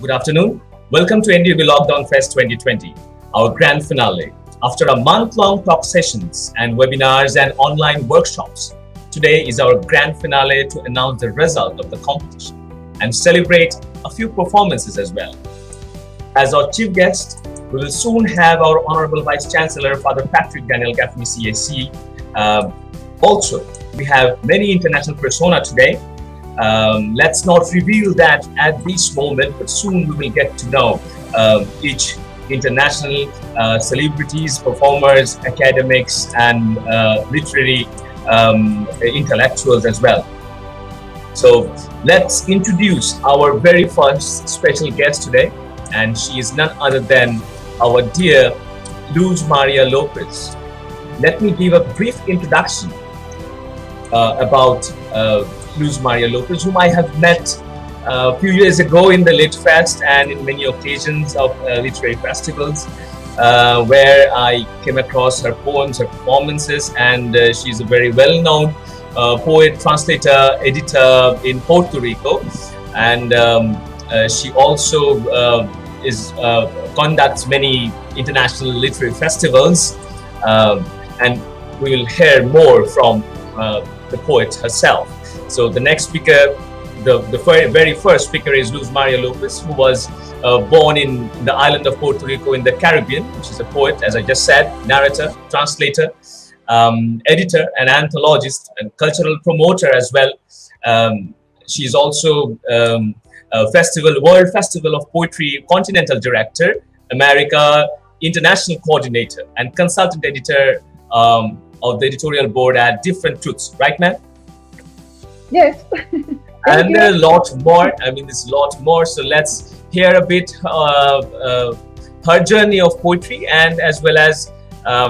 Good afternoon. Welcome to NDUB Lockdown Fest 2020, our grand finale. After a month-long talk sessions and webinars and online workshops, today is our grand finale to announce the result of the competition and celebrate a few performances as well. As our chief guest, we will soon have our Honorable Vice Chancellor, Father Patrick Daniel Gaffney, CAC. Also, we have many international persona today. Let's not reveal that at this moment, but soon we will get to know each international celebrities, performers, academics, and literary intellectuals as well. So let's introduce our very first special guest today, and she is none other than our dear Luz Maria Lopez. Let me give a brief introduction about Luz Maria Lopez, whom I have met a few years ago in the Lit Fest and in many occasions of literary festivals, where I came across her poems, her performances, and she's a very well-known poet, translator, editor in Puerto Rico, and she also conducts many international literary festivals, and we will hear more from the poet herself. So the next speaker, the very first speaker is Luz Maria Lopez, who was born in the island of Puerto Rico in the Caribbean. She's a poet, as I just said, narrator, translator, editor, and anthologist, and cultural promoter as well. She's also World Festival of Poetry Continental Director, America International Coordinator, and consultant editor of the editorial board at Different Truths, right, ma'am? Yes. And a lot more. I mean, there's a lot more. So let's hear a bit her journey of poetry, and as well as a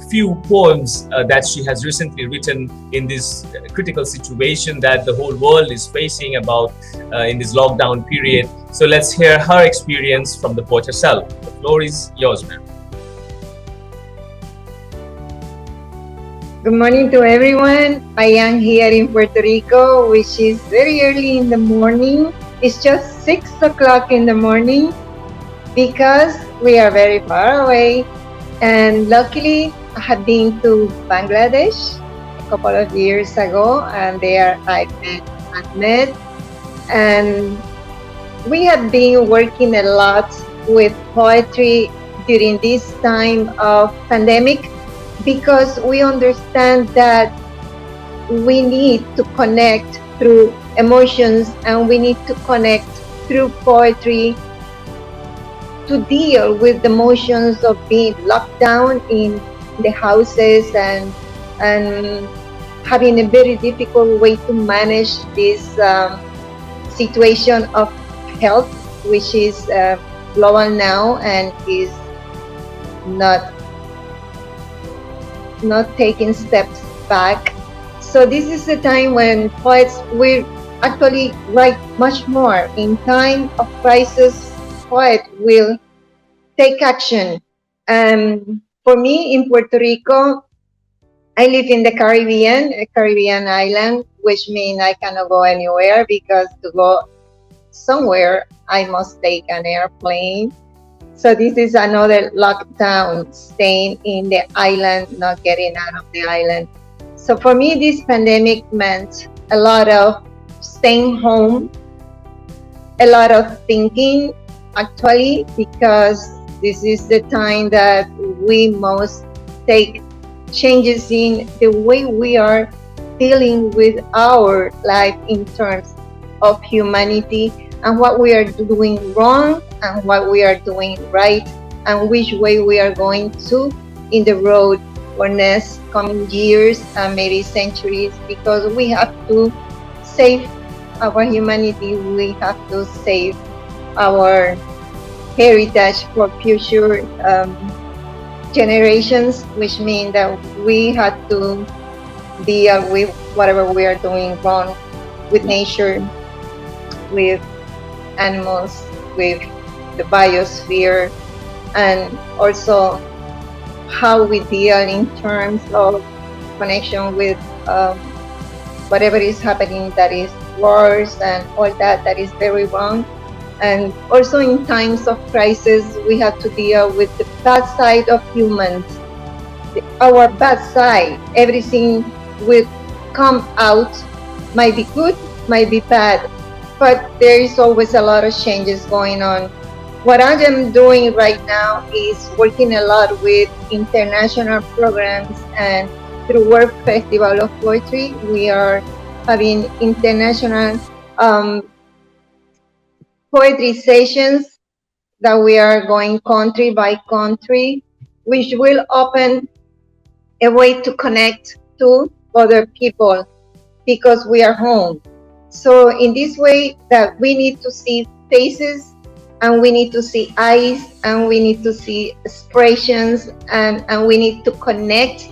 few poems that she has recently written in this critical situation that the whole world is facing about in this lockdown period. So let's hear her experience from the poet herself. The floor is yours, ma'am. Good morning to everyone. I am here in Puerto Rico, which is very early in the morning. It's just 6 o'clock in the morning because we are very far away. And luckily, I have been to Bangladesh a couple of years ago, and there I met. And we have been working a lot with poetry during this time of pandemic, because we understand that we need to connect through emotions, and we need to connect through poetry to deal with the emotions of being locked down in the houses and having a very difficult way to manage this situation of health, which is global now and is not taking steps back. So this is the time when poets will actually write much more. In time of crisis, poet will take action. And for me, in Puerto Rico, I live in the Caribbean, a Caribbean island, which means I cannot go anywhere, because to go somewhere, I must take an airplane. So this is another lockdown, staying in the island, not getting out of the island. So for me, this pandemic meant a lot of staying home, a lot of thinking, actually, because this is the time that we must take changes in the way we are dealing with our life in terms of humanity, and what we are doing wrong and what we are doing right, and which way we are going to in the road for next coming years and maybe centuries, because we have to save our humanity, we have to save our heritage for future generations, which means that we have to deal with whatever we are doing wrong with nature, with animals, with the biosphere, and also how we deal in terms of connection with whatever is happening that is wars and all that is very wrong. And also in times of crisis, we have to deal with the bad side of humans. Our bad side, everything will come out, might be good, might be bad, but there is always a lot of changes going on. What I am doing right now is working a lot with international programs, and through World Festival of Poetry, we are having international poetry sessions that we are going country by country, which will open a way to connect to other people because we are home. So in this way that we need to see faces, and we need to see eyes, and we need to see expressions, and we need to connect,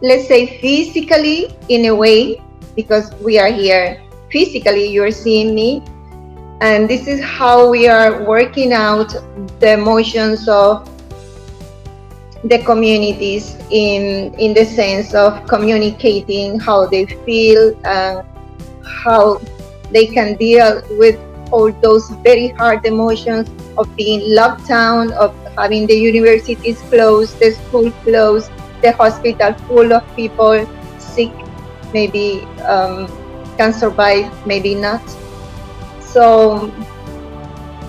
let's say physically in a way, because we are here physically, you're seeing me. And this is how we are working out the emotions of the communities in the sense of communicating how they feel and how they can deal with all those very hard emotions of being locked down, of having the universities closed, the school closed, the hospital full of people sick, maybe can survive, maybe not. So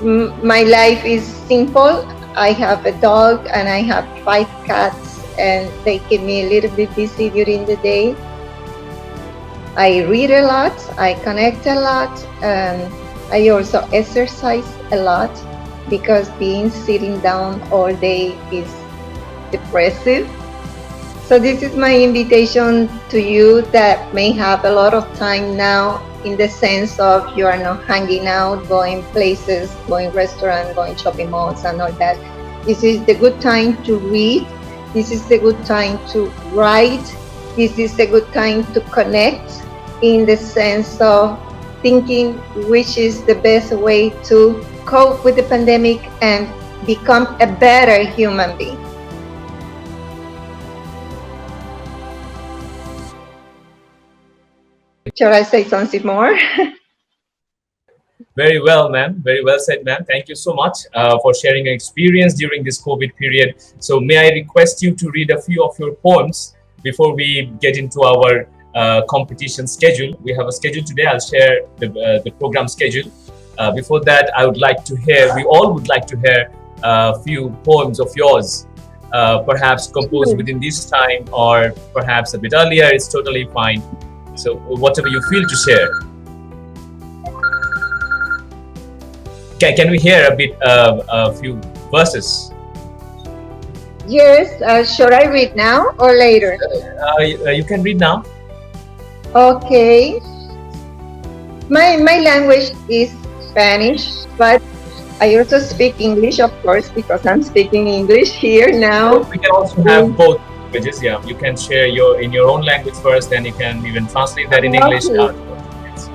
my life is simple. I have a dog and I have 5 cats, and they keep me a little bit busy during the day. I read a lot, I connect a lot, and I also exercise a lot, because being sitting down all day is depressive. So this is my invitation to you that may have a lot of time now, in the sense of you are not hanging out, going places, going restaurants, going shopping malls and all that. This is the good time to read. This is the good time to write. This is the good time to connect, in the sense of thinking which is the best way to cope with the pandemic and become a better human being. Shall I say something more? Very well, ma'am. Very well said, ma'am. Thank you so much for sharing your experience during this COVID period. So may I request you to read a few of your poems before we get into our competition schedule. We have a schedule today. I'll share the program schedule. Before that, I would like to hear, we all would like to hear a few poems of yours, perhaps composed within this time or perhaps a bit earlier. It's totally fine. So whatever you feel to share. Can we hear a few verses? Yes. Should I read now or later? You can read now. Okay. My language is Spanish, but I also speak English, of course, because I'm speaking English here now. We can also have both languages. Yeah, you can share in your own language first, then you can even translate that in English.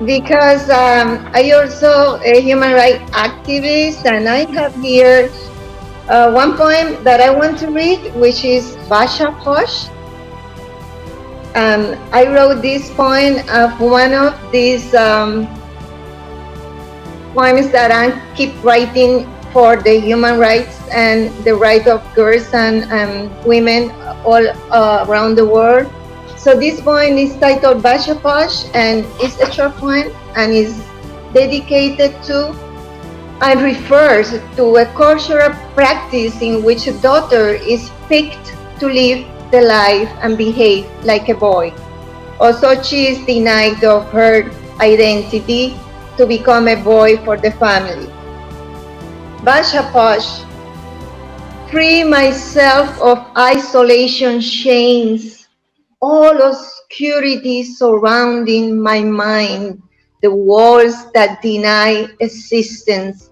Because I also a human rights activist, and I have here one poem that I want to read, which is Basha Posh. I wrote this poem of one of these poems that I keep writing for the human rights and the right of girls and women all around the world. So this poem is titled Basha Posh, and it's a short poem, and is dedicated to and refers to a cultural practice in which a daughter is picked to live the life and behave like a boy. Also, she is denied of her identity to become a boy for the family. Basha Posh, free myself of isolation chains, all obscurity surrounding my mind, the walls that deny existence.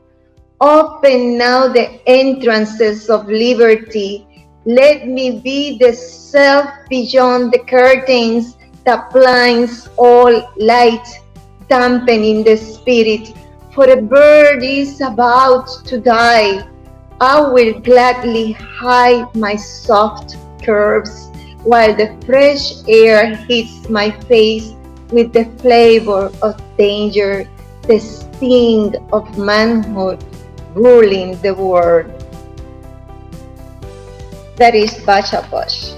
Open now the entrances of liberty. Let me be the self beyond the curtains that blinds all light, dampening the spirit. For a bird is about to die. I will gladly hide my soft curves, while the fresh air hits my face with the flavor of danger. the sting of manhood ruling the world. That is Bhattacharyya.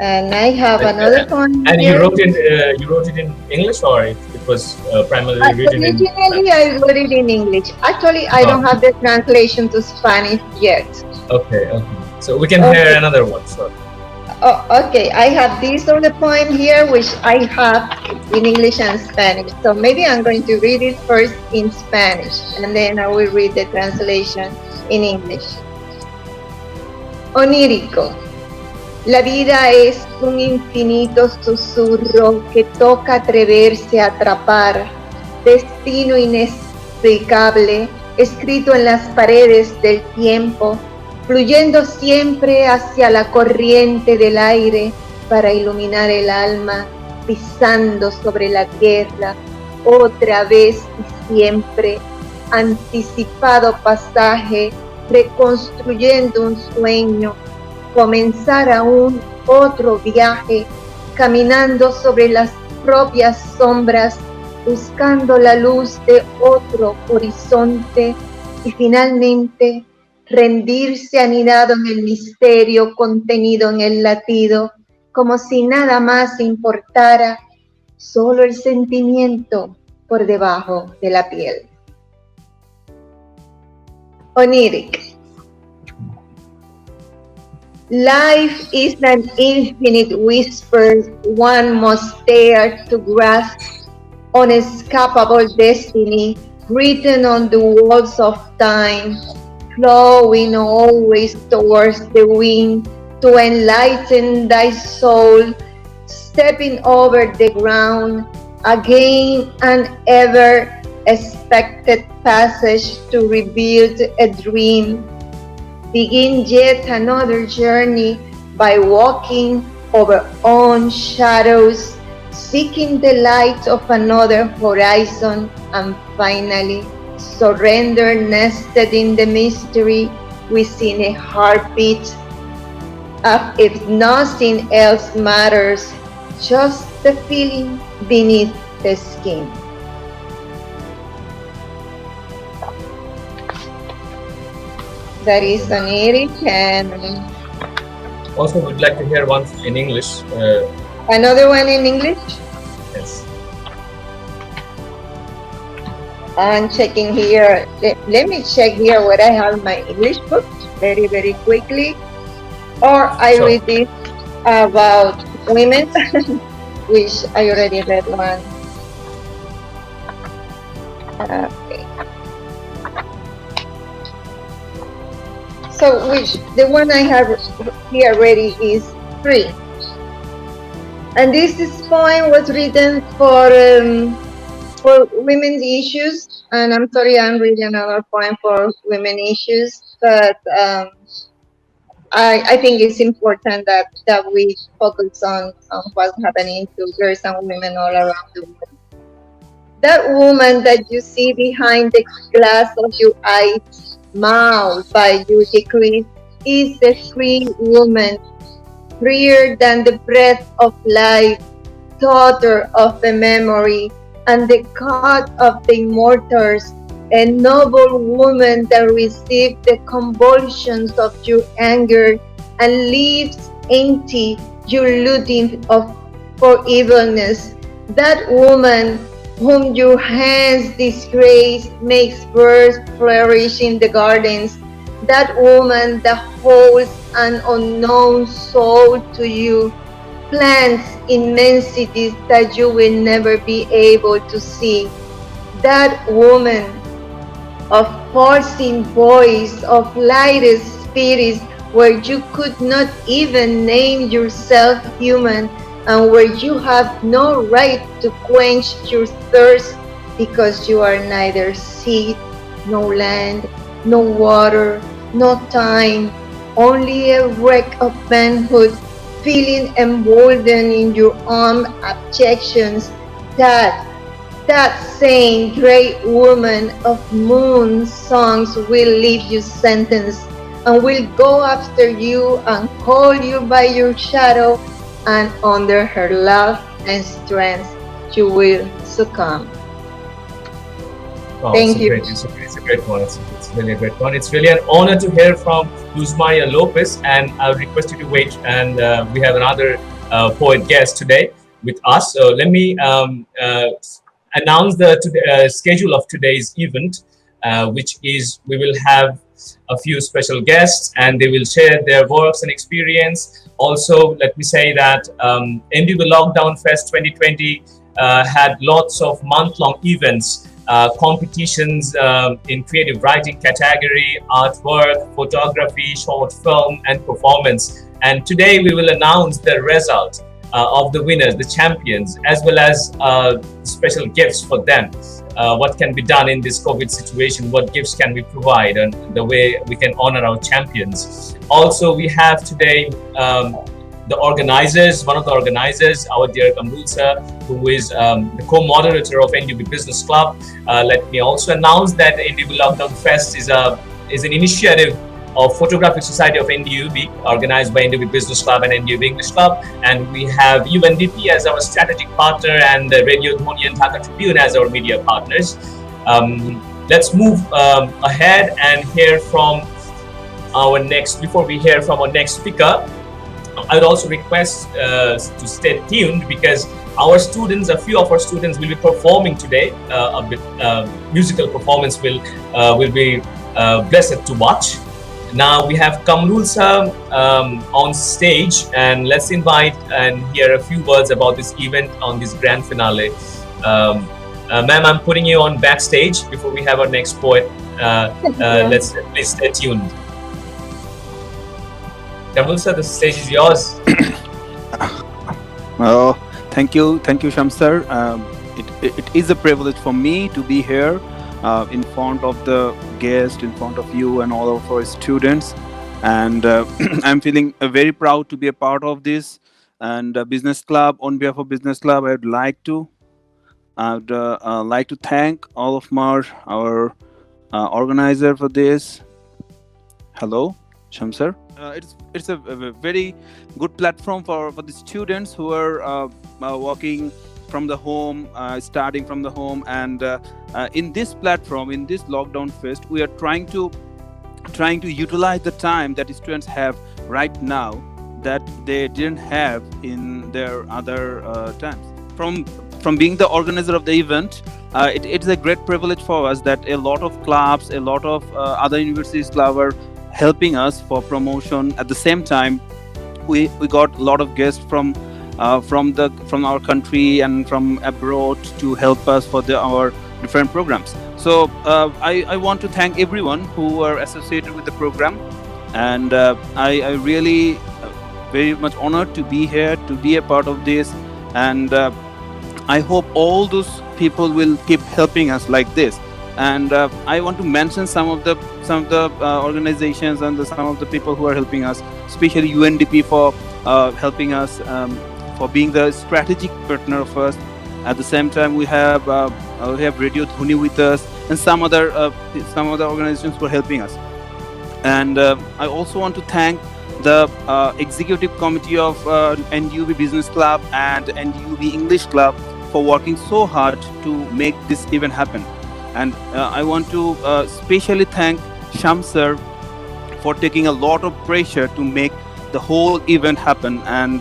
And I have another poem and here. you wrote it in English, or it was primarily written in? Originally, I wrote it in English. Actually, I don't have the translation to Spanish yet. Okay, okay. So we can hear another one. Sure. Oh, okay, I have this other poem here, which I have in English and Spanish. So maybe I'm going to read it first in Spanish, and then I will read the translation in English. Onírico. La vida es un infinito susurro que toca atreverse a atrapar, destino inexplicable, escrito en las paredes del tiempo, fluyendo siempre hacia la corriente del aire para iluminar el alma, pisando sobre la guerra, otra vez y siempre, anticipado pasaje, reconstruyendo un sueño, comenzar aún otro viaje, caminando sobre las propias sombras, buscando la luz de otro horizonte y finalmente rendirse anidado en el misterio contenido en el latido, como si nada más importara, solo el sentimiento por debajo de la piel. Oniric. Life is an infinite whisper one must dare to grasp, unescapable destiny written on the walls of time, flowing always towards the wind to enlighten thy soul, stepping over the ground, again and ever expected passage to rebuild a dream. Begin yet another journey by walking over own shadows, seeking the light of another horizon, and finally surrender nested in the mystery within a heartbeat. If nothing else matters, just the feeling beneath the skin. That is oniric, and also would like to hear one in English. Another one in English? Yes. I'm checking here. Let me check here where I have my English book very, very quickly. Or I read this about women, which I already read one. Okay. So the one I have here ready is 3. And this poem was written for women's issues. And I'm sorry, I'm reading another poem for women issues, but I think it's important that we focus on what's happening to girls and women all around the world. That woman that you see behind the glass of your eyes, mauled by your decree, is a free woman, freer than the breath of life, daughter of the memory, and the god of the immortals, a noble woman that received the convulsions of your anger and leaves empty your looting for evilness. That woman whom your hands disgrace makes birds flourish in the gardens. That woman that holds an unknown soul to you, plants immensities that you will never be able to see. That woman of pulsing voice, of lightest spirits, where you could not even name yourself human, and where you have no right to quench your thirst, because you are neither seed, no land, no water, no time, only a wreck of manhood, feeling emboldened in your own abjections. That same great woman of moon songs will leave you sentenced, and will go after you and call you by your shadow, and under her love and strength you will succumb. Oh, Thank you. it's a great one. It's really a great one. It's really an honor to hear from Luz Maria Lopez, and I'll request you to wait. And we have another poet guest today with us. So let me announce the schedule of today's event, which is we will have a few special guests, and they will share their works and experience. Also, let me say that NDUB Lockdown Fest 2020 had lots of month-long events, competitions in creative writing category, artwork, photography, short film, and performance. And today we will announce the result of the winners, the champions, as well as special gifts for them. What can be done in this COVID situation, what gifts can we provide, and the way we can honor our champions. Also, we have today the organizers, one of the organizers, our dear Kamrul sir, who is the co-moderator of NDUB Business Club. Let me also announce that NDUB Lockdown Fest is an initiative of Photographic Society of NDUB, organized by NDUB Business Club and NDUB English Club. And we have UNDP as our strategic partner, and Radio Dhoni and Dhaka Tribune as our media partners. Let's move ahead and hear from our next, before we hear from our next speaker, I would also request to stay tuned, because our students, a few of our students will be performing today. A bit musical performance will be blessed to watch. Now we have Kamrul sir on stage, and let's invite and hear a few words about this event on this grand finale. Ma'am, I'm putting you on backstage before we have our next poet. Please stay tuned. Kamrul sir, the stage is yours. Well, thank you, Shamsar. It is a privilege for me to be here in front of the guest, in front of you and all of our students, and I'm feeling very proud to be a part of this. And Business Club, on behalf of Business Club, I'd like to thank all of our organizer for this. Hello, Shamsar. It's a very good platform for the students who are working from the home, starting from the home, and in this platform, in this Lockdown Fest, we are trying to utilize the time that students have right now that they didn't have in their other times. From being the organizer of the event, it's a great privilege for us that a lot of clubs, a lot of other universities club are helping us for promotion. At the same time, we got a lot of guests from our country and from abroad to help us for our different programs. So I want to thank everyone who are associated with the program, and I really very much honored to be here, to be a part of this, and I hope all those people will keep helping us like this. And I want to mention some of the organizations and some of the people who are helping us, especially UNDP for helping us, for being the strategic partner of us. At the same time, we have Radio Dhoni with us, and some other organizations for helping us. And I also want to thank the executive committee of NDUB Business Club and NDUB English Club for working so hard to make this event happen. And I want to especially thank Shamsar for taking a lot of pressure to make the whole event happen, and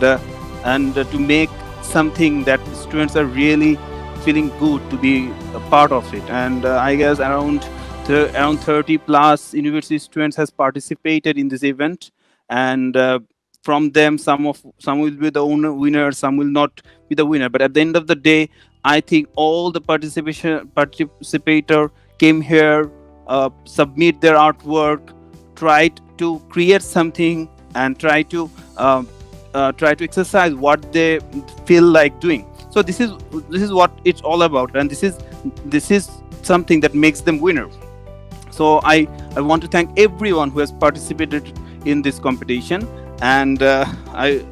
to make something that students are really feeling good to be a part of it. And I guess around 30 plus university students has participated in this event, and from them some will be the winner, some will not be the winner. But at the end of the day, I think all the participator came here, submit their artwork, tried to create something, and try to exercise what they feel like doing. So this is what it's all about, and this is something that makes them winner. So I want to thank everyone who has participated in this competition. And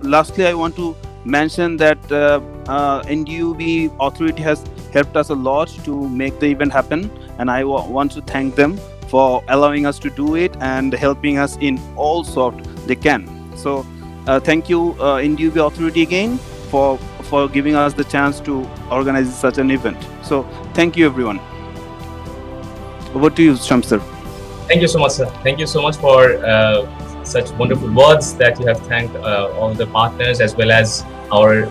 lastly, I want to mention that NDUB authority has helped us a lot to make the event happen, and I want to thank them for allowing us to do it and helping us in all sort they can. So thank you NDUB authority again for giving us the chance to organize such an event. So thank you everyone. Over to you, Shamsar. Thank you so much, sir. Thank you so much for such wonderful words that you have thanked all the partners as well as our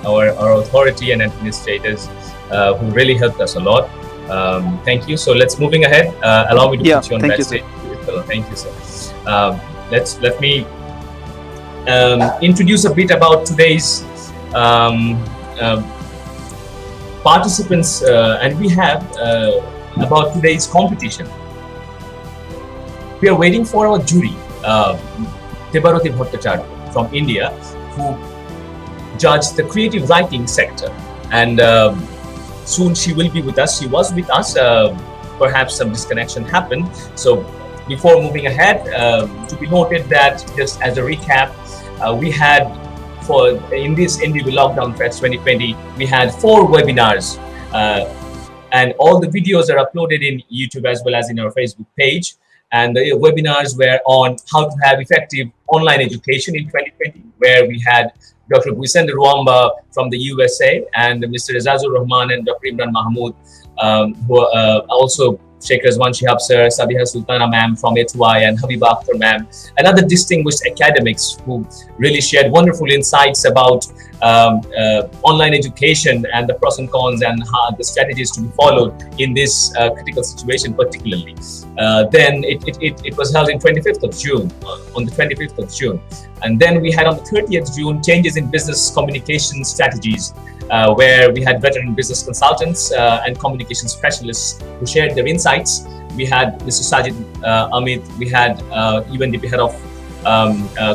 authority and administrators who really helped us a lot. Thank you. So let's moving ahead. Allow me to put you on backstage. Thank you, sir. Let me introduce a bit about today's participants, and we have about today's competition. We are waiting for our jury, Debarati Bhattacharyya from India, who judged the creative writing sector, and soon she will be with us. She was with us. Perhaps some disconnection happened. So before moving ahead, to be noted that just as a recap, we had in this NDUB Lockdown Fest 2020, we had 4 webinars, and all the videos are uploaded in YouTube as well as in our Facebook page. And the webinars were on how to have effective online education in 2020, where we had Dr. Guisender Ruamba from the USA and Mr. Azazur Rahman and Dr. Imran Mahmood, who also Sheikh Razwan Shihab sir, Sabiha Sultana ma'am from HY, and Habiba Akhtar ma'am, and other distinguished academics who really shared wonderful insights about online education and the pros and cons and how the strategies to be followed in this critical situation particularly. Then it was held in 25th of June, on the 25th of June. And then we had on the 30th June, changes in business communication strategies, where we had veteran business consultants and communication specialists who shared their insights. We had Mr. Sajid Amit, we had UNDP Head of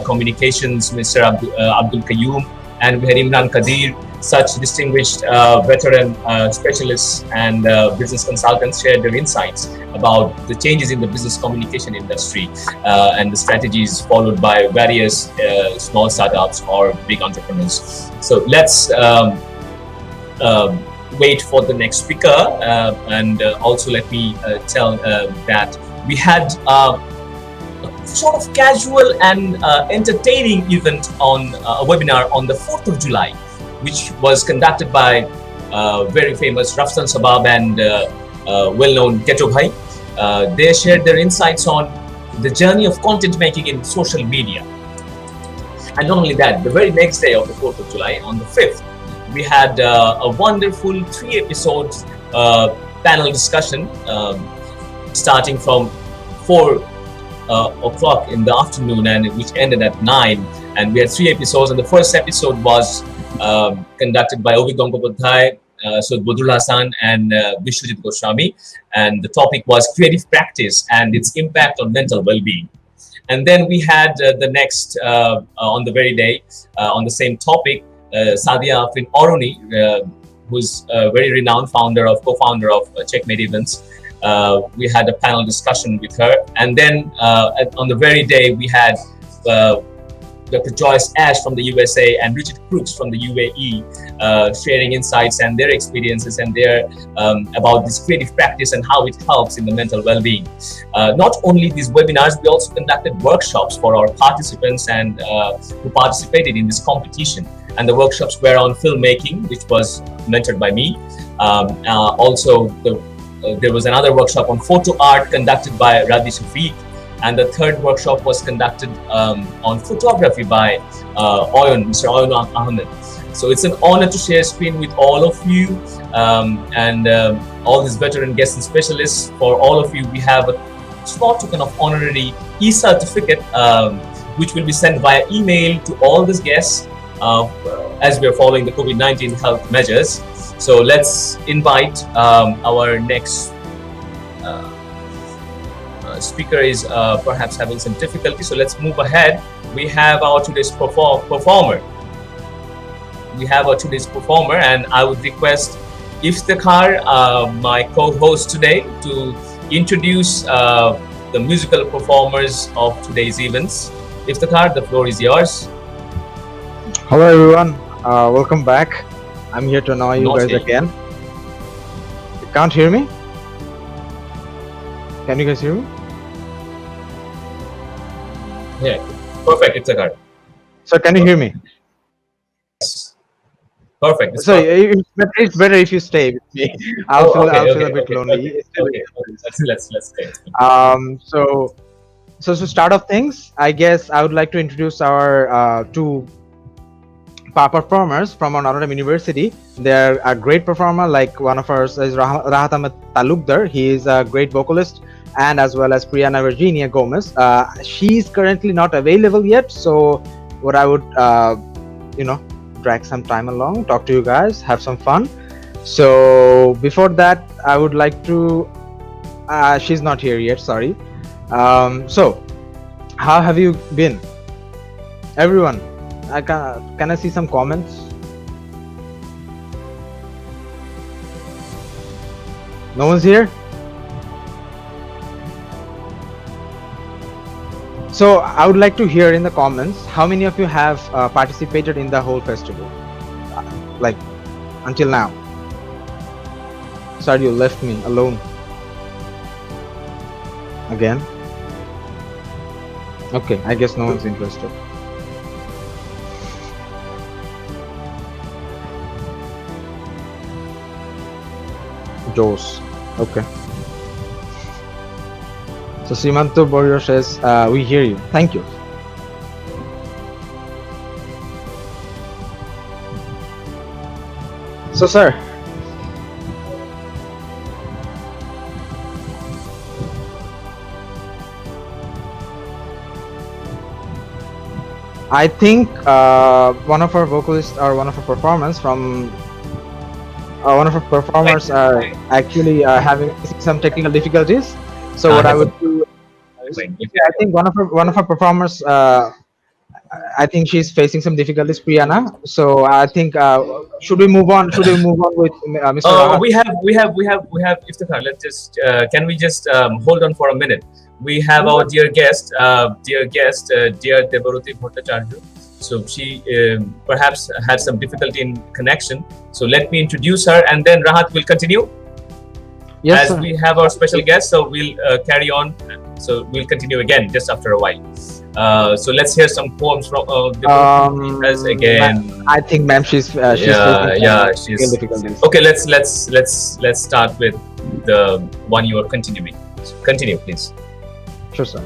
Communications, Mr. Abdul Qayyum, and we had Imran Kadir. Such distinguished veteran specialists and business consultants shared their insights about the changes in the business communication industry and the strategies followed by various small startups or big entrepreneurs. So let's wait for the next speaker, and also let me tell that we had a sort of casual and entertaining event on a webinar on the 4th of July, which was conducted by very famous Rafsan Sabab and well-known Keto Bhai. They shared their insights on the journey of content making in social media. And not only that, the very next day of the 4th of July, on the 5th, we had a wonderful 3-episode panel discussion starting from 4 o'clock in the afternoon, and which ended at 9. And we had 3 episodes, and the first episode was conducted by Ovi Gangopadhyay, Sayyid Badrul Hasan, and Vishwajit Goswami, and the topic was creative practice and its impact on mental well-being. And then we had the next, on the very day, on the same topic, Sadia Afrin Oroni, who's a very renowned co-founder of Checkmate Events. We had a panel discussion with her, and then on the very day we had Dr. Joyce Ash from the USA and Richard Crooks from the UAE sharing insights and their experiences and their about this creative practice and how it helps in the mental well-being. Not only these webinars, we also conducted workshops for our participants and who participated in this competition. And the workshops were on filmmaking, which was mentored by me. Also, there was another workshop on photo art conducted by Radhi Shafiq. And the third workshop was conducted on photography by Mr. Oyon Ahmed. So it's an honor to share screen with all of you and all these veteran guests and specialists. For all of you, we have a small token of honorary e-certificate, which will be sent via email to all these guests as we are following the COVID-19 health measures. So let's invite our next speaker is perhaps having some difficulty, so let's move ahead. We have our today's performer. And I would request Iftikhar, my co-host today, to introduce the musical performers of today's events. Iftikhar, the floor is yours. Hello everyone, welcome back. I'm here to annoy you guys again. You can't hear me? Can you guys hear me? Yeah, perfect, Iftikhar. So can you hear me? Yes. Perfect. It's So perfect. it's better if you stay with me. I'll Oh, feel okay, I'll feel okay, a bit okay, lonely. okay, okay. Let's stay. So to start off things, I guess I would like to introduce our two performers from our Notre Dame University. They're a great performer. Like one of ours is Rahat Ahmed Talukdar. He is a great vocalist, and as well as Priyana Virginia Gomez. She's currently not available yet, so what I would drag some time along, talk to you guys, have some fun. So before that, I would like to. She's not here yet. Sorry. So how have you been, everyone? Can I see some comments? No one's here. So I would like to hear in the comments how many of you have participated in the whole festival, like until now. Sorry, you left me alone again. Okay, I guess no one's interested. Joes. Okay. So Simanto Borio says, we hear you. Thank you. So sir, I think one of our vocalists or one of our performers are actually having some technical difficulties. So what I would do is, I think one of our performers, I think she's facing some difficulties, Priyana. So I think should we move on? Should we move on with Mr. Rahat? We have Iftikhar. Let's just can we just hold on for a minute? We have our dear guest, dear Debarati Bhattacharyya. So she perhaps had some difficulty in connection. So let me introduce her, and then Rahat will continue. Yes, as sir. we have our special guest, so we'll carry on. So we'll continue again just after a while. So let's hear some poems from again. I think, ma'am, she's facing she's difficulties. Okay, let's start with the one you are continuing. Continue, please. Sure, sir.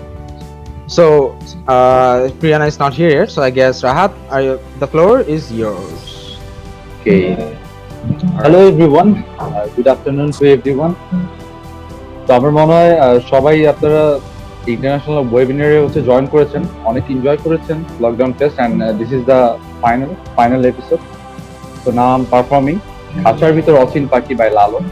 So Priyana is not here yet, so I guess Rahat, the floor is yours. Okay. Hello everyone. Good afternoon to everyone. তো আমার মনে হয় সবাই আপনারা international ওয়েবিনারে join করেছেন, অনেক enjoy করেছেন lockdown fest, and this is the final episode. তো নাও আই এম পারফর্মিং খাঁচার ভিতর অচিন পাখি বাই লালন।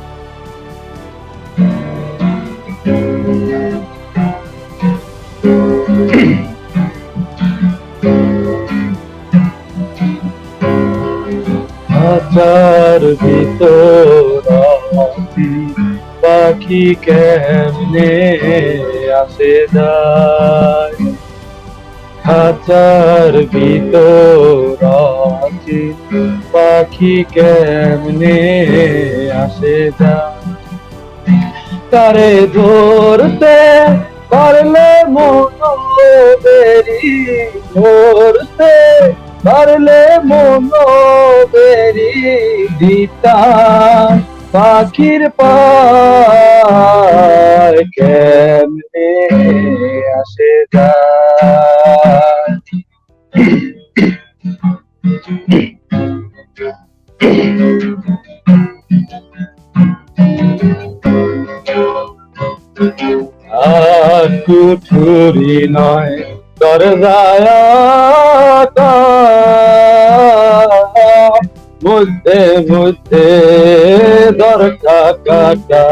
খাঁচার ভিতর পাখি কেমনে আসে যায়, খাঁচার ভিতর পাখি কেমনে আসে যায়, তারে ধরতে পারলে মন বেরি, ধরতে পারলে মন বেরি দিতাম পাখির পায় কেমনে আসে যায়। আর কুঠুরি নয় দরজায় মধ্যে মধ্যে দরজা কাটা,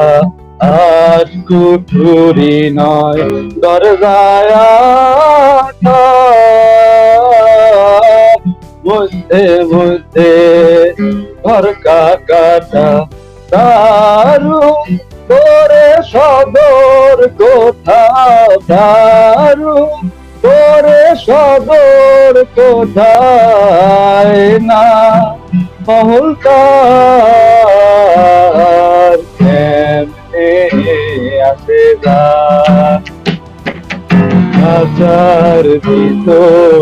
আর কুঠুরি নয় দরজায় মধ্যে মধ্যে দরজা কাটা, দারুণ তোরে সদর কোথাও, দারুণ তোরে সদর কোথায় না মহলতার কেমনে আসে যায়, খাঁচার ভিতর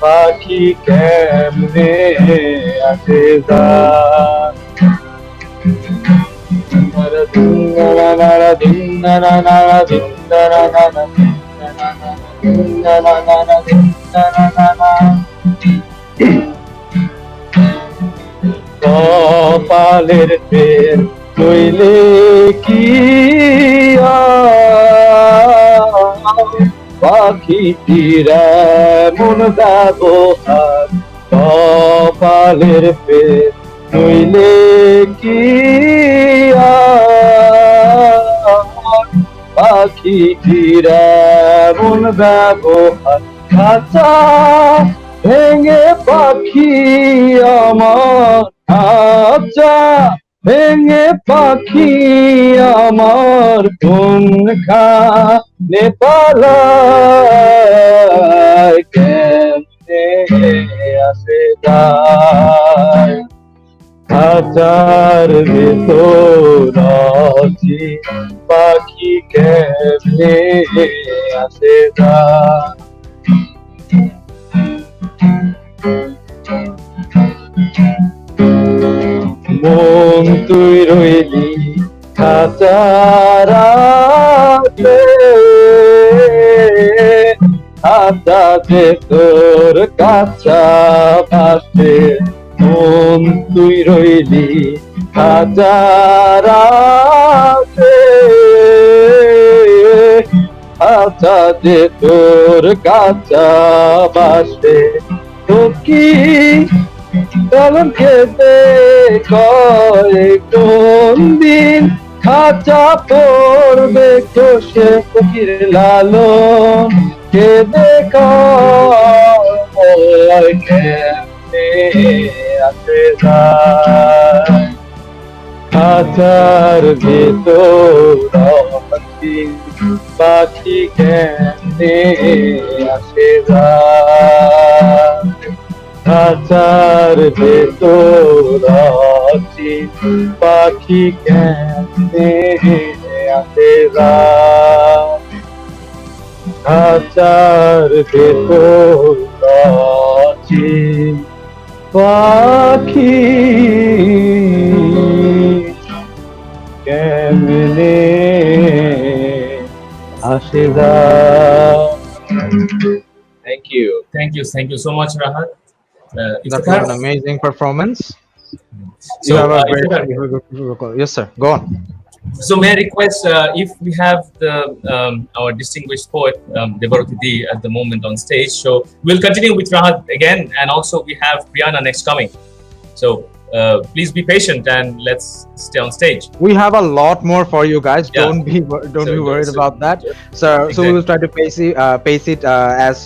পাখি কেমনে আসে যায় নারা দিন্নারা নারা দিন্নারা নারা দিন্নারা নারা দিন্নারা নারা দিন্নারা নারা কপালের ফের কইলে কি পাখিটিরা মন ব্যবহার কপালের ফের কইলে কি পাখিটিরা মন ব্যবহার খাঁচা ভেঙে পাখি আমার খাঁচা ভেঙে পাখি আমার কোনখানে পালায় কেমনে আসে যায় খাঁচার ভেতর আছি পাখি কেমনে আসে যায় মন তুই রইলি খাঁচারাতে খাঁচাতে তোর কাঁচা পাশে মন তুই রইলি খাঁচারাতে খাঁচাতে তোর কাঁচা পাশে তো কি চলন খেতে কয় কোন দিন খাঁচা পড়বে কোষে ফকির লালন খেতে কয় কেমনে আসে যায় খাঁচার ভেতর পাখি কেমনে আসে যায় খাঁচার ভেতর আছি পাখি কেমনে আসে যায় খাঁচার ভেতর আছি পাখি কেমনে আসে যায় Thank you. Thank you so much, Rahat. That was an amazing performance. So, You have a great yes, sir. Go on. So may I request if we have our distinguished poet Debarati at the moment on stage. So we'll continue with Rahat again, and also we have Priyana next coming. So please be patient and let's stay on stage. We have a lot more for you guys. Yeah. Don't be worried about that. So Exactly. we will try to pace it as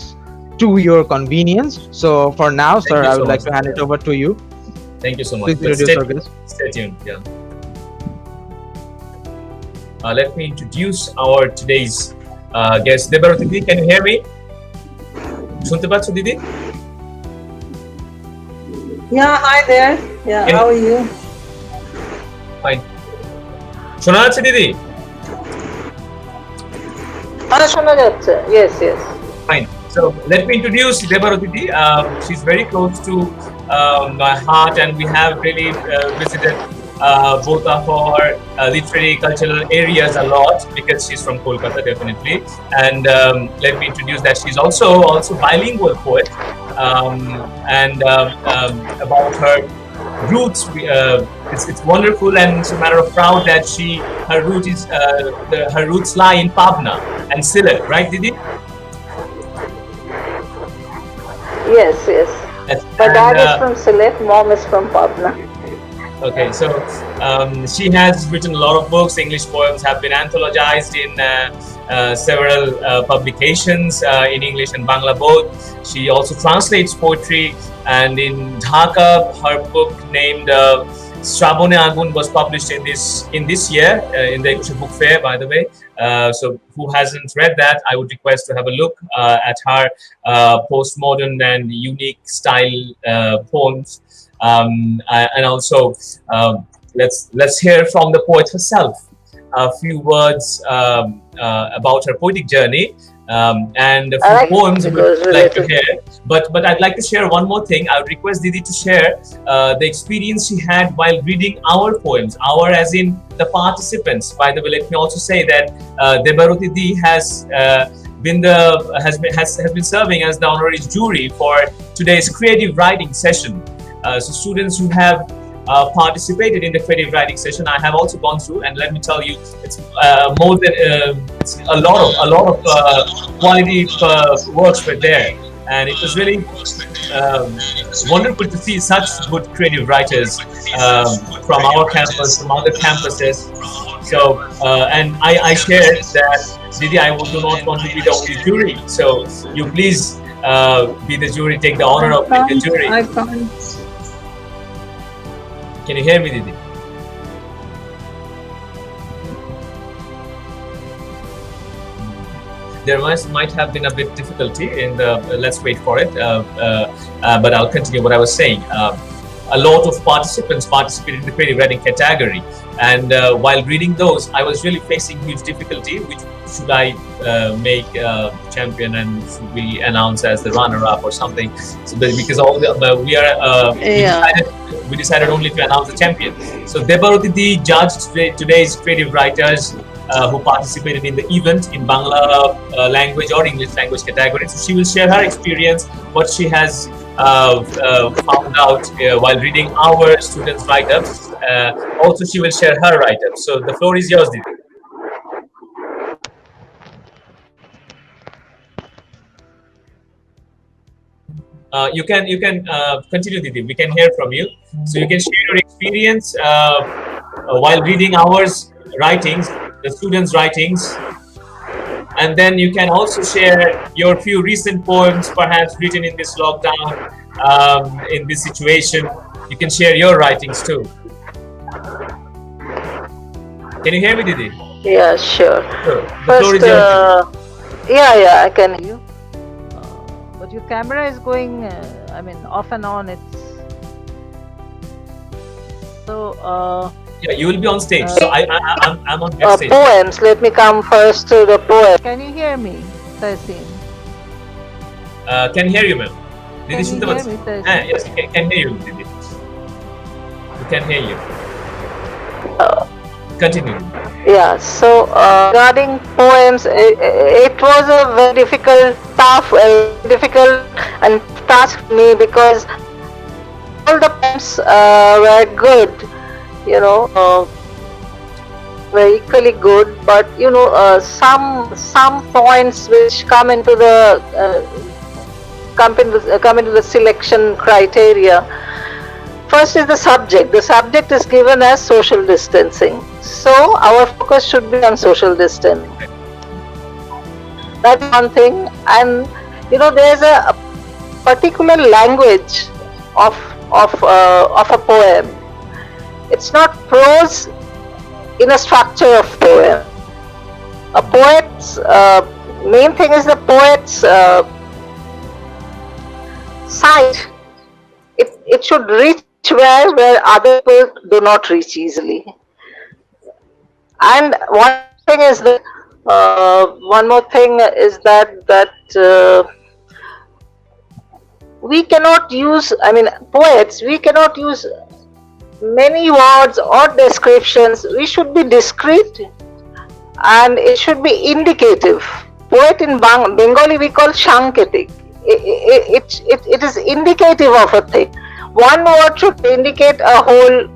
to your convenience. So for now, sir, you I so would like much. to hand it over to you. Thank you so much. Please But introduce our guest. stay tuned. Yeah. Let me introduce our today's guest, Debarati. Can you hear me? শুনতে পাচ্ছ দিদি? Yeah, hi there. Yeah, Can- how are you? Fine. শোনা যাচ্ছে দিদি? শোনা যাচ্ছে. Yes, yes. Fine. So let me introduce Debarati. She's very close to my heart, and we have really visited both of our literary cultural areas a lot because she's from Kolkata, definitely. And let me introduce that she's also bilingual poet. About her roots, it's wonderful, and it's a matter of proud that her roots lie in Pabna and Sylhet, right, Didi? Yes, yes. Yes. My dad And, is from Sylhet, mom is from Pabna. Okay, so she has written a lot of books. English poems have been anthologized in several publications in English and Bangla both. She also translates poetry, and in Dhaka, her book named Shrabone Agun was published in this year in the English Book Fair, by the way. So who hasn't read that, I would request to have a look at her postmodern and unique style poems. And also let's hear from the poet herself a few words about her poetic journey. and a I few like poems we because would like to related. hear. But I'd like to share one more thing. I would request Didi to share the experience she had while reading our poems. Our as in the participants. By the way, let me also say that Debarati Di has been serving as the honorary jury for today's creative writing session. So students who have participated in the creative writing session, I have also gone through, and let me tell you, it's more than it's a lot of quality works were there, and it was really wonderful to see such good creative writers from our campus, from other campuses. So, and I shared that, Didi, I do not want to be the only jury. So, you please be the jury, take the honor of being the jury. I can't. Can you hear me, Didi? There might have been a bit difficulty in the, let's wait for it, but I'll continue what I was saying. A lot of participants participated in the creative writing category, and while reading those, I was really facing huge difficulty. Which should I make champion, and should we announce as the runner-up or something? So because all the, we decided only to announce the champion. So Debarati Di judged today's creative writers who participated in the event in Bangla language or English language category. So she will share her experience, what she has found out while reading our students' write-ups. Also, she will share her write-ups. So the floor is yours, Didi. You can continue, Didi. We can hear from you. So you can share your experience while reading our writings, the students' writings, and then you can also share your few recent poems, perhaps written in this lockdown, in this situation. You can share your writings too. Can you hear me, Didi? Yeah, sure. Sure. The floor is yours. Yeah, I can hear you. But your camera is going, I mean, off and on. It's so. Yeah, you will be on stage. So I'm on backstage. Poems. Let me come first to the poem. Can you hear me, Tahsin? Can hear you, ma'am. Didi, Can you hear me, Tahsin? yes, can hear you, Didi. We can hear you. Continue. Yeah, so regarding poems, it was a very difficult and task for me, because all the poems were good, you know, were equally good, but you know, some points which come into the selection criteria. First is the subject. The subject is given as social distancing. So our focus should be on social distancing. That's one thing. And you know, there's a particular language of a poem. It's not prose in a structure of poem. A poet's main thing is the poet's sight. It should reach where other people do not reach easily. And one thing is that one more thing is that we cannot use, I mean, poets, we cannot use many words or descriptions. We should be discreet, and it should be indicative. Poet in Bengali we call shanketic. It is indicative of a thing. One word should indicate a whole,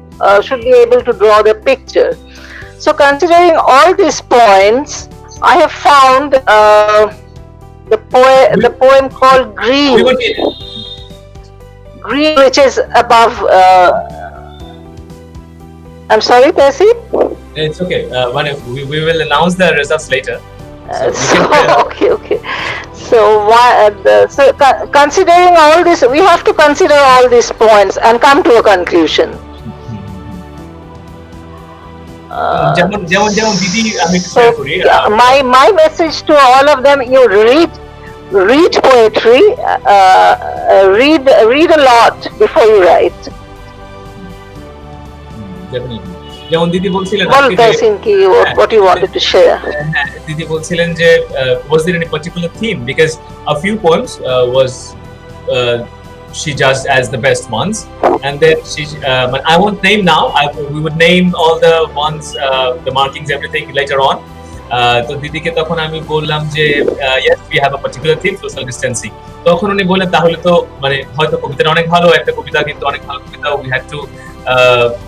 should be able to draw the picture. So considering all these points, I have found the poem called Green. Green, which is above. I'm sorry, Percy? It's okay. We will announce the results later. Okay. So, considering all this, we have to consider all these points and come to a conclusion. My message to all of them: you read poetry, read a lot before you write. Definitely. যেমন দিদি বলছিলেন বল আজকে যে তাহসিন কি what you wanted to share. দিদি বলছিলেন যে was there any particular theme, because a few poems was she judged as the best ones, and then she but I won't name now. We would name all the ones, the markings, everything later on. তো দিদিকে তখন আমি বললাম যে yes we have a particular theme, social distancing. তখন উনি বললেন তাহলে তো মানে হয়তো কবিতাটা অনেক ভালো, একটা কবিতা কিন্তু অনেক ভালো কবিতা, we had to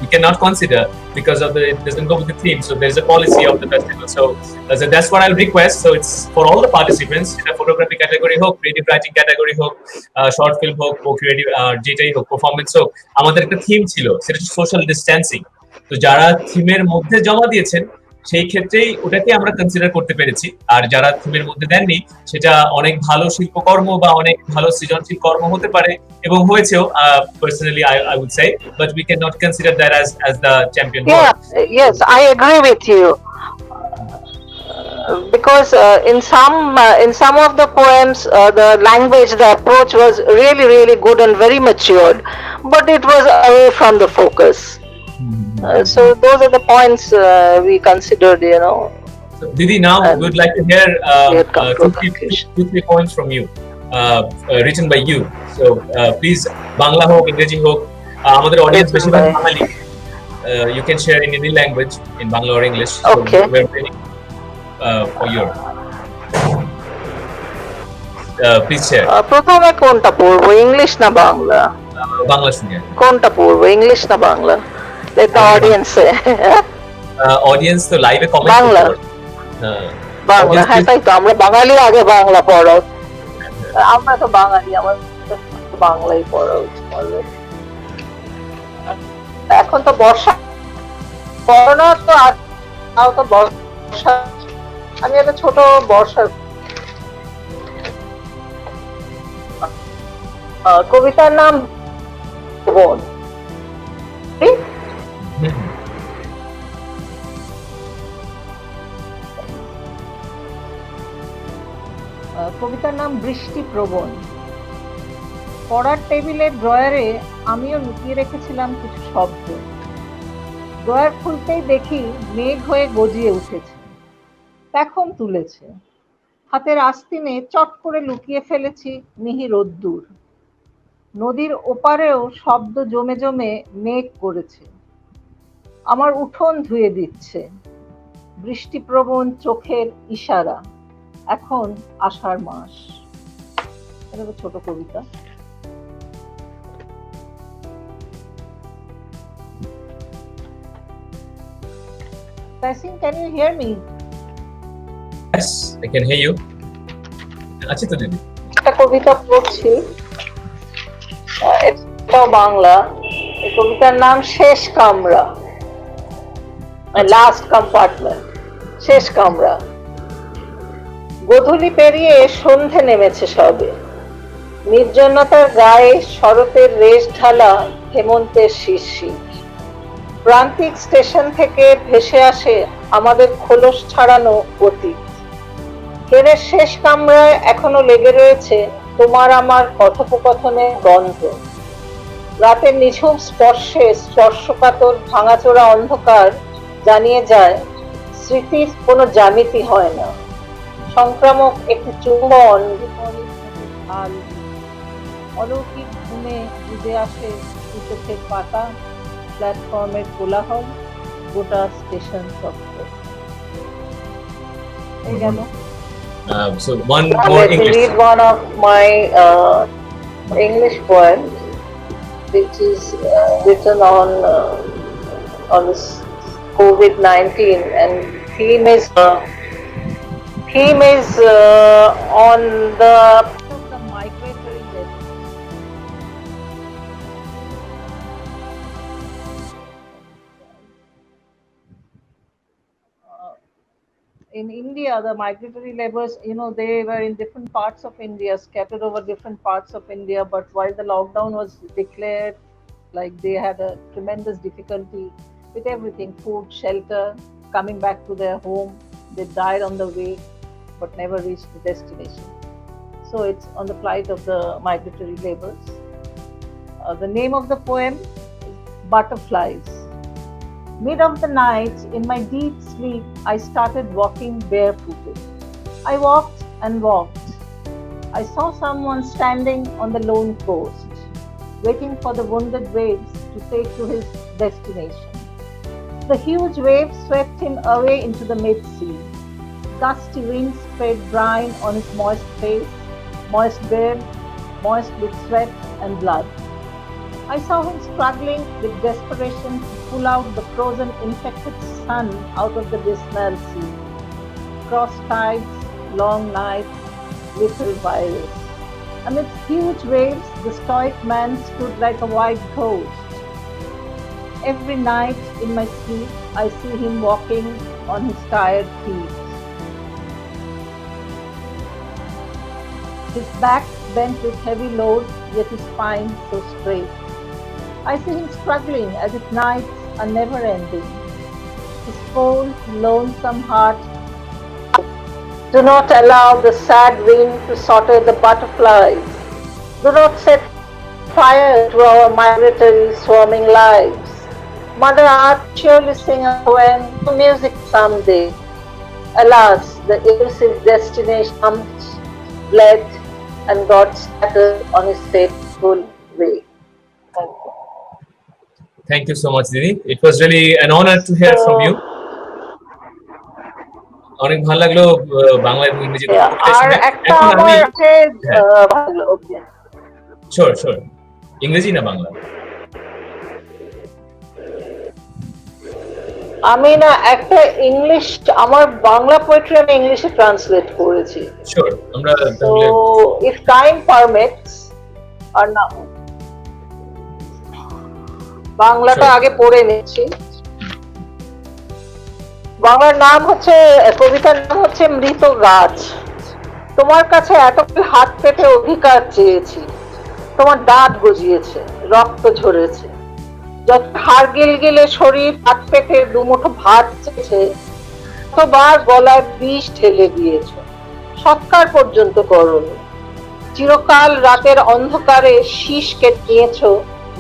we cannot consider because of the it doesn't go with the theme, so there's a policy of the festival. So that's what I'll request. So it's for all the participants, in a photography category হোক, creative writing category হোক, short film হোক, creative যেটাই হোক, performance হোক, আমাদের একটা theme ছিল, সেটা সোশ্যাল ডিস্টেন্সিং। তো যারা থিমের মধ্যে জমা দিয়েছেন সেই ক্ষেত্রেই ওটাকে আমরা কনসিডার করতে পেরেছি, আর যারা থিমের মধ্যে দেননি সেটা অনেক ভালো শিল্পকর্ম বা অনেক ভালো সৃজনশীল কর্ম হতে পারে এবং হয়েছেও, personally I would say, but we cannot consider that as the champion Yeah, work. yes, I agree with you. Because in some of the poems, the language, the approach was really good and very matured, but it was away from the focus. So those are the points we considered, you know. So, Didi, now we would like to hear two, three points from you, written by you. So please, Bangla হোক, ইংরেজি হোক, আমাদের audience বেশিরভাগ বাঙালি, you can share in any language, in Bangla or English. Okay. So we're waiting for your please share. প্রথমে কোনটা পড়বো, English না বাংলা? বাংলা শুনিয়ে কোনটা পড়বো, ইংলিশ না Bangla? Let the audience say. Audience তো লাইভে কমেন্ট বাংলা, বাংলা, হ্যাঁ তাই তো, আমরা বাঙালি, আগে বাংলা পড়া, আমরা তো বাঙালি, আমার বাংলাই পড়া উচিত। এখন তো বর্ষা, করোনা তো আর তো বর্ষা, আমি একটা ছোট বর্ষার কবিতার নাম বোন। কবিতার নাম বৃষ্টি প্রবণ। পড়ার টেবিলের ড্রয়ারে আমিও লুকিয়ে রেখেছিলাম কিছু শব্দ। ড্রয়ার খুলতেই দেখি মেঘ হয়ে গজিয়ে উঠেছে, পেখম তুলেছে। হাতের আস্তিনে চট করে লুকিয়ে ফেলেছি মিহি রোদ্দুর। নদীর ওপারেও শব্দ জমে জমে মেঘ করেছে, আমার উঠোন ধুয়ে দিচ্ছে। বৃষ্টিপ্রবণ চোখের ইশারা, এখন আষাঢ় মাস। এটা একটা ছোট কবিতা। Tasin, can you hear me? Yes, I can hear you. আচ্ছা তো দিদি, একটা কবিতা পড়ছি, এটাও বাংলা। এই কবিতার নাম শেষ কামরা, লাস্ট কম্পার্টমেন্ট, শেষ কামরা। গোধূলি পেরিয়ে সন্ধে নেমেছে সবে, নির্জনতার গায়ে শরতের রেশ ঢালা হেমন্তের শিরশির। প্রান্তিক স্টেশন থেকে ভেসে আসে আমাদের খোলস ছাড়ানো অতীত। ট্রেনের শেষ কামরায় এখনো লেগে রয়েছে তোমার আমার কথোপকথনের গন্ধ। রাতের নিঝুম স্পর্শে স্পর্শকাতর ভাঙাচোরা অন্ধকার জানিয়ে যায় স্মৃতির কোনো জ্যামিতি হয় না। সংক্রামক একটি চুম্বন, অলৌকিক ঘুমে ডুবে আসে চোখের পাতা, প্ল্যাটফর্মের কোলাহল, গোটা স্টেশন চত্বর। এই গেল। So one more Let me English. read one of my English poems, which is written on this COVID-19, and theme is on the migratory labor. In India, the migratory laborers, you know, they were in different parts of India, scattered over different parts of India. But while the lockdown was declared, like they had a tremendous difficulty with everything, food, shelter, coming back to their home. They died on the way, but never reached the destination. So it's on the plight of the migratory laborers. The name of the poem is Butterflies. Mid of the night, in my deep sleep, I started walking barefooted. I walked and walked. I saw someone standing on the lone coast, waiting for the wounded waves to take to his destination. The huge waves swept him away into the mid-sea. Gusty winds spread brine on his moist face, moist beard, moist with sweat and blood. I saw him struggling with desperation to pull out the frozen, infected sun out of the dismal sea. Cross tides, long nights, little virus. Amidst huge waves, the stoic man stood like a white ghost. Every night in my sleep, I see him walking on his tired feet. His back bent with heavy load, yet his spine so straight. I see him struggling as if nights are never ending. His cold, lonesome heart. Do not allow the sad wind to slaughter the butterflies. Do not set fire to our migratory swarming lives. Mother Earth surely sing a poem to music someday. Alas, the elusive destination comes, bled, and got scattered on his fateful way. Thank you. Thank you so much, Didi. It was really an honor to hear from you. অনেক ভালো লাগলো বাংলা এবং ইংরেজি দুটো মিলে আর শুনে। একটা এখন আমি আমার আছে ভালো, ওকে। শিওর ইংরেজি না বাংলা? আমি না একটা ইংলিশ, আমার বাংলা পোয়েট্রি আমি ইংলিশে ট্রান্সলেট করেছি। শিওর, আমরা So if time permits, আর না বাংলাটা আগে পড়ে নিচ্ছি। বাংলার নাম হচ্ছে, কবিতার নাম হচ্ছে মৃত গাছ। তোমার কাছে এতকাল হাত পেতে অধিকার চেয়েছি, তোমার দাঁত গজিয়েছে, রক্ত ঝরেছে। যত হাড় গিলগিলে শরীর হাত পেতে দুমুঠো ভাত চেয়েছে, কতবার গলায় বিষ ঢেলে দিয়েছ, সৎকার পর্যন্ত করনি। চিরকাল রাতের অন্ধকারে শীষ কেটে নিয়েছ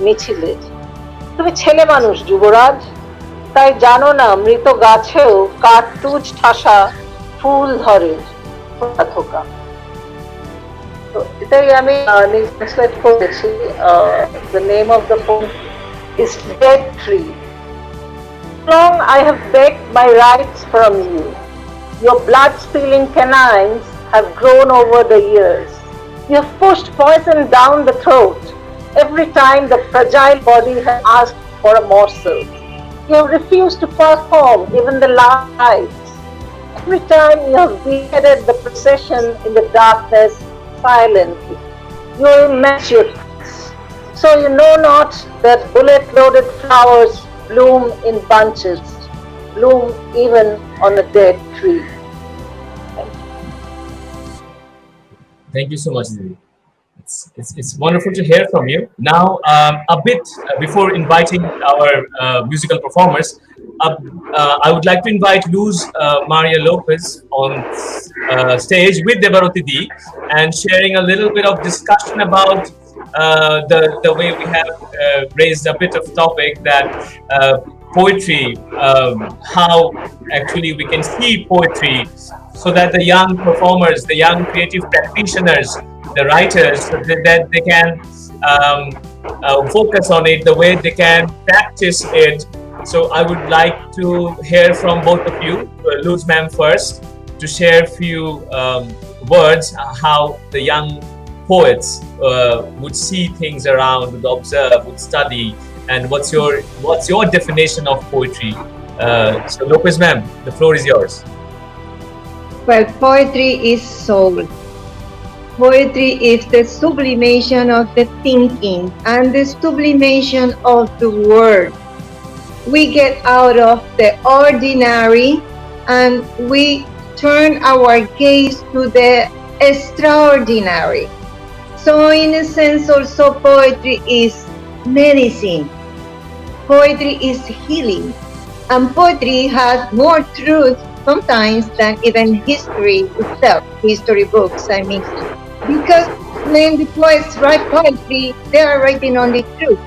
মিছিলে। তুমি ছেলে মানুষ যুবরাজ, তাই জানো না মৃত গাছেও কার্তুজ ঠাসা ফুল ধরে থোকা। তো এটাই আমি ট্রান্সলেট করেছি। The name of the poem is Dead Tree. Long I have begged my rights from you. Your blood-spilling canines have grown over the years. You have pushed poison down the throat every time the fragile body has asked for a morsel. You have refused to perform even the last rites. Every time you have beheaded the procession in the darkness silently. You are immense, so you know not that bullet-loaded flowers bloom in bunches, bloom even on a dead tree. Thank you so much, Didi. It's wonderful to hear from you. Now, a bit before inviting our musical performers, I would like to invite Luz Maria Lopez on stage with Debarati Di and sharing a little bit of discussion about the way we have raised a bit of topic that poetry, how actually we can see poetry so that the young performers, the young creative practitioners, the writers, that they can focus on it, the way they can practice it. So I would like to hear from both of you, Luz ma'am first, to share a few words how the young poets would see things around, would observe, would study, and what's your definition of poetry? So Lopez ma'am, the floor is yours. Well, poetry is soul. Poetry is the sublimation of the thinking and the sublimation of the word. We get out of the ordinary and we turn our gaze to the extraordinary. So in a sense also poetry is medicine. Poetry is healing. And poetry has more truth sometimes than even history itself, history books, I mean. Because when the poets write poetry, they are writing only truth.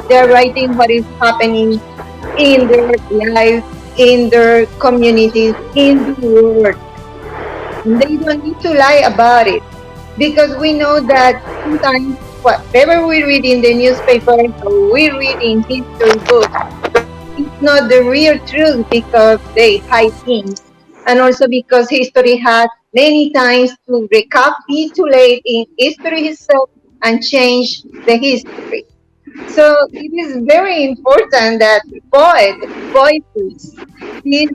They are writing what is happening in their life, in their communities, in the world. And they don't need to lie about it, because we know that sometimes whatever we read in the newspaper or we read in history books, it's not the real truth, because they hide things. And also because history has many times to recapitulate in history itself and change the history. So it is very important that poetry, these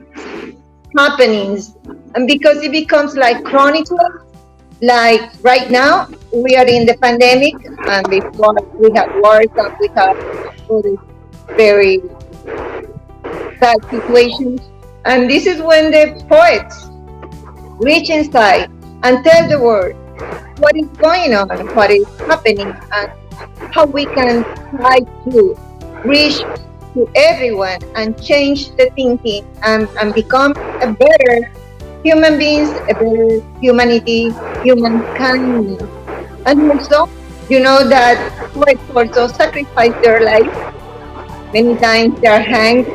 happenings, and because it becomes like chronicles, like right now we are in the pandemic, and before we have wars and we have all these very bad situations. And this is when the poets reach inside and tell the world what is going on, what is happening, and how we can try to reach to everyone and change the thinking, and become a better human beings, a better humanity, humankind. And also, you know that poets also sacrifice their life. Many times they are hanged,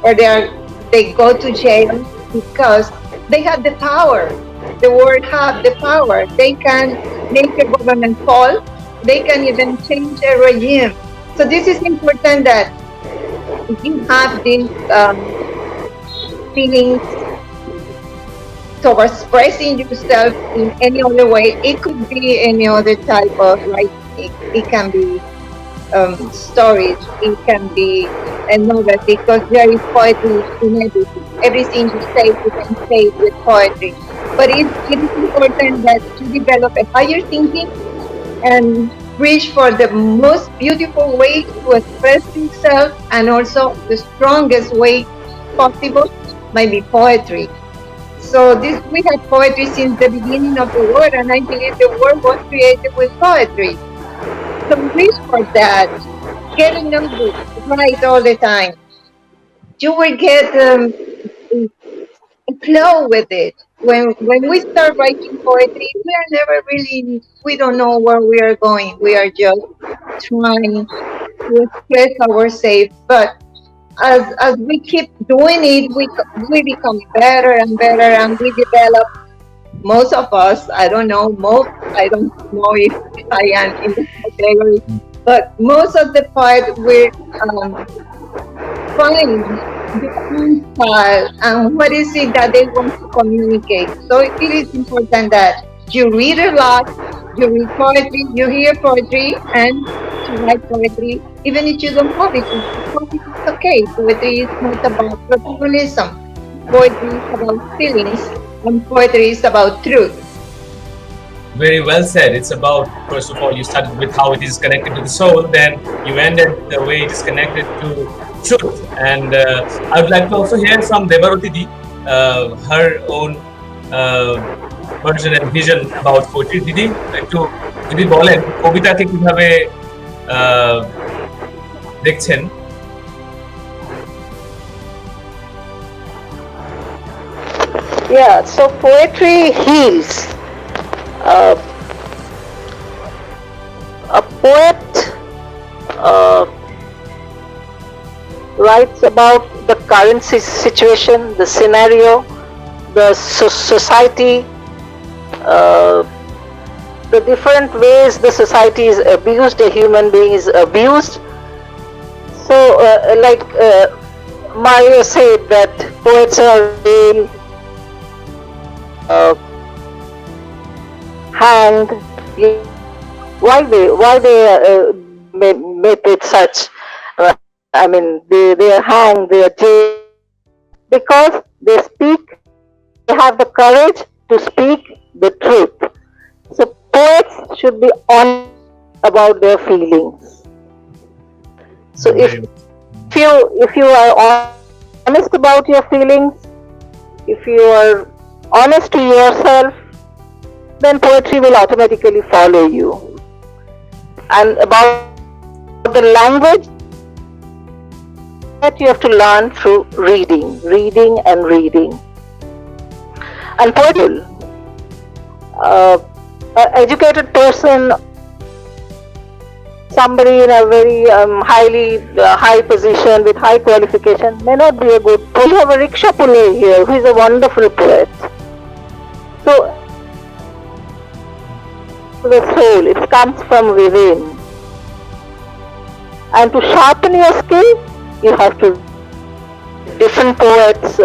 or they go to jail, because they have the power. The world have the power. They can make a government fall. They can even change a regime. So this is important, that if you have these feelings towards expressing yourself in any other way, it could be any other type of writing. It can be stories, it can be a novel, because there is poetry in everything. Everything you can say it with poetry. But it is important that to develop a higher thinking and reach for the most beautiful way to express yourself, and also the strongest way possible might be poetry. So we have poetry since the beginning of the world, and I believe the world was created with poetry. So reach for that. Get a notebook, write all the time. You will get a flow with it. When we start writing poetry, we are never really, we don't know where we are going. We are just trying to express ourselves. But as we keep doing it, we become better and better, and we develop. Most of us, I don't know if I am in the category, but most of the poets will find their own style and what is it that they want to communicate. So it is important that you read a lot, you read poetry, you hear poetry, and to write poetry, even if you don't have it. It's okay. Poetry is not about professionalism. Poetry is about feelings, and poetry is about truth. Very well said. It's about, first of all, you started with how it is connected to the soul, then you ended the way it is connected to truth. And I would like to also hear from Debarati, her own version and vision about poetry. দিদি একটু যদি বলেন কবিতাকে কিভাবে দেখছেন? Yeah, so poetry heals. A poet writes about the current situation, the scenario, the society, the different ways the society is abused, a human being is abused. So, like Mario said, that poets are being hanged. Why they make it such? I mean, they are hanged, they are jailed, because they have the courage to speak the truth. So poets should be honest about their feelings. So if you are honest about your feelings, if you are honest to yourself, then poetry will automatically follow you. And about the language, that you have to learn through reading and reading. And poetry, an educated person somebody in a very highly high position with high qualification may not be a good. We have a rickshaw puller here who is a wonderful poet. So the soul, it comes from within. And to sharpen your skill, you have to different poets'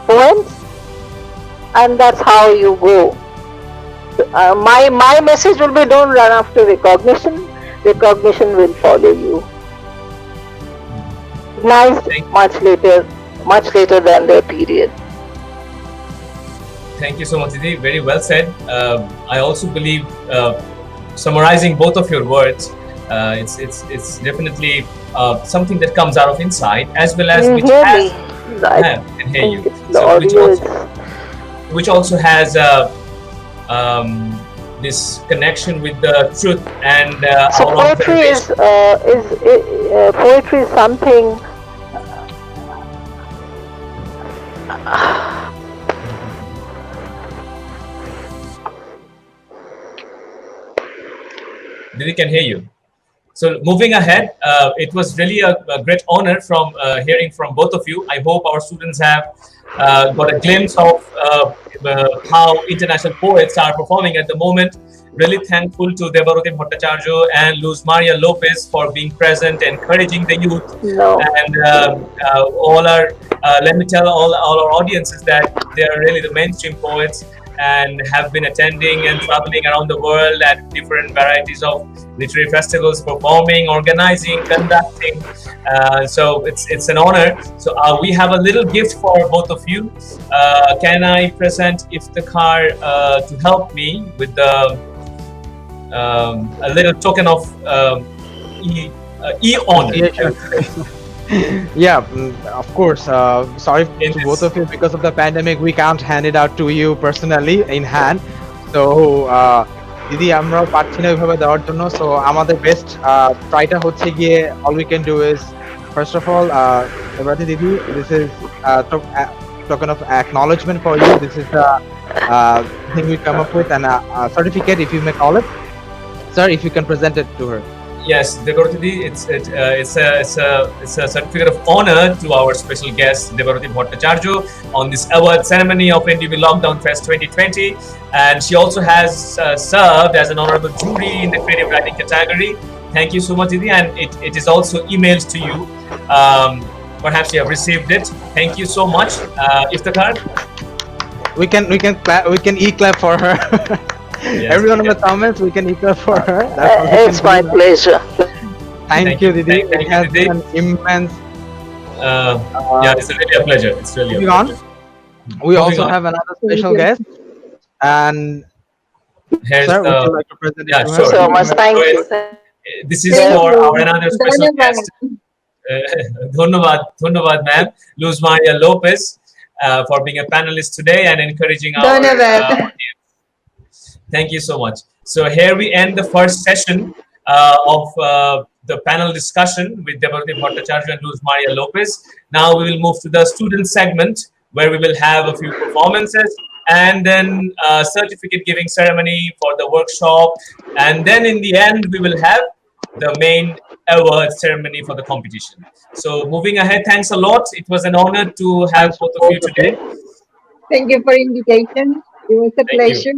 poems, and that's how you go. My message will be: don't run after recognition. Recognition will follow you. Nice, much later than their period. Thank you so much, Didi. Very well said. I also believe, summarizing both of your words, it's definitely something that comes out of inside, as well as which has. I can hear you. So which also has this connection with the truth and so poetry is poetry is something. Didi can hear you. So moving ahead, it was really a great honor from hearing from both of you. I hope our students have got a glimpse of how international poets are performing at the moment. Really thankful to Debarati Bhattacharyya and Luz Maria Lopez for being present, encouraging the youth. And let me tell all our audiences that they are really the mainstream poets and have been attending and traveling around the world at different varieties of literary festivals, performing, organizing, conducting. So it's an honor. So we have a little gift for both of you. Can I present Iftikhar to help me with the a little token of e-honor? Yeah, of course. Sorry to both of you, because of the pandemic we can't hand it out to you personally in hand. So দিদি আমরাও পাচ্ছি না ওইভাবে দেওয়ার জন্য। So আমাদের best ট্রাইটা হচ্ছে গিয়ে all we can do is first of all Debarati দিদি, this is token of acknowledgement for you. This is the thing we come up with, and a certificate, if you may call it. Sir, if you can present it to her. Yes, Debarati, it's a certificate of honor to our special guest Debarati Bhattacharyya on this award ceremony of NDUB Lockdown Fest 2020, and she also has served as an honorable jury in the creative writing category. Thank you so much, Didi, and it is also emailed to you. Perhaps you have received it. Thank you so much, Iftikhar. We can e-clap for her. Yes, everyone in the comments, we can equal for her. It's my pleasure. Thank you, Didi. It has been an immense. Yeah, it's really a pleasure. It's really a pleasure. We also have another special guest, and here's sir, would you like to present it to her? Sure. So much, thank you. This is for our another special guest. Dhonobad, ma'am, Luz Maria Lopez, for being a panelist today and encouraging our audience. Thank you so much. So here we end the first session of the panel discussion with Debarati Bhattacharyya and Luz Maria Lopez. Now we will move to the student segment, where we will have a few performances and then a certificate giving ceremony for the workshop. And then in the end, we will have the main award ceremony for the competition. So moving ahead, thanks a lot. It was an honor to have both of you today. Thank you for invitation. It was a pleasure.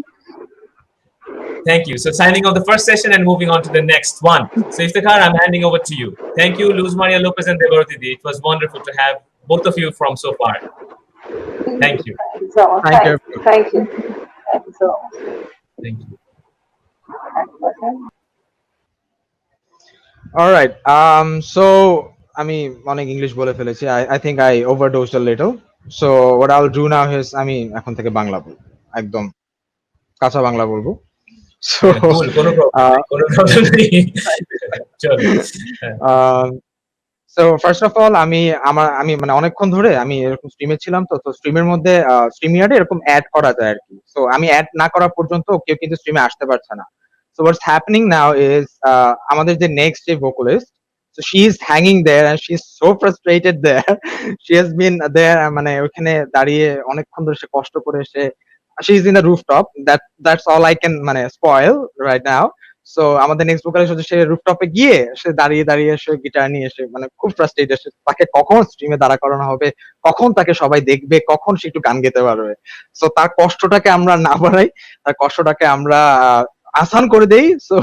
Thank you. So signing off the first session and moving on to the next one. So Iftikhar, I'm handing over to you. Thank you, Luz Maria Lopez and Debarati. It was wonderful to have both of you from so far. Thank you. Thank you. Thank you. Thank you so much. Thank you. All right. So আমি অনেক English বলে ফেলেছি। I think I overdosed a little. So what I'll do now is আমি এখন থেকে বাংলা বলবো, একদম কাঁচা বাংলা বলবো। So so first of all, আমি মানে অনেকক্ষণ ধরে আমি এরকম স্ট্রিমে ছিলাম, তো স্ট্রিমের মধ্যে স্ট্রিমিয়ার্ডে এরকম অ্যাড করা যায় আর কি। সো আমি অ্যাড না করা পর্যন্ত কেউ কিন্তু স্ট্রিমে আসতে পারছে না। So what's happening now is আমাদের যে নেক্সট যে vocalist, so she is hanging there and she is so frustrated there. She has been there, মানে ওখানে দাঁড়িয়ে অনেকক্ষণ ধরে সে কষ্ট করে she is in the rooftop. That's all I can spoil right now. So আমাদের নেক্সট ভোকালিস্ট হচ্ছে সে রুফটপে গিয়ে সে দাঁড়িয়ে দাঁড়িয়ে সে গিটার নিয়ে এসে মানে খুব ফ্রাস্ট্রেটেড, তাকে কখন স্ট্রিমে দাঁড়া করানো হবে, কখন তাকে সবাই দেখবে, কখন সে একটু গান গেতে পারবে। সো তার কষ্টটাকে আমরা না বাড়াই, তার কষ্টটাকে আমরা আসান করে দেই। So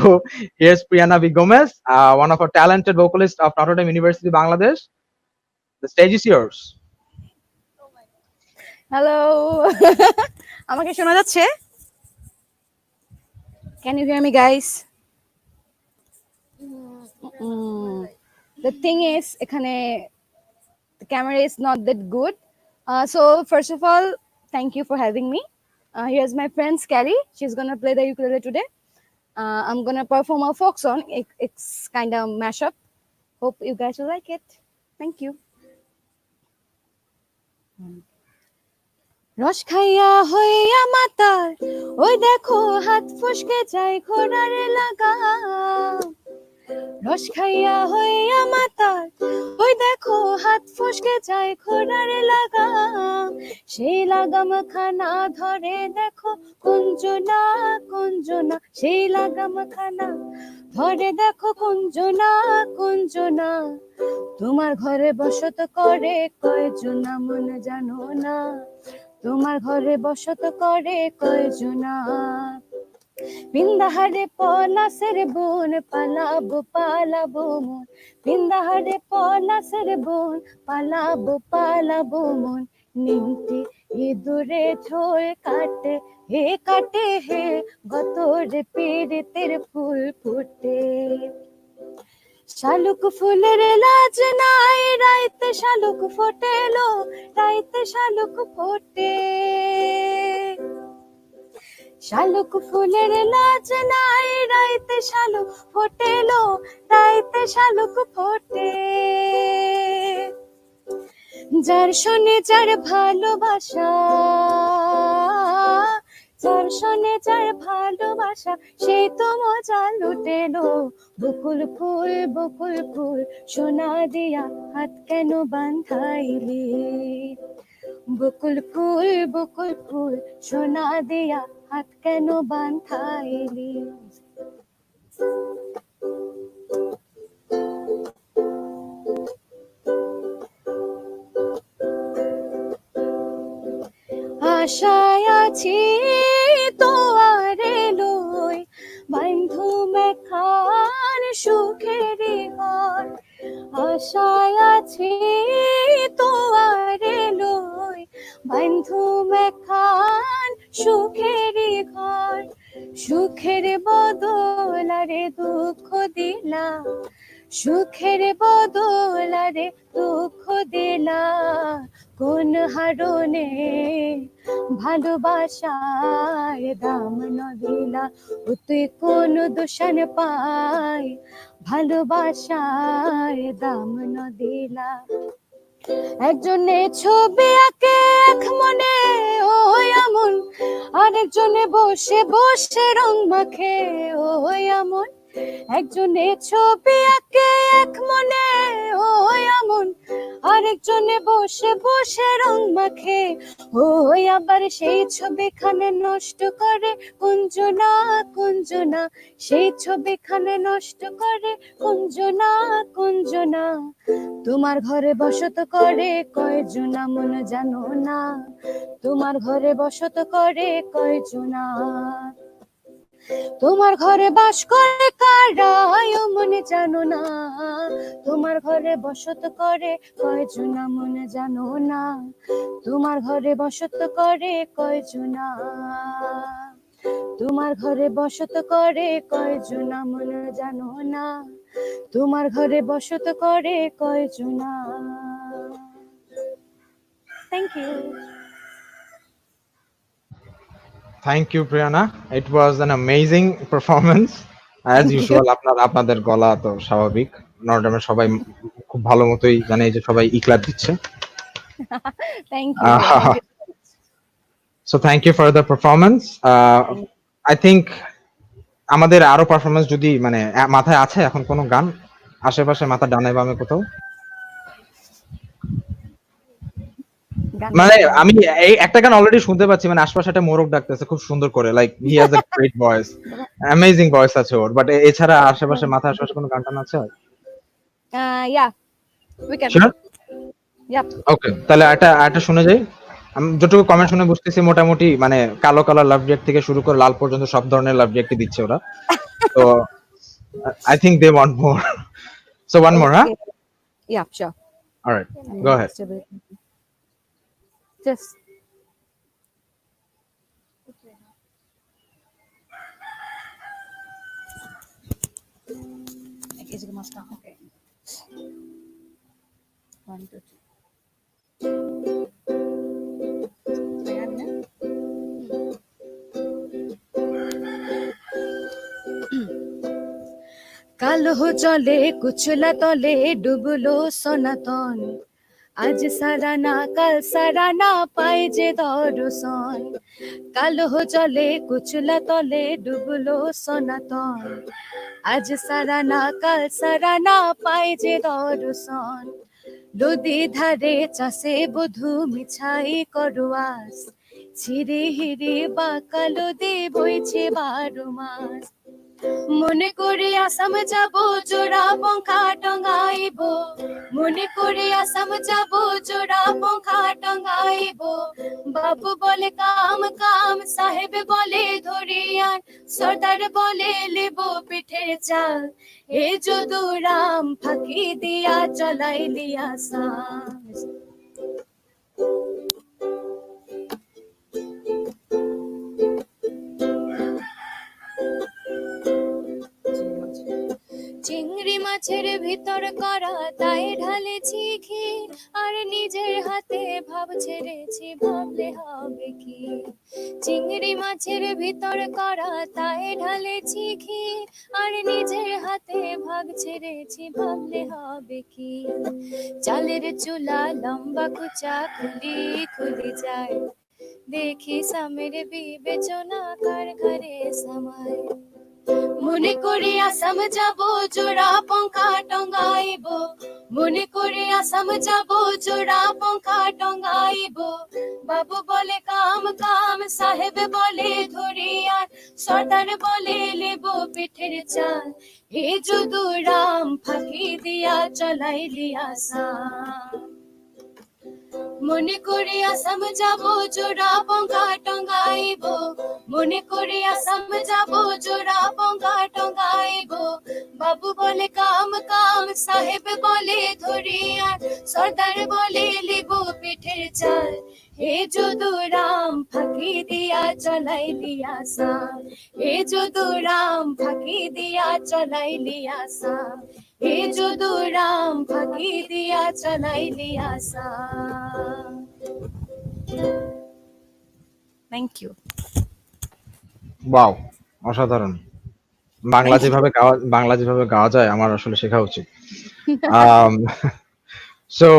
here's Priyana V. Gomez, one of our talented vocalists of Notre Dame University Bangladesh. The stage is yours. Hello আমাকে শোনা যাচ্ছে? Can you hear me, guys? The thing is, এখানে the camera is not that good. So first of all, thank you for having me. Here's my friend Skelly. She's gonna play the ukulele today. I'm gonna perform a folk song. It's kind of mashup. Hope you guys will like it. Thank you. রস খাইয়া হইয়া মাতার, ওই দেখো হাত ফসকে যায় ঘোড়ার লাগাম। রস খাইয়া হইয়া মাতার, ওই দেখো হাত ফসকে যায় ঘোড়ার লাগাম। সেই লাগাম খানা ধরে দেখো কুঞ্জনা কুঞ্জনা, সেই লাগাম খানা ধরে দেখো কুঞ্জনা কুঞ্জনা। তোমার ঘরে বসত করে কয়জনা মন জানো না, তোমার ঘরে বসত করে কয়জনা। পিন্দাহারে পলাশের বোন পালাবো পালাবো মন, পিন্দাহারে পলাশের বোন পালাবো পালাবো মন। নিমতি ইঁদুরে ঝোল কাটে হে কাটে হে, গতরে পীড়িতের ফুল ফুটে। শালুক ফুলের লাজ নাই, রাইতে শালুক ফোটেলো, রাইতে শালুক ফোটে। শালুক ফুলের লাজ নাই, রাইতে শালুক ফোটেলো, রাইতে শালুক ফোটে। যার শোনে যার ভালোবাসা, যার শোনে যার ভালোবাসা, সেই তো মজা লুটেলো। বকুল ফুল সোনা দিয়া হাত কেন বাঁধাইলি, বকুল ফুল সোনা দিয়া হাত কেন বাঁধাইলি। আশায় আছি তোয়ারে লই, বন্ধু মেখান সুখের ঘর। আশায় আছি তোয়ারে লই, বন্ধু মেখান সুখের ঘর। সুখের বদলারে দুঃখ দিলা, সুখের বদলারে দুঃখ দিলা। কোন হারণে ভালোবাসার দাম নদিলা, ও তুই কোন দূষণ পাই ভালোবাসার দাম নদিলা। একজনে ছবি আঁকে এক মনে ও এমন, আরেকজনে বসে বসে রং মাখে ও এমন। একজনে ছবি আঁকে এক মনে ও এমন, আরেকজনে বসে বসে রং মাখে ও। আবার সেই ছবিখানে নষ্ট করে কুঞ্জনা কুঞ্জনা, সেই ছবিখানে নষ্ট করে কুঞ্জনা কুঞ্জনা। তোমার ঘরে বসত করে কয়জনা মন জানো না, তোমার ঘরে বসত করে কয়জনা। তোমার ঘরে বাস করে কারা মনে জানো না, তোমার ঘরে বসত করে কয়জনা মনে জানো না, তোমার ঘরে বসত করে কয়জনা। তোমার ঘরে বসত করে কয়জনা মনে জানো না, তোমার ঘরে বসত করে কয়জনা। Thank you. Thank you, Priyana. It was an amazing performance. As usual, আপনাদের গলা তো স্বাভাবিক। নটরডেমের সবাই খুব ভালো মতোই জানে যে সবাই ইক্লাব দিচ্ছে। Thank you. So thank you for the performance. I think আমাদের আরো পারফরমেন্স যদি মানে মাথায় আছে এখন কোনো গান আশেপাশে মাথা ডানে বামে কোথাও? মানে আমি এই একটা গান অলরেডি শুনতে পাচ্ছি, মানে আশপাশে একটা মোরগ ডাকতেছে খুব সুন্দর করে, like he has a great voice, amazing voice আছে ওর, বাট এছাড়া আশেপাশে মাথা আশেপাশে কোনো গান টান আছে? Yeah, we can. Sure? Yep. ওকে, তাহলে একটা শুনে যাই। আমি যতটুকু কমেন্ট শুনে বুঝতেছি মোটামুটি মানে কালো কালার লাভ রিয়েক্ট থেকে শুরু করে লাল পর্যন্ত সব ধরনের লাভ রিয়েক্টই দিচ্ছে ওরা, তো I think they want more, so one more, হ্যাঁ? Yeah, sure. Alright, go ahead. Just okay. 1, 2, 3. কালো জলে কুচলা তলে ডুবলো সনাতন, আজ সারা না কাল সারা না পায় যে দর্শন। কালো জলে কুচলা তলে ডুবলো সনাতন, আজ সারা না কাল সারা না পায় যে দর্শন। নদী ধারে চাষে বধূ মিছাই করোয়াস, ছিড়ে হিরে বা কালো দে বইছে 12 মাস। মনে করে আসাম যাব জোড়া পঙ্খা টঙ্গাইব, মনে করে আসাম যাব জোড়া পঙ্খা টঙ্গাইব। বাবু বলে কাম কাম, সাহেব বলে ধরিয়ান, সর্দার বলে লেব পিঠের চাল। এ যদু রাম ফাঁকি দিয়া চলাইলি আসাম। চিংড়ি মাছের ভিতর করা তাই ঢালেছি ক্ষীর, আর নিজের হাতে ভাব ছেড়েছি ভাবলে হবে কি। চিংড়ি মাছের ভিতর করা তাই ঢালেছি ক্ষীর, আর নিজের হাতে ভাগ ছেড়েছি ভাবলে হবে কি। চালের চুলা লম্বা কুচা খুলি খুলি যায়, দেখি সামের বিবেচনা কার ঘরে সামায়। মনে করে আসাম যাব জোড়া পঙ্খা টঙ্গাইব, মনে করে আসাম যাব জোড়া পঙ্খা টঙ্গাইব। বাবু বলে কাম কাম, সাহেব বলে ধরিয়ান, সর্দার বলে লেব পিঠের চাল। এ যদু রাম ফাঁকি দিয়া চলাইলি আসাম। মনে করে আসাম যাব জোড়া পঙ্খা টঙ্গাইব, মনে করে আসাম যাব জোড়া পঙ্খা টঙ্গাইব। বাবু বলে কাম কাম, সাহেব বলে ধরিয়ান, সর্দার বলে লেব পিঠের চাল। হে যদু রাম ফাঁকি দিয়া চলাইলি আসাম, হে যদু রাম ফাঁকি দিয়া চলাইলি আসাম, হে যদু রাম ফাঁকি দিয়া চলাইলি আসাম। Thank you. ওয়াও, অসাধারণ। বাংলা যেভাবে গাওয়া যায় আমার আসলে শেখা উচিত। সো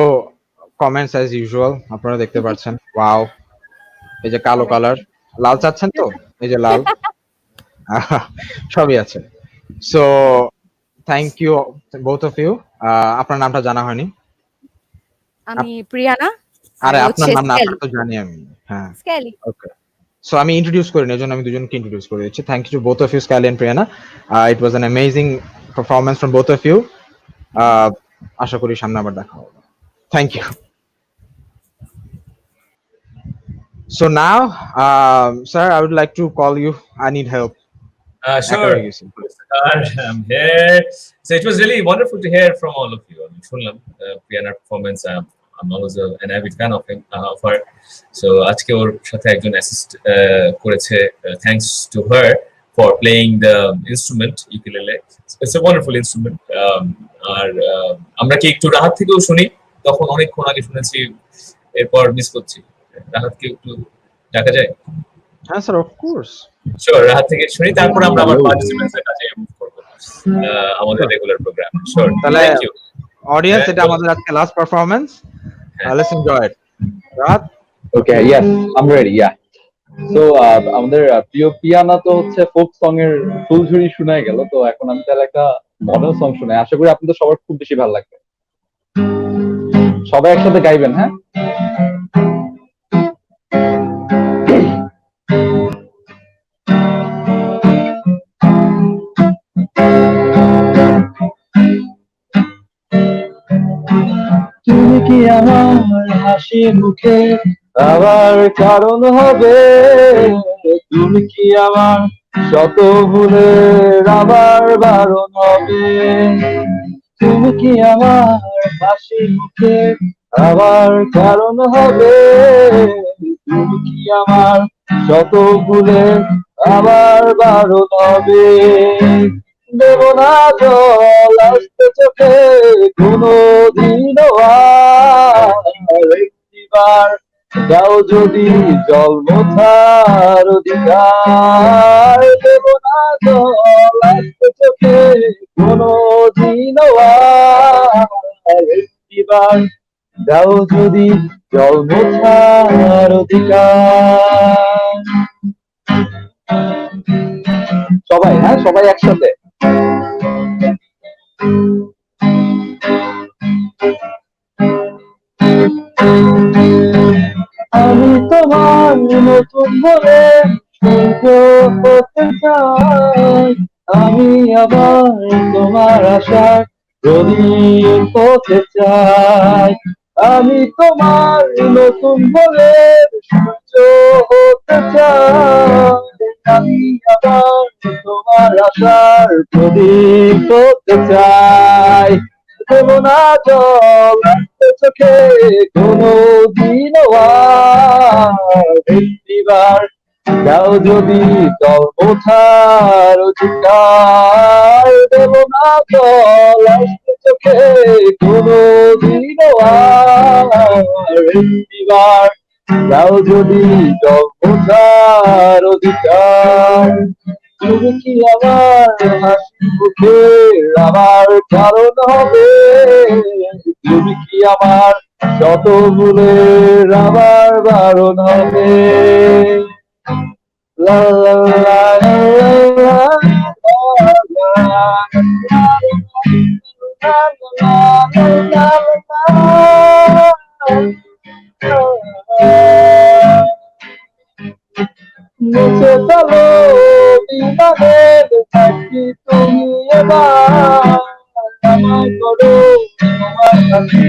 কমেন্টস অ্যাজ ইউজুয়াল আপনারা দেখতে পাচ্ছেন। ওয়াও, এই যে কালো কালার, লাল চাচ্ছেন তো, এই যে লাল সবই আছে। So thank you both of you. আপনার নামটা জানা হয়নি। আমি প্রিয়ানা। আরে আপনার নাম না, আপনার তো জানি আমি। হ্যাঁ, স্কেলি। ওকে, সো আমি ইন্ট্রোডিউস করি, এজন্য আমি দুজনকে ইন্ট্রোডিউস করে দিচ্ছি। Thank you to both of you, Scaly and Priyana. It was an amazing performance from both of you. আশা করি সামনে আবার দেখা হবে। Thank you. So now, sir, I would like to call you. I need help. Sure. I'm here. So it was really wonderful to hear from all of you. I'm শুনলাম Priya's performance. I'm always an avid fan of her. So আজকে ওর সাথে একজন assist করেছে. Thanks to her for playing the instrument ukulele. It's a wonderful instrument. আর আমরা কি একটু রাহাত থেকেও শুনি? তখন অনেকক্ষণ আগে শুনেছি, এরপর মিস করছি। রাহাতকে একটু ডাকা যায়? হ্যাঁ sir, of course. Sure, Rahat থেকে শুনি, তারপর আমরা আবার পার্টিসিপেন্টসের কাছে মুভ করব আমাদের রেগুলার প্রোগ্রাম। শিওর, তাহলে থ্যাংক ইউ অডিয়েন্স, এটা আমাদের আজকে last performance. Let's enjoy it. Rahat, okay, yes, I am ready. Yeah, so আমাদের প্রিয় পিয়ানা তো হচ্ছে ফোক সং এর ফুলঝুরি শোনায় গেল, তো এখন আমি তাহলে একটা মডার্ন সং শোনাই। আশা করি আপনাদের সবার খুব বেশি ভালো লাগবে। সবাই একসাথে গাইবেন, হ্যাঁ? কি আমার হাসি মুখে আবার কারণ হবে, তুমি কি আমার শত ভুলের আবার বারণ হবে, তুমি কি আমার হাসি মুখে আবার কারণ হবে, তুমি কি আমার শত ভুলের আবার বারণ হবে, দেব না জল আসতে চোখে কোনো দিনও আর, একটিবার দাও যদি জল মোছার অধিকার, দেব না জল আসতে চোখে কোনো দিনও আর, একটিবার দাও যদি জল মোছার অধিকার। সবাই, হ্যাঁ সবাই একসাথে। আমি তোমার নতুন বলে সূর্য হতে চাই, আমি আবার তোমার আশার প্রদীপ হতে চাই, আমি তোমার নতুন বলে সূর্য হতে চাই, আমি আবার তোমার আশার প্রদীপ হতে চাই, দেব না জল আসতে চোখে কোনো দিনও আর, একটিবার দাও যদি জল মোছার অধিকার, দেব না জল আসতে চোখে কোনো দিনও আর, একটিবার দাও যদি জল মোছার অধিকার, তুমি কি আমার হাসি মুখে আবার কারণ হবে, তুমি কি আমার শত ভুলের আবার বারণ হবে, লা লা লা লা লা মুছে চলো বিমানের থাকি তুমি এবার, আমায় করো তোমার কাছে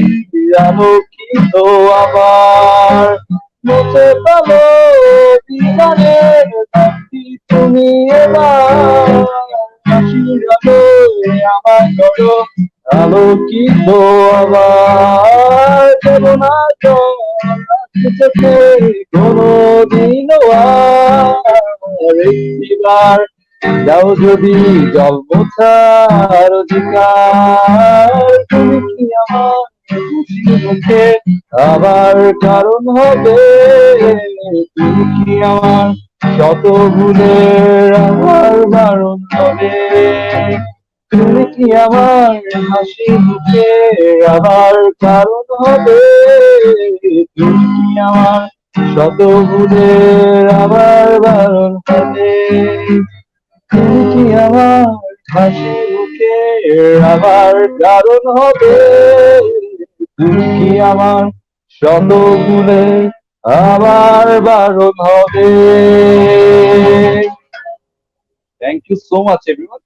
আলোকিত আবার, মুছে চলো বিমানের থাকি তুমি এবার, হাসির আলো আমায় করো আলোকিত আবার, দেব না জল চোখে কোনো দিনও আর, একটিবার দাও যদি জল মোছার অধিকার, তুমি কি আমার খুশি মুখে আবার কারণ হবে, তুমি কি আমার শত ভুলের আবার বারণ হবে, তুমি কি আমার হাসি মুখে আবার কারণ হবে, তুমি কি আমার শত ভুলের আবার বারণ হবে, তুমি কি আমার হাসি মুখে আবার কারণ হবে, তুমি কি আমার শত ভুলের আবার বারণ হবে। Thank you so much, everyone.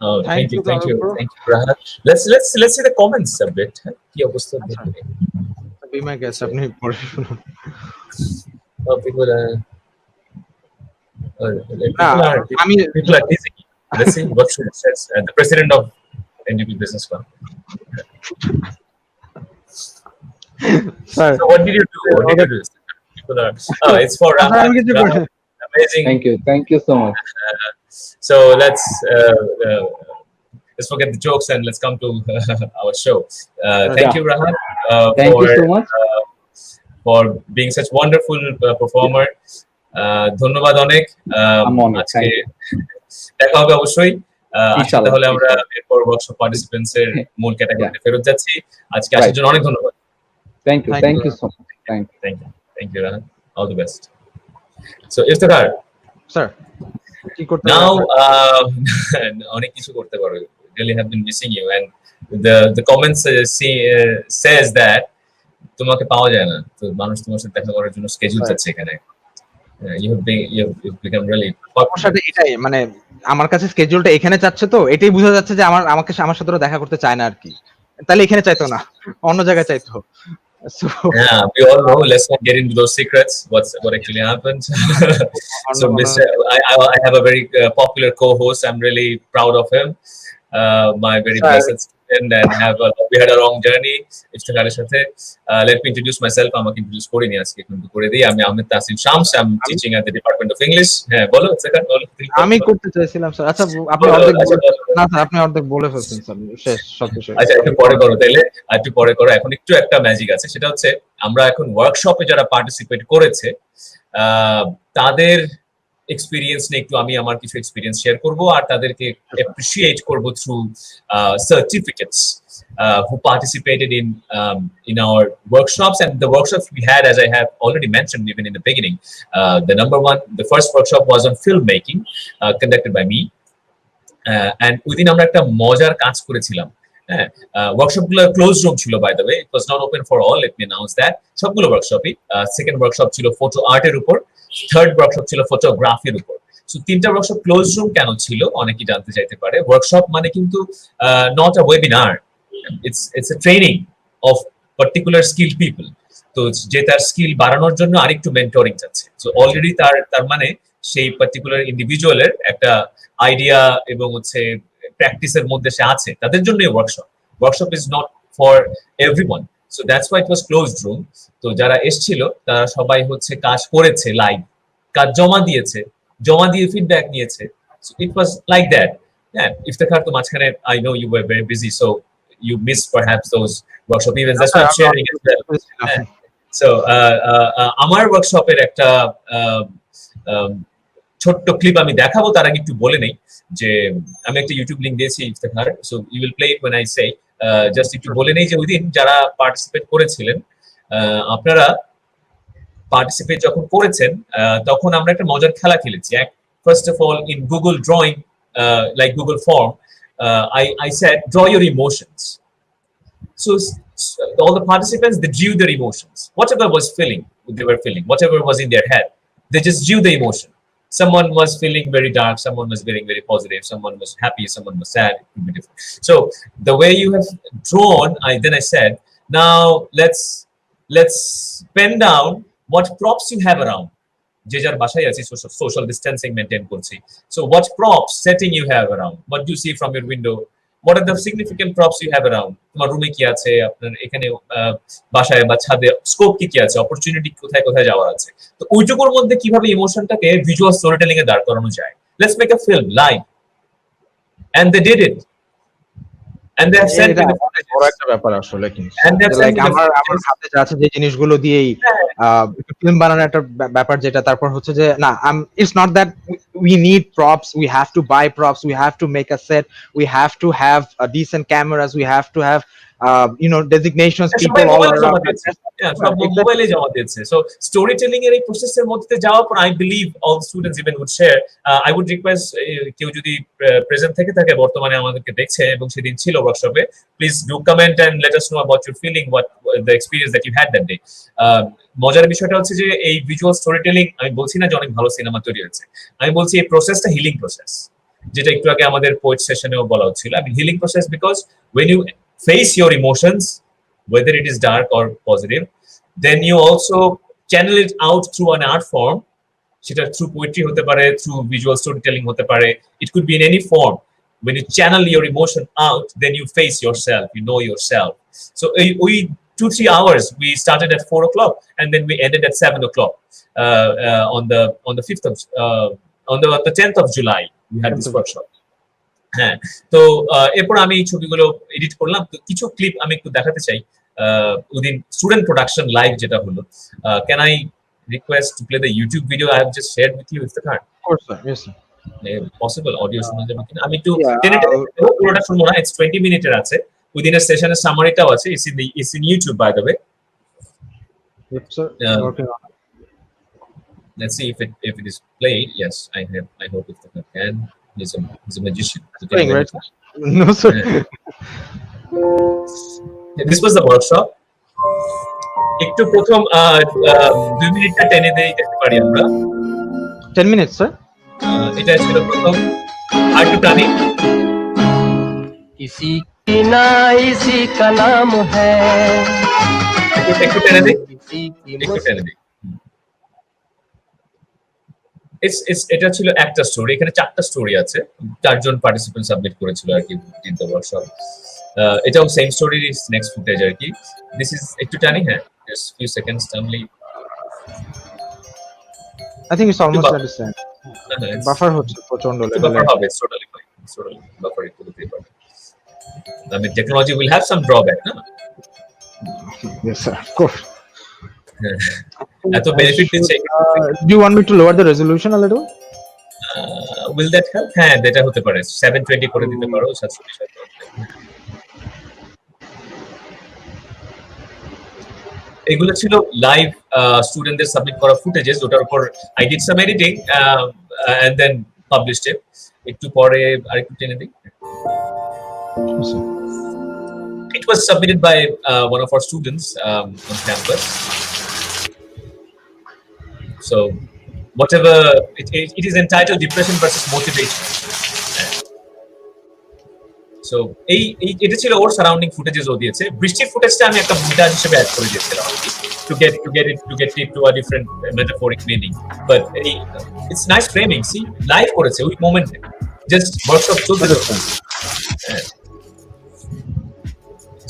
Oh, thank you, Thank you, Rahat. Let's see the comments a bit. কি অবস্থা দেখতে? Be my guest, আপনি পড়ে শুনুন। People are teasing. Let's see what should it says. The president of NDUB Business Club. So what did you do? People are. Oh, it's for Rahat. Amazing. Thank you so much. So let's forget the jokes and let's come to our show. Thank you, Rahat. Thank you so much for being such wonderful performer. ধন্যবাদ অনেক। আজকে দেখা হবে অবশ্যই। তাহলে আমরা এরপর workshop participants এর মূল ক্যাটাগরিতে ফেরত যাচ্ছি। আজকে আসার জন্য অনেক ধন্যবাদ। Thank you so much. Thank you, Rahat. All the best. So Iftikhar, sir কি করতে now অনেক কিছু করতে পারো। Really have been missing you and the comments says that তোমাকে পাওয়া যায় না, তো মানুষ তোমার সাথে দেখা করার জন্য স্কেডিউল চাচ্ছে এখানে। You've become really সমস্যাটা এটাই, মানে আমার কাছে স্কেডিউলটা এখানে চাচ্ছে, তো এটাই বোঝা যাচ্ছে যে আমার সাথে দেখা করতে চায় না আর কি। তাহলে এখানে চাইতো না, অন্য জায়গায় চাইতো। So Yeah, we all know. Let's not get into those secrets. What actually happened? So, Mr. I have a very popular co-host. I'm really proud of him. My very blessed student, and we had a long journey. ইফতেখারের সাথে let me introduce myself. আমাকে introduce করে নিয়ে আজকে কিন্তু করে দিই। আমি Ahmed Tasim Shams. I'm teaching at the Department of English. হ্যাঁ, বলো ইফতেখার, বলো। আমি করতে চাইছিলাম স্যার। আচ্ছা, আপনি অর্ধেক বলে ফেলছেন স্যার, শেষ সব কিছু। আচ্ছা, একটু পরে করো তাইলে, একটু পরে করো। এখন একটু একটা ম্যাজিক আছে, সেটা হচ্ছে আমরা এখন ওয়ার্কশপে যারা পার্টিসিপেট করেছে তাদের এক্সপিরিয়েন্স নিয়ে একটু আমি আমার কিছু এক্সপিরিয়েন্স শেয়ার করব, আর তাদেরকে অ্যাপ্রিশিয়েট করব through certificates who participated in our workshops. And the workshops we had, as I have already mentioned even in the beginning, the first workshop was on filmmaking, conducted by me, and within আমরা একটা মজার কাজ করেছিলাম। হ্যাঁ, workshop গুলো closed room ছিল, by the way, it was not open for all, let me announce that. সবগুলো ওয়ার্কশপই, সেকেন্ড ওয়ার্কশপ ছিল ফটো আর্টের উপর, থার্ড ওয়ার্কশপ ছিল ফটোগ্রাফির উপর। সো তিনটা ওয়ার্কশপ ক্লোজ রুম কেন ছিল অনেকেই জানতে চাইতে পারে। ওয়ার্কশপ মানে কিন্তু not a webinar, it's a training of particular skilled people. তো যে তার স্কিল বাড়ানোর জন্য আরেকটু মেন্টরিং চাচ্ছে, সো অলরেডি তার মানে সেই পার্টিকুলার ইন্ডিভিজুয়ালের একটা আইডিয়া এবং হচ্ছে প্র্যাকটিসের মধ্যে সে আছে, তাদের জন্য workshop is not for everyone. So that's why it was closed room. তো যারা এসেছিল তারা সবাই হচ্ছে কাজ করেছে, লাইভ কাজ জমা দিয়ে ফিডব্যাক নিয়েছে। So it was like that. হ্যাঁ, ইফতেখার তো মাঝখানে, I know you were very busy, so you missed perhaps those workshop events. That's why I'm sharing as well. So আমার ওয়ার্কশপের একটা ছোট্ট ক্লিপ আমি দেখাবো। তার আগে একটু বলে নেই যে আমি একটা ইউটিউব লিংক দিয়েছি Iftekhar, so you will play it when I say, just একটু বলে নেই যে ওইদিন যারা পার্টিসিপেট করেছিলেন, আপনারা পার্টিসিপেট যখন করেছেন তখন আমরা একটা মজার খেলা খেলেছি। First of all, in Google drawing, like Google form, I said, draw your emotions. So all the participants, they drew their emotions. Whatever they were feeling, whatever was in their head, they just drew the emotion. Someone was feeling very dark, someone was feeling very positive, someone was happy, someone was sad. It could be different. So the way you have drawn, I said, now let's pen down what props you have around. যে যার বাসায় আছি, social distancing maintain করছি। So what props setting you have around, what do see from your window, what are the significant props you have around. তোমার রুমে কি আছে, আপনার এখানে বাসায় বা ছাদে স্কোপ কি আছে, অপরচুনিটি কোথায় যাওয়ার আছে। তো ওইটুকুর মধ্যে কিভাবে ইমোশনটাকে ভিজুয়াল স্টোরি টেলিং এ দাঁড় করানো যায়। Let's make a film live, and they did it. And they have sent me the footage. বড় একটা ব্যাপার আসলে, কিন্তু And they have sent me the আমার হাতে যা আছে যে জিনিসগুলো দিয়েই ফিল্ম বানানোর একটা ব্যাপার, যেটা তারপর হচ্ছে যে না, it's not that we need props, we have to buy props, we have to make a set, we have to have decent cameras, we have to have designations, people all around. সব মোবাইলে জমা দিয়েছে। So story telling এর এই প্রসেসের মধ্যে যাওয়ার পর, I believe all students even would share. I would request, কেউ যদি প্রেজেন্ট থেকে থাকে, বর্তমানে আমাদেরকে দেখছে এবং সেদিন ছিল ওয়ার্কশপে, please do comment and let us know about your feeling, what the experience that you had that day. মজার বিষয়টা হচ্ছে যে এই ভিজুয়াল স্টোরি টেলিং, আমি বলছি না যে অনেক ভালো সিনেমা তৈরি হয়েছে, আমি বলছি এই প্রসেসটা হিলিং প্রসেস, যেটা একটু আগে আমাদের পোয়েট সেশনেও বলা হচ্ছিল। I mean, healing process, because when you face your emotions, whether it is dark or positive, then you also channel it out through an art form. সেটা through poetry হতে পারে, through visual storytelling হতে পারে, it could be in any form. When you channel your emotion out, then you face yourself, you know yourself. So we 2-3 hours, we started at 4 o'clock and then we ended at 7 o'clock on the 5th of on the 10th of July. We had this workshop. হ্যাঁ, তো এরপর আমি ছবিগুলো edit করলাম। তো কিছু clip আমি একটু দেখাতে চাই উইদিন স্টুডেন্ট প্রোডাকশন লাইভ যেটা হলো। Can I request to play the YouTube video I have just shared with you, if the card possible? Audio শোনা যাবে কিনা? আমি একটু পুরোটা শুনবো না, ইটস 20 মিনিটের আছে। উইদিন এর সেশনের সামারিটাও আছে, it's in YouTube by the way. Let's see if it is played. Yes, I hope if the can. He's a magician. Right? No, sir. This was the workshop. একটু প্রথম 2 মিনিটটা টেনে দেই, দেখতে পারি আমরা। 10 minutes, sir. এটা ছিল প্রথম। আর একটু টানি। किसी के जीना इसी का नाम है একটু টেনে দিই, একটু টেনে দিই। এটা ছিল একটা স্টোরি, এখানে 4টা স্টোরি আছে, 4জন পার্টিসিপেন্ট সাবমিট করেছিল আর কি ইন দ্য ওয়ার্কশপ। এটাও সেম স্টোরি, নেক্সট ফুটেজ আর কি। দিস ইজ একটু টানি, হ্যাঁ, just few seconds only. I think it's almost at the same. Buffer হচ্ছে প্রচন্ড লেভেলে। Buffer হবে, totally fine. Totally buffer একটু দিতে পারবে। I mean, technology will have some drawback, no? Yes, sir, of course. এত benefit দিচ্ছে। Do you want me to lower the resolution a little? Will that help? হ্যাঁ, এটা হতে পারে, 720 করে দিতে পারো, 720। এগুলো ছিল লাইভ স্টুডেন্টদের সাবমিট করা ফুটেজেস, ওটার উপর I did some editing and then published it. একটু পরে আরেকটু টেনে দিই। It was submitted by one of our students on campus. So whatever it is entitled Depression versus Motivation. So এটা ছিল ওর সারাউন্ডিং ফুটেজেস ও দিয়েছে। বৃষ্টির ফুটেজটা আমি একটা মন্টাজ হিসেবে অ্যাড করে দিয়েছিলাম to get it to a different metaphoric meaning, but it's nice framing. See, live করেছে ওই মোমেন্টে, জাস্ট ওয়ার্কশপ চলতে চলতে।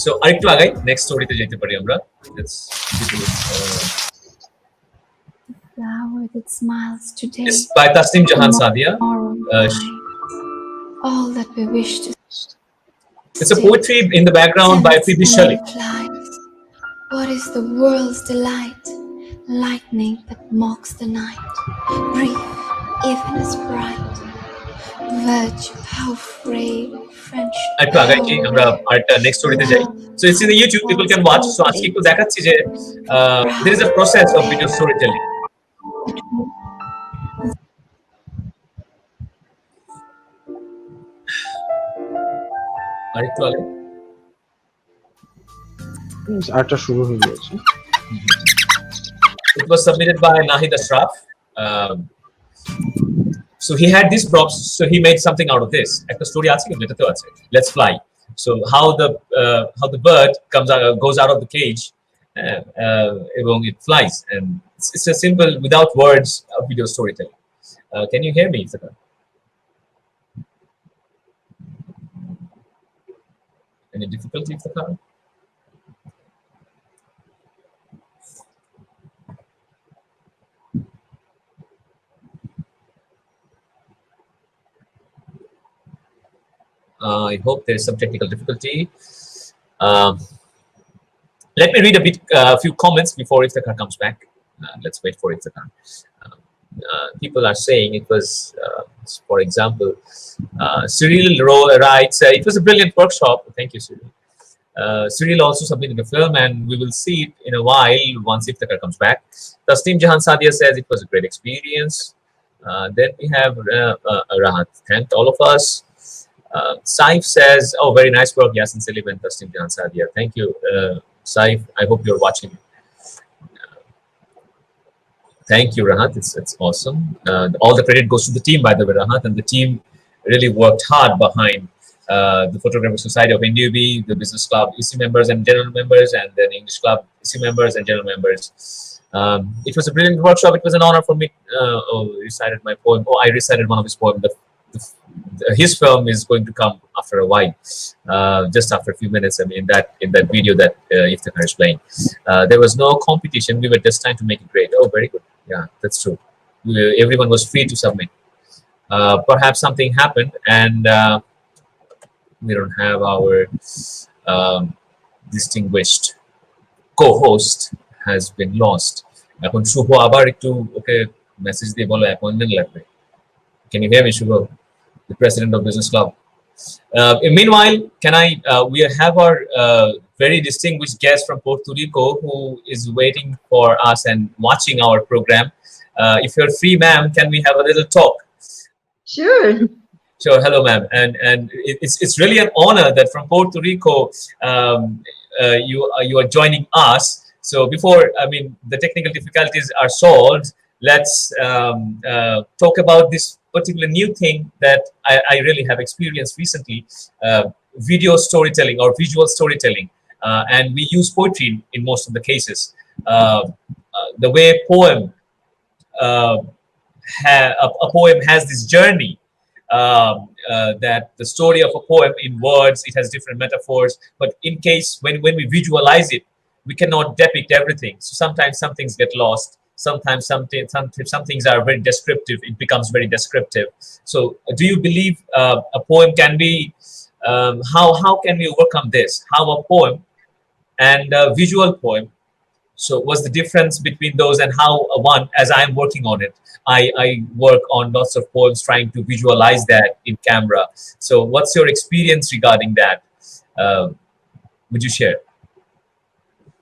সো আরেকটু আগাই, নেক্সট স্টোরিতে যেতে পারি আমরা। Let's Flower that smiles today. It's by Tasnim Jahan Sadia. All that we wish to. It's a poetry in the background by P.B. Shelley. What is the world's delight? Lightning that mocks the night. Brief, even as bright. Virtue, how brave, friendship. একটু আগাই কি আমরা আরেকটা next স্টোরিতে যাই। So it's in the YouTube, people can watch. So আজকে একটু দেখাচ্ছি যে there is a process of video storytelling. আরেকটু আগে আরেকটা শুরু হয়ে গেছে। It was submitted by Nahid Ashraf. So he had these props, so he made something out of this. Ekta story ache jetateও আছে, Let's Fly. So how the bird goes out of the cage এবং it flies, and it's a simple without words video storytelling. Can you hear me, Iftikhar? Any difficulty, Iftikhar? I hope there's some technical difficulty. Let me read a few comments before Iftikhar comes back. Let's wait for Iftikhar. People are saying it was, for example, Cyril writes, it was a brilliant workshop. Thank you, Cyril. Cyril also submitted a film, and we will see it in a while once Iftikhar comes back. Tasnim Jahan Sadia says it was a great experience. Then we have Rahat thanked all of us. Saif says, oh, very nice work, Yasin Selim and Tasnim Jahan Sadia. Thank you, Saif. I hope you're watching. Thank you, Rahat. It's awesome. All the credit goes to the team, by the way, Rahat, and the team really worked hard behind the Photographic Society of NDUB, the Business Club EC members and general members, and then English Club EC members and general members. It was a brilliant workshop. It was an honor for me. Recited my poem. Oh, I recited one of his poems. His film is going to come after a while, just after a few minutes. I mean, in that video that Iftikhar is playing, there was no competition. We were just trying to make it great. Oh, very good. Yeah, that's true. Everyone was free to submit. Perhaps something happened, and we don't have our distinguished co-host has been lost. এখন শুভ আবার একটু ওকে message দিয়ে বলো appointment লাগবে। Can you hear me, Shubho, the president of Business Club? Meanwhile, we have our very distinguished guest from Puerto Rico who is waiting for us and watching our program. If you're free, ma'am, can we have a little talk? Sure. Sure. Hello, ma'am. And it's really an honor that from Puerto Rico you are joining us. So before, I mean, the technical difficulties are solved, let's talk about this particular new thing that I really have experienced recently. video storytelling or visual storytelling, and we use poetry in most of the cases. The way a poem has this journey, that the story of a poem in words, it has different metaphors, but in case when we visualize it, we cannot depict everything. So sometimes some things get lost. Sometimes some things are very descriptive. It becomes very descriptive. So do you believe a poem can be, how can we overcome this? How a poem and a visual poem, so what's the difference between those, and how one, as I'm working on it, I work on lots of poems trying to visualize that in camera. So what's your experience regarding that? Would you share?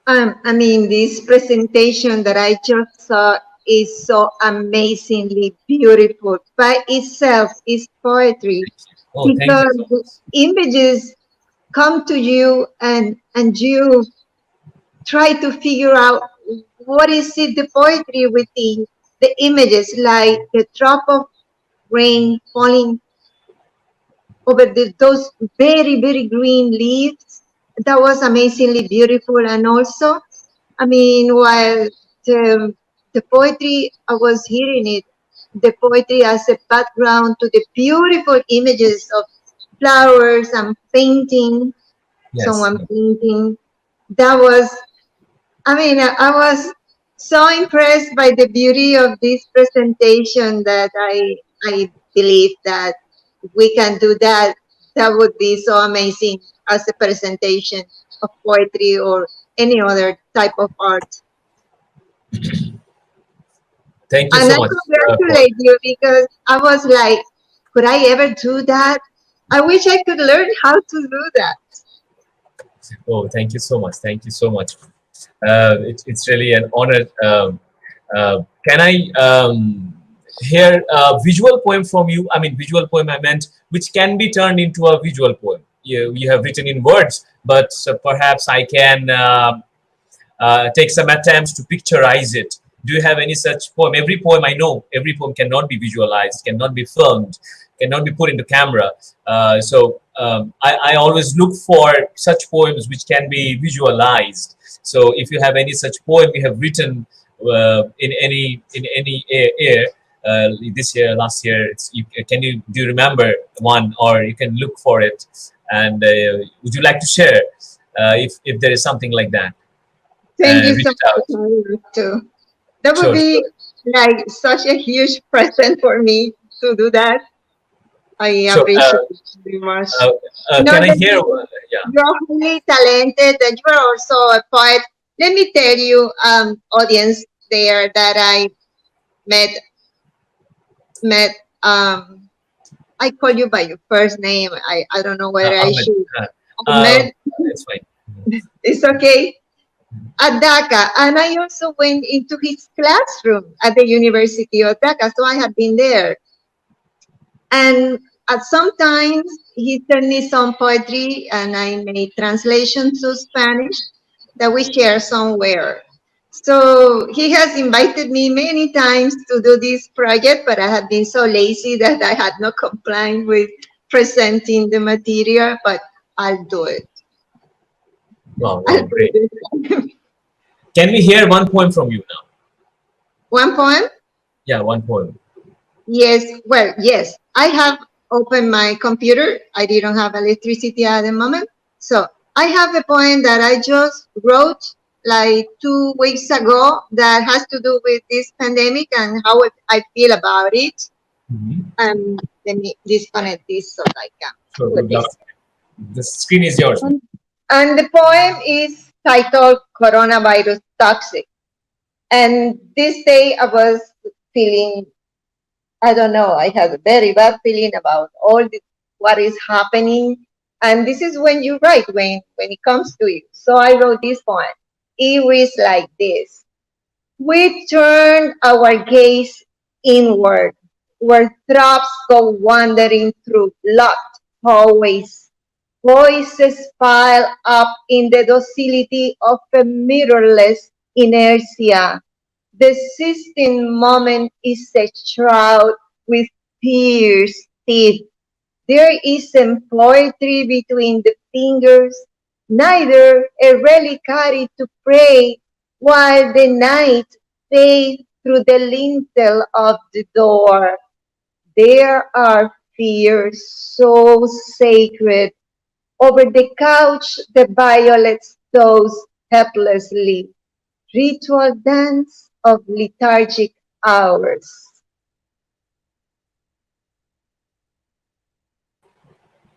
I mean, this presentation that I just saw is so amazingly beautiful. By itself is poetry. Oh, thank Because you. the images come to you and you try to figure out what is it, the poetry within the images, like the drop of rain falling over those very, very green leaves. That was amazingly beautiful. And also, I mean, while the poetry, I was hearing it, the poetry as a background to the beautiful images of flowers and painting, Yes. someone painting. That was, I mean, I was so impressed by the beauty of this presentation that I believe that we can do that. That would be so amazing as a presentation of poetry or any other type of art. Thank you And so I much. congratulate you, because I was like, could I ever do that? I wish I could learn how to do that. Oh, thank you so much. Thank you so much. It's really an honor. Can I hear a visual poem from you? I mean, visual poem I meant, which can be turned into a visual poem. You have written in words, but perhaps I can take some attempts to picturize it. Do you have any such poem? Every poem, I know, every poem cannot be visualized, cannot be filmed, cannot be put into camera. I always look for such poems which can be visualized. So if you have any such poem you have written in any year, this year, last year, do you remember one, or you can look for it? And would you like to share if there is something like that? Thank you Read so it out. much. Too. That would Sure. be like such a huge present for me to do that. I So, appreciate it very much. can I That hear? Yeah. you're highly talented, that you are also a poet. Let me tell you, audience there, that I met, I call you by your first name. I don't know whether I Ahmed. should. Ahmed, It's fine. it's okay. At Dhaka, and I also went into his classroom at the University of Dhaka, so I had been there. And at sometimes he sent me some poetry, and I made translations to Spanish that we share somewhere. So he has invited me many times to do this project, but I had been so lazy that I had not complied with presenting the material, but I'll do it. Wow, great. Can we hear one poem from you now? One poem? Yeah, one poem. Yes, well, yes. I have opened my computer. I didn't have electricity at the moment. So I have a poem that I just wrote like 2 weeks ago that has to do with this pandemic and how I feel about it. Let me disconnect this so I can put this. The screen is yours. And the poem is titled Coronavirus Toxic. And this day I was feeling, I don't know, I had a very bad feeling about what is happening. And this is when you write, when it comes to you. So I wrote this poem. It reads like this. We turn our gaze inward, where throbs go wandering through locked hallways. Voices pile up in the docility of a mirrorless inertia. The existing moment is a shroud with pierced teeth. There isn't poetry between the fingers, neither a reliquary to pray, while the night fades through the lintel of the door. There are fears so sacred. Over the couch, the violets toss helplessly, ritual dance of lethargic hours.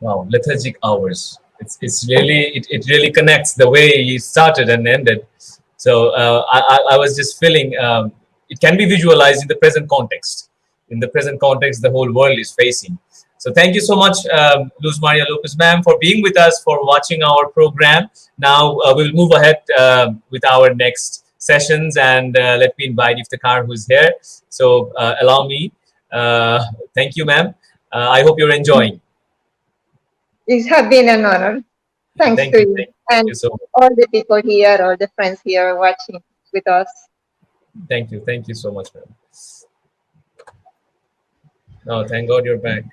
Wow, lethargic hours. It's really it really connects the way you started and ended. So I was just feeling it can be visualized in the present context. In the present context, the whole world is facing. So thank you so much, Luz Maria Lopez, ma'am, for being with us, for watching our program. Now we'll move ahead with our next sessions, and let me invite Iftikhar, who's here. So allow me. Thank you, ma'am. I hope you're enjoying. It has been an honor. Thanks Thank to you. you Thank and you so much. all the people here, all the friends here watching with us. Thank you. Thank you so much, ma'am. No, thank God you're back.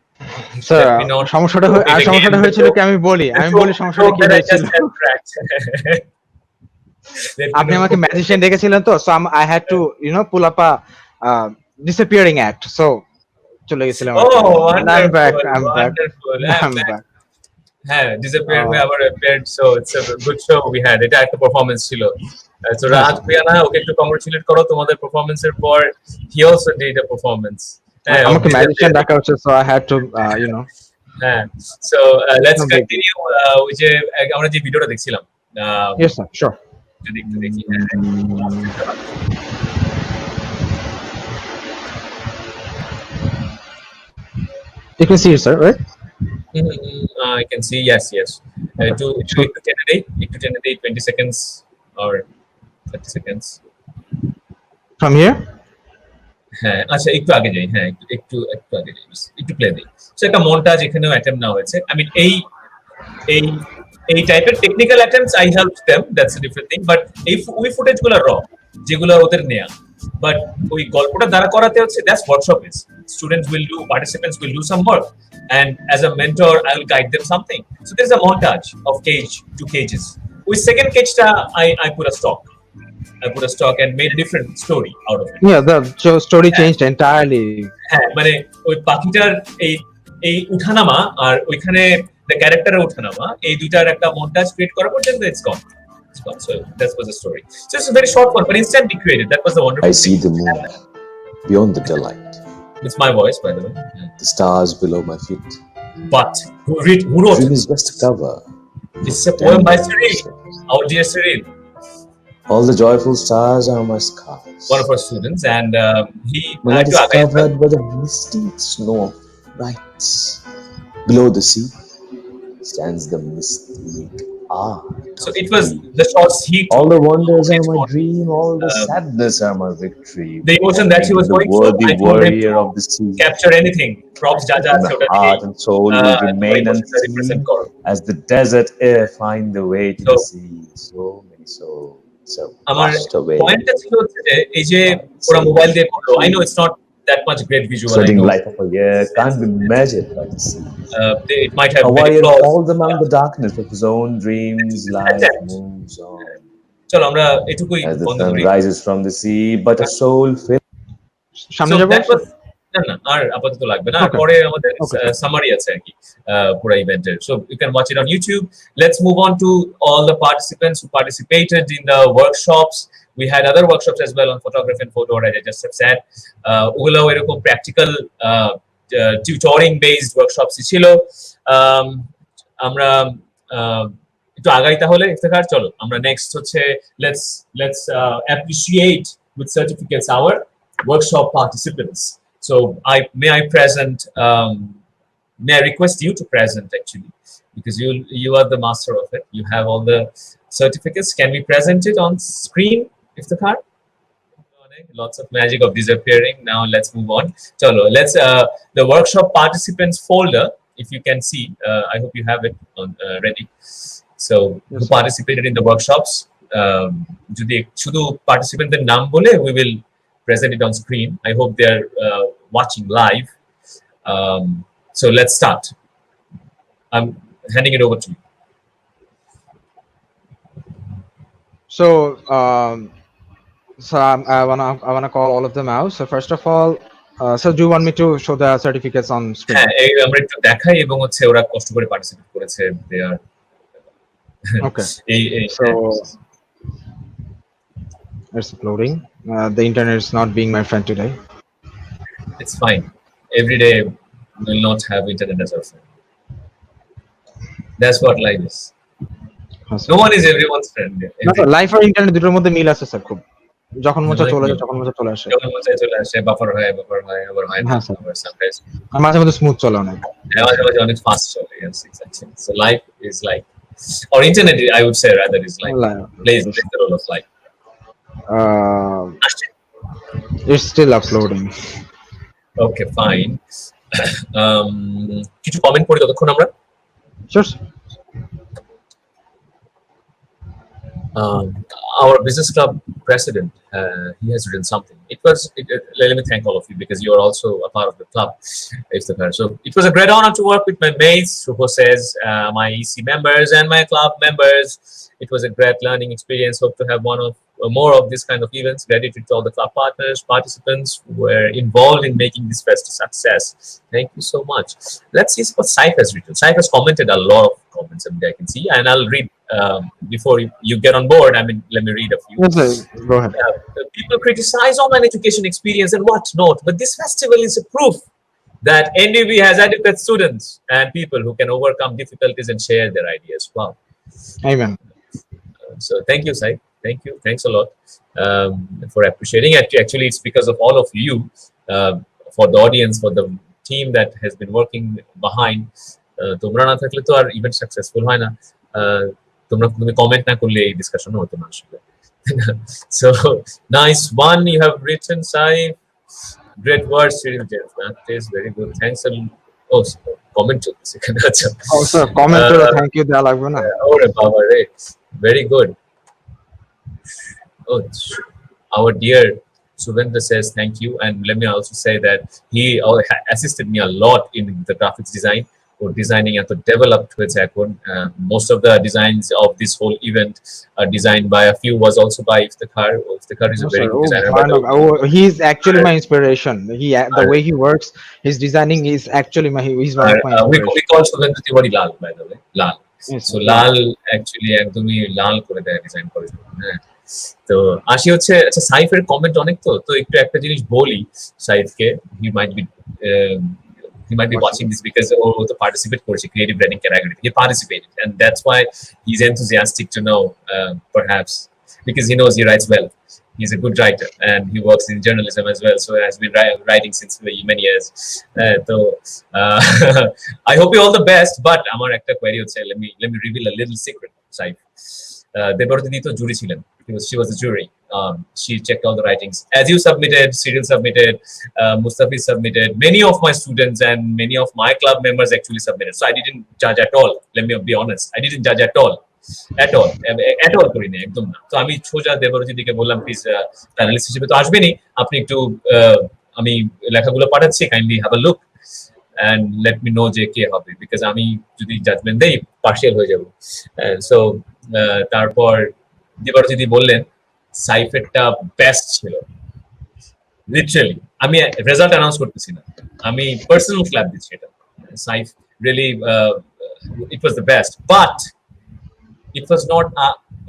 Sir Let me not সমস্যাটা repeat আর again সমস্যাটা the হয়েছিল কি আমি বলি joke সমস্যাটা কি that I হয়েছিল just had cracked. Let me আপনি not আমাকে go ম্যাজিশিয়ান ডেকেছিলেন তো so I had to pull up a disappearing act so চলে গেছিলাম আর কি Oh, I am back wonderful, I am back wonderful. I I'm am back. Back হ্যাঁ, disappeared হয়ে আবার appeared, so it's a good show we had. এটা একটা performance ছিল। So রাহাত প্রিয়ানা, ওকে একটু কংগ্রেচুলেট করো তোমাদের পারফরম্যান্সের পর। He also did a performance. হ্যাঁ, আমাকে ম্যাজিশিয়ান disappeared. ডাকা হচ্ছে সো আই হ্যাড টু হ্যাঁ, so let's No big deal. continue ওই যে আমরা যে ভিডিওটা দেখছিলাম। ইয়েস স্যার শিওর যদি একটু দেখি, হ্যাঁ। You can see it, sir, right? I can see, yes. To 10 a day, 20 seconds or 30 seconds. From here? হ্যাঁ, আচ্ছা একটু আগে যাই, হ্যাঁ একটু আগে যাই, একটু প্লে দিই। সো একটা মন্টাজ এখানেও অ্যাটেম্প নেওয়া হয়েছে। I mean এই টাইপের technical attempts I helped them, that's a different thing, but ওই ফুটেজগুলো র, যেগুলো ওদের নেয়া, বাট ওই গল্পটা দ্বারা করাতে হচ্ছে, that's workshop is. Students will do, participants will do some work, and as a mentor I will guide them something. So there's a montage of cage to cages. With second cage-টা I put a stock and made a different story out of it. Yeah, the story changed entirely. হ্যাঁ, মানে ওই পাখিটার এই উঠানামা আর ওইখানে the character উঠানামা, এই দুইটার একটা montage create করার পর it's gone. So that was the story. So it's a very short one, but instantly created. That was the wonderful I see thing. the moon beyond the daylight, It's my voice, by the way. the stars below my feet. But who wrote Dream it? is just a cover. It's a poem by Cyril, our dear Cyril, All the joyful stars are my scars. one of our students, and he My light is covered by the misty snow of nights. Below the sea stands the mystic art. So it was the shots he took. All the wonders are my dream, all the sadness are my victory. The emotion that he was the going through, worthy I told him warrior to of the sea. capture anything. Props, Jaja, My heart and soul will remain unseen as the desert air find the way to the sea. So many souls are আমার washed away. পয়েন্টটা ছিল হচ্ছে যে এই যে ওরা mobile দিয়ে করলো, I know it's not that much great visual, I Sweating know. life of a year can't be measured by the sea. It might have A many warrior flaws. falls among the darkness of his own dreams, life moves on. চলো আমরা এটুকুই As the বন্ধ sun করি। rises from the sea, but a soul filled. সামনে So যাবো that was, না আর আপাতত লাগবে না, আর পরে আমাদের সামারি আছে আর কি পুরো ইভেন্টের। So you can watch it on YouTube. Let's move on to all the participants who participated in the workshops. We had other workshops as well on photography and photo, as I just have said. ওগুলো এরকম practical tutoring based workshops ছিল। আমরা একটু আগাই তাহলে ইফতেখার, চলো আমরা next হচ্ছে let's appreciate with certificates our workshop participants. So may I request you to present actually, because you are the master of it. You have all the certificates. Can we present it on screen, Iftikhar? Lots of magic of disappearing. Now let's move on. Chalo, let's the workshop participants folder, if you can see, I hope you have it on ready. So who participated in the workshops, যদি শুধু participant-দের নাম বলে we will present it on screen. I hope they're watching live. So let's start. I'm handing it over to you. So, I wanna call all of them out. So first of all, so do you want me to show the certificates on screen? হ্যাঁ, এই আমরা একটু দেখাই এবং হচ্ছে ওরা কষ্ট করে পার্টিসিপেট করেছে। They are Okay. এই So it's uploading. The internet is not being my friend today. it's fine. Every day will not have internet as our friend. That's what life is. No one is everyone's friend. Life আর internet দুটোর মধ্যে মিল আছে sir, খুব যখন মজা চলে যায় যখন মজা চলে আসে। যখন মজা চলে আসে বাফার হয় আবার হয় না। হ্যাঁ স্যার, আবার sometimes মাঝে মধ্যে স্মুথ চলে অনেক। মাঝে মাঝে অনেক ফাস্ট চলে। Yes, exactly. So life is like, or internet I would say rather is like plays the role of life. It's still uploading. Okay, fine. কিছু কমেন্ট পড়ি ততক্ষণ আমরা। Sure. Our business club president, he has written something. Let me thank all of you because you are also a part of the club. So it was a great honor to work with my mates, who says my EC members and my club members. It was a great learning experience. Hope to have more of this kind of events. Gratitude to all the club partners, participants who were involved in making this fest a success. Thank you so much. Let's see what Saif has written. Saif has commented a lot of comments I can see, and I'll read before you get on board. I mean, let me read a few. Go ahead. People criticize online education experience and whatnot, but this festival is a proof that NDUB has adequate students and people who can overcome difficulties and share their ideas. Wow. Amen. So thank you, Sai. Thank you. Thanks a lot for appreciating it. Actually, it's because of all of you, for the audience, for the team that has been working behind. তোমরা না থাকলে তো আর event successful হয় না। তুমি comment না করলে এই ডিসকাশন হতো না আসলে। So nice one you have written, Sai. Great words, that is very good. Thanks a lot. Oh, comment to this. Oh, sir, comment to thank you. দেয়া লাগবে না। ওরে বাবা রে, very good. Oh, our dear Suvendra says thank you, and let me also say that he assisted me a lot in the graphics design or designing at the developed with Akon. Most of the designs of this whole event are designed by a few was also by Iftikhar. Iftikhar is a very good designer. He's actually my inspiration. The way he works, his designing is actually he's one of my inspiration. We call Suvendra Tiwari Lal, by the way. Lal. Yes, so Lal actually একদমই লাল করে দেয় design করে। হ্যাঁ, তো আসি হচ্ছে আচ্ছা সাইফের comment অনেক তো একটু একটা জিনিস বলি সাইফকে। he might be watching this because the participate course creative writing category he participated, and that's why he's enthusiastic to know, perhaps because he knows he writes well. He's a good writer and he works in journalism as well, so he has been writing since many years. So I hope you all the best, but amar ekta query hoche, let me reveal a little secret. Saif, Debarati to jury ছিলেন, she was the jury. She checked all the writings as you submitted. Cyril submitted, Mustafi submitted, many of my students and many of my club members actually submitted, so I didn't judge at all. Let me be honest, I didn't judge at all করি না, একদম না। তো আমি সোজা দেবরজিদিকে বললাম please panelist হিসেবে তো আসবেনি, আপনি একটু আমি লেখাগুলো পাঠাচ্ছি, kindly have a look and let me know যে কে হবে, বিকজ আমি যদি জাজমেন্ট দেই পার্শিয়াল হয়ে যাব। সো তারপর দেবরজিদি বললেন সাইফেরটা বেস্ট ছিল। লিটারালি আমি রেজাল্ট অ্যানাউন্স করতেছি না, আমি পার্সোনাল ক্লাব দিচ্ছি এটা। Saif really it was the best, but it was not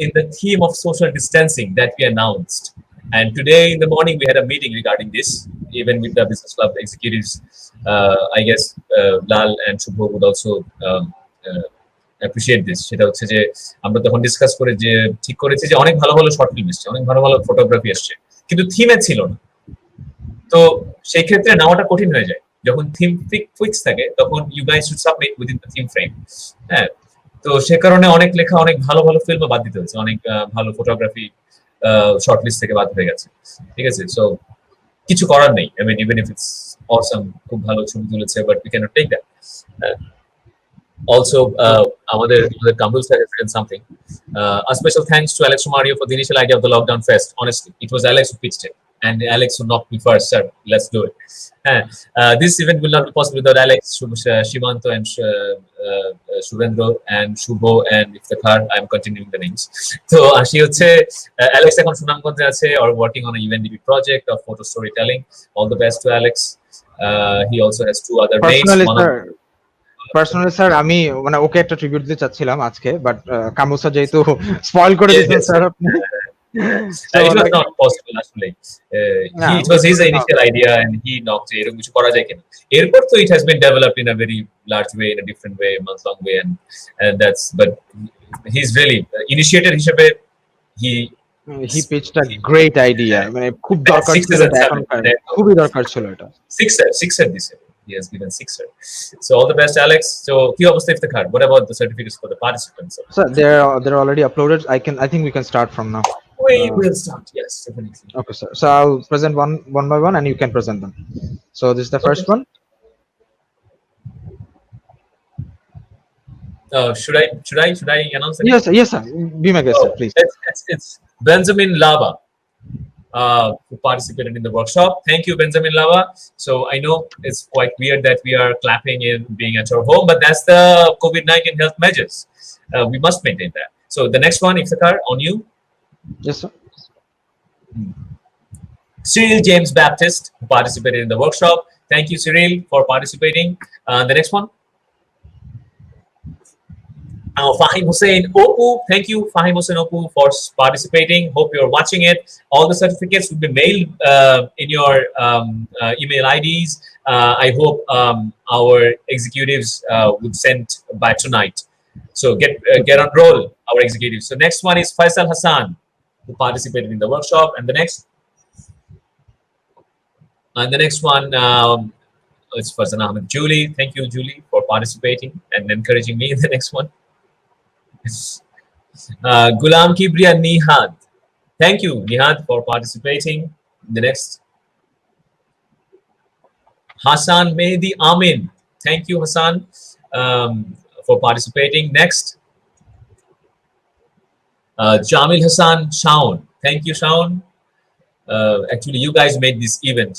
in the theme of social distancing that we announced. And today in the morning we had a meeting regarding this, even with the business club executives. I guess Lal and Shubho would also appreciate this. সেটা হচ্ছে যে আমরা তখন discuss করে যে ঠিক করেছি যে অনেক ভালো ভালো শর্ট ফিল্ম এসছে, অনেক ভালো ভালো ফটোগ্রাফি আসছে, কিন্তু থিমে ছিল না। তো সেই ক্ষেত্রে নেওয়াটা কঠিন হয়ে যায়। যখন থিম ফিক্স থাকে তখন you guys should submit within the theme frame. হ্যাঁ, তো সে কারণে অনেক লেখা, অনেক ভালো ভালো ফিল্ম বাদ দিতে হয়েছে, অনেক ভালো ফটোগ্রাফি শর্ট লিস্ট থেকে বাদ হয়ে গেছে। ঠিক আছে, সো কিছু করার নেই। I mean, even if it's awesome, খুব ভালো ছবি তুলেছে, but we cannot take that. Also, আমাদের Kamrul sir has written something. A special thanks to Alex Mario for the initial idea of the Lockdown Fest. Honestly, it was Alex who pitched it, and Alex who knocked me first, sir. Let's do it. This event will not be possible without Alex, Shimanto, and Shubhendra, and Shubho, and Iftikhar. I'm continuing the names. So she হচ্ছে Alex এখন সুনামগঞ্জে আছে, or working on a UNDP project of photo storytelling. All the best to Alex. He also has two other mates. Personally, sir, আমি মানে ওকে একটা tribute দিতে চাচ্ছিলাম আজকে, বাট কামুসা যেহেতু স্পয়েল করে দিয়েছেন স্যার আপনি। It was not possible actually. It was his initial idea, and he knocked এরকম কিছু করা যায় কিনা। এরপর তো it has been developed in a very large way, in a different way, month-long way, and that's. But he's really initiator হিসেবে he pitched a great idea. মানে খুব দরকার ছিল এটা, এখন খুবই দরকার ছিল এটা। Sixer this year. He has given sixer. So all the best, Alex. So কি অবস্থা Iftikhar? What about the certificates for the participants? Sir, they're already uploaded. I think we can start from now. We will start. Yes, definitely. Okay, sir. So I'll present one by one, and you can present them. So this is the first one. Should I announce it? Yes, sir. Be my guest, sir, please. It's Benjamin Lava, who participated in the workshop. Thank you, Benjamin Lava. So I know it's quite weird that we are clapping in being at our home, but that's the COVID-19 health measures. We must maintain that. So the next one, Iftikhar, on you. Yes, sir. Cyril James Baptist, who participated in the workshop. Thank you, Cyril, for participating. The next one. Fahim Hussain Opu, thank you, Fahim Hussain Opu, for participating. Hope you're watching it. All the certificates will be mailed in your email IDs. I hope our executives would send by tonight. So get on roll, our executives. So next one is Faisal Hassan, who participated in the workshop, and the next one is Farzan Ahmed Julie. Thank you, Julie, for participating and encouraging me in the next one. Gulam Kibriya Nihad. Thank you, Nihad, for participating. The next. Hassan Mehdi Amin. Thank you, Hassan, for participating. Next. Jamil Hassan Shaun. Thank you, Shaun. Actually, you guys made this event.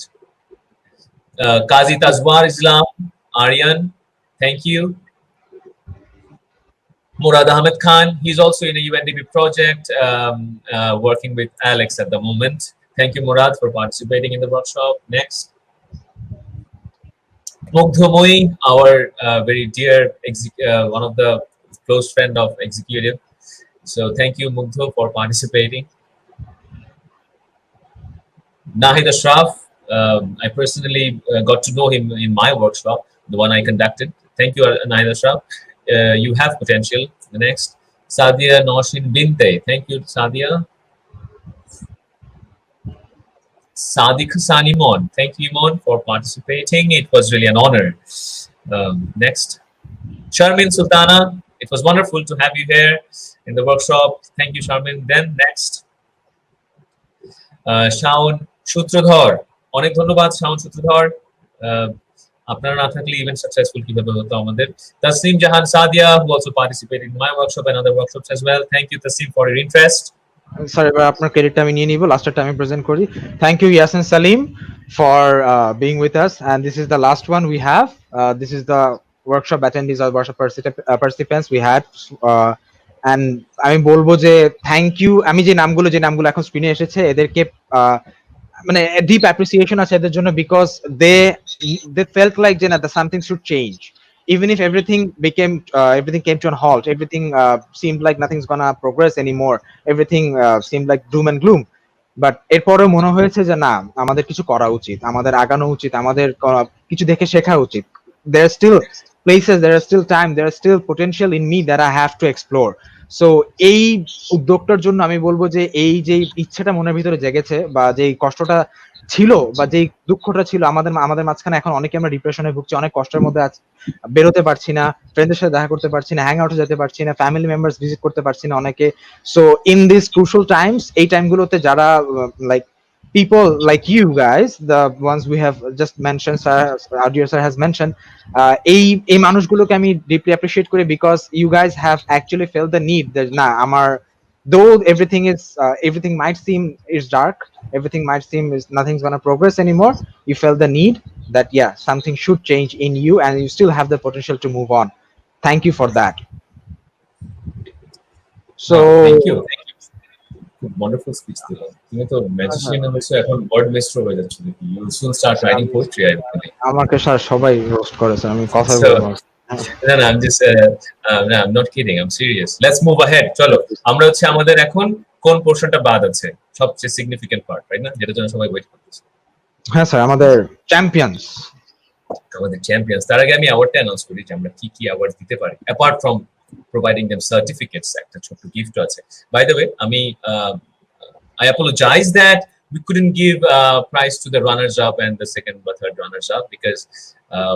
Qazi Tazwar Islam Aryan. Thank you. Murad Ahmed Khan, he's also in a UNDP project, working with Alex at the moment. Thank you, Murad, for participating in the workshop. Next. Mugdho Moi, our very dear, one of the close friend of executive. So thank you, Mugdho, for participating. Nahid Ashraf, I personally got to know him in my workshop, the one I conducted. Thank you, Nahid Ashraf. You have potential. The next, Sadia Noshin Binte. Thank you, Sadia. Sadiq Hassan Imon. Thank you, Imon, for participating. It was really an honor. Next, Sharmin Sultana. It was wonderful to have you here in the workshop. Thank you, Sharmin. Then next, Shaun Sutradhar. অনেক ধন্যবাদ শাওন সূত্রধর, আপনারা না থাকলে event successful কিভাবে হতো আমাদের। Tasneem Jahan Sadia, who also participated in my workshop and other workshops as well. Thank you, Tasneem, for your interest. Sorry, এবার আপনার ক্রেডিটটা আমি নিয়ে নিব, লাস্টেরটা আমি প্রেজেন্ট করি। Thank you, Yasin Salim, for being with us, and this is the last one we have. This is the workshop attendees or workshop participants we had, and আমি বলবো যে থ্যাংক ইউ। আমি যে নামগুলো এখন স্ক্রিনে এসেছে, এদেরকে মানে ডিপ অ্যাপ্রিসিয়েশন আছে এদের জন্য, বিকজ they felt like যে না, something should change. Even if everything came to a halt, everything seemed like nothing's gonna progress anymore, everything seemed like doom and gloom, but এরপরে মনে হয়েছে যে না, আমাদের কিছু করা উচিত, আমাদের আগানো উচিত, আমাদের কিছু দেখে শেখা উচিত। There are still places, there are still time, there are still potential in me that I have to explore. So এই উদ্যোগটার জন্য আমি বলবো যে এই যে ইচ্ছেটা মনের ভিতরে জেগেছে, বা যে কষ্টটা ছিল, বা যে দুঃখটা ছিল আমাদের মাঝখানে, এখন অনেকে আমরা ডিপ্রেশনে ভুগছি, অনেক কষ্টের মধ্যে আছি, বেরোতে পারছি না, ফ্রেন্ডদের সাথে দেখা করতে পারছি না, হ্যাং আউটে যেতে পারছি না, ফ্যামিলি মেম্বার্স ভিজিট করতে পারছি না অনেকে। So in this crucial Times, এই টাইমগুলোতে যারা like people like you guys, the ones we have just mentioned, our dear sir has mentioned, এই মানুষগুলোকে আমি deeply appreciate করি, because you guys have actually felt the need that না, আমার though everything might seem is dark, everything might seem is nothing's gonna progress anymore, you felt the need that yeah, something should change in you and you still have the potential to move on. Thank you for that. So thank you. Good, wonderful speech দিলাম তুমি তো magician হচ্ছে এখন word master হয়ে যাচ্ছে you will soon start writing poetry I believe আমাকে sir সবাই roast করেছে আমি কথা So, বলবো no, I'm just no, I'm not kidding, I'm serious. Let's move ahead. চলো আমরা হচ্ছে আমাদের এখন কোন পোরশনটা বাদ আছে সবচেয়ে সিগনিফিকেন্ট পার্ট রাইট না যেটার জন্য সবাই ওয়েট করতেছে হ্যাঁ স্যার আমাদের চ্যাম্পিয়ন্স তার আগে আমি অ্যাওয়ার্ডটা অ্যানাউন্স করি যে আমরা কি কি অ্যাওয়ার্ড দিতে পারি apart from providing them certificates একটা ছোট্ট গিফট আছে by the way আমি I apologize that we couldn't give prize to the runners up and the second or third runners up because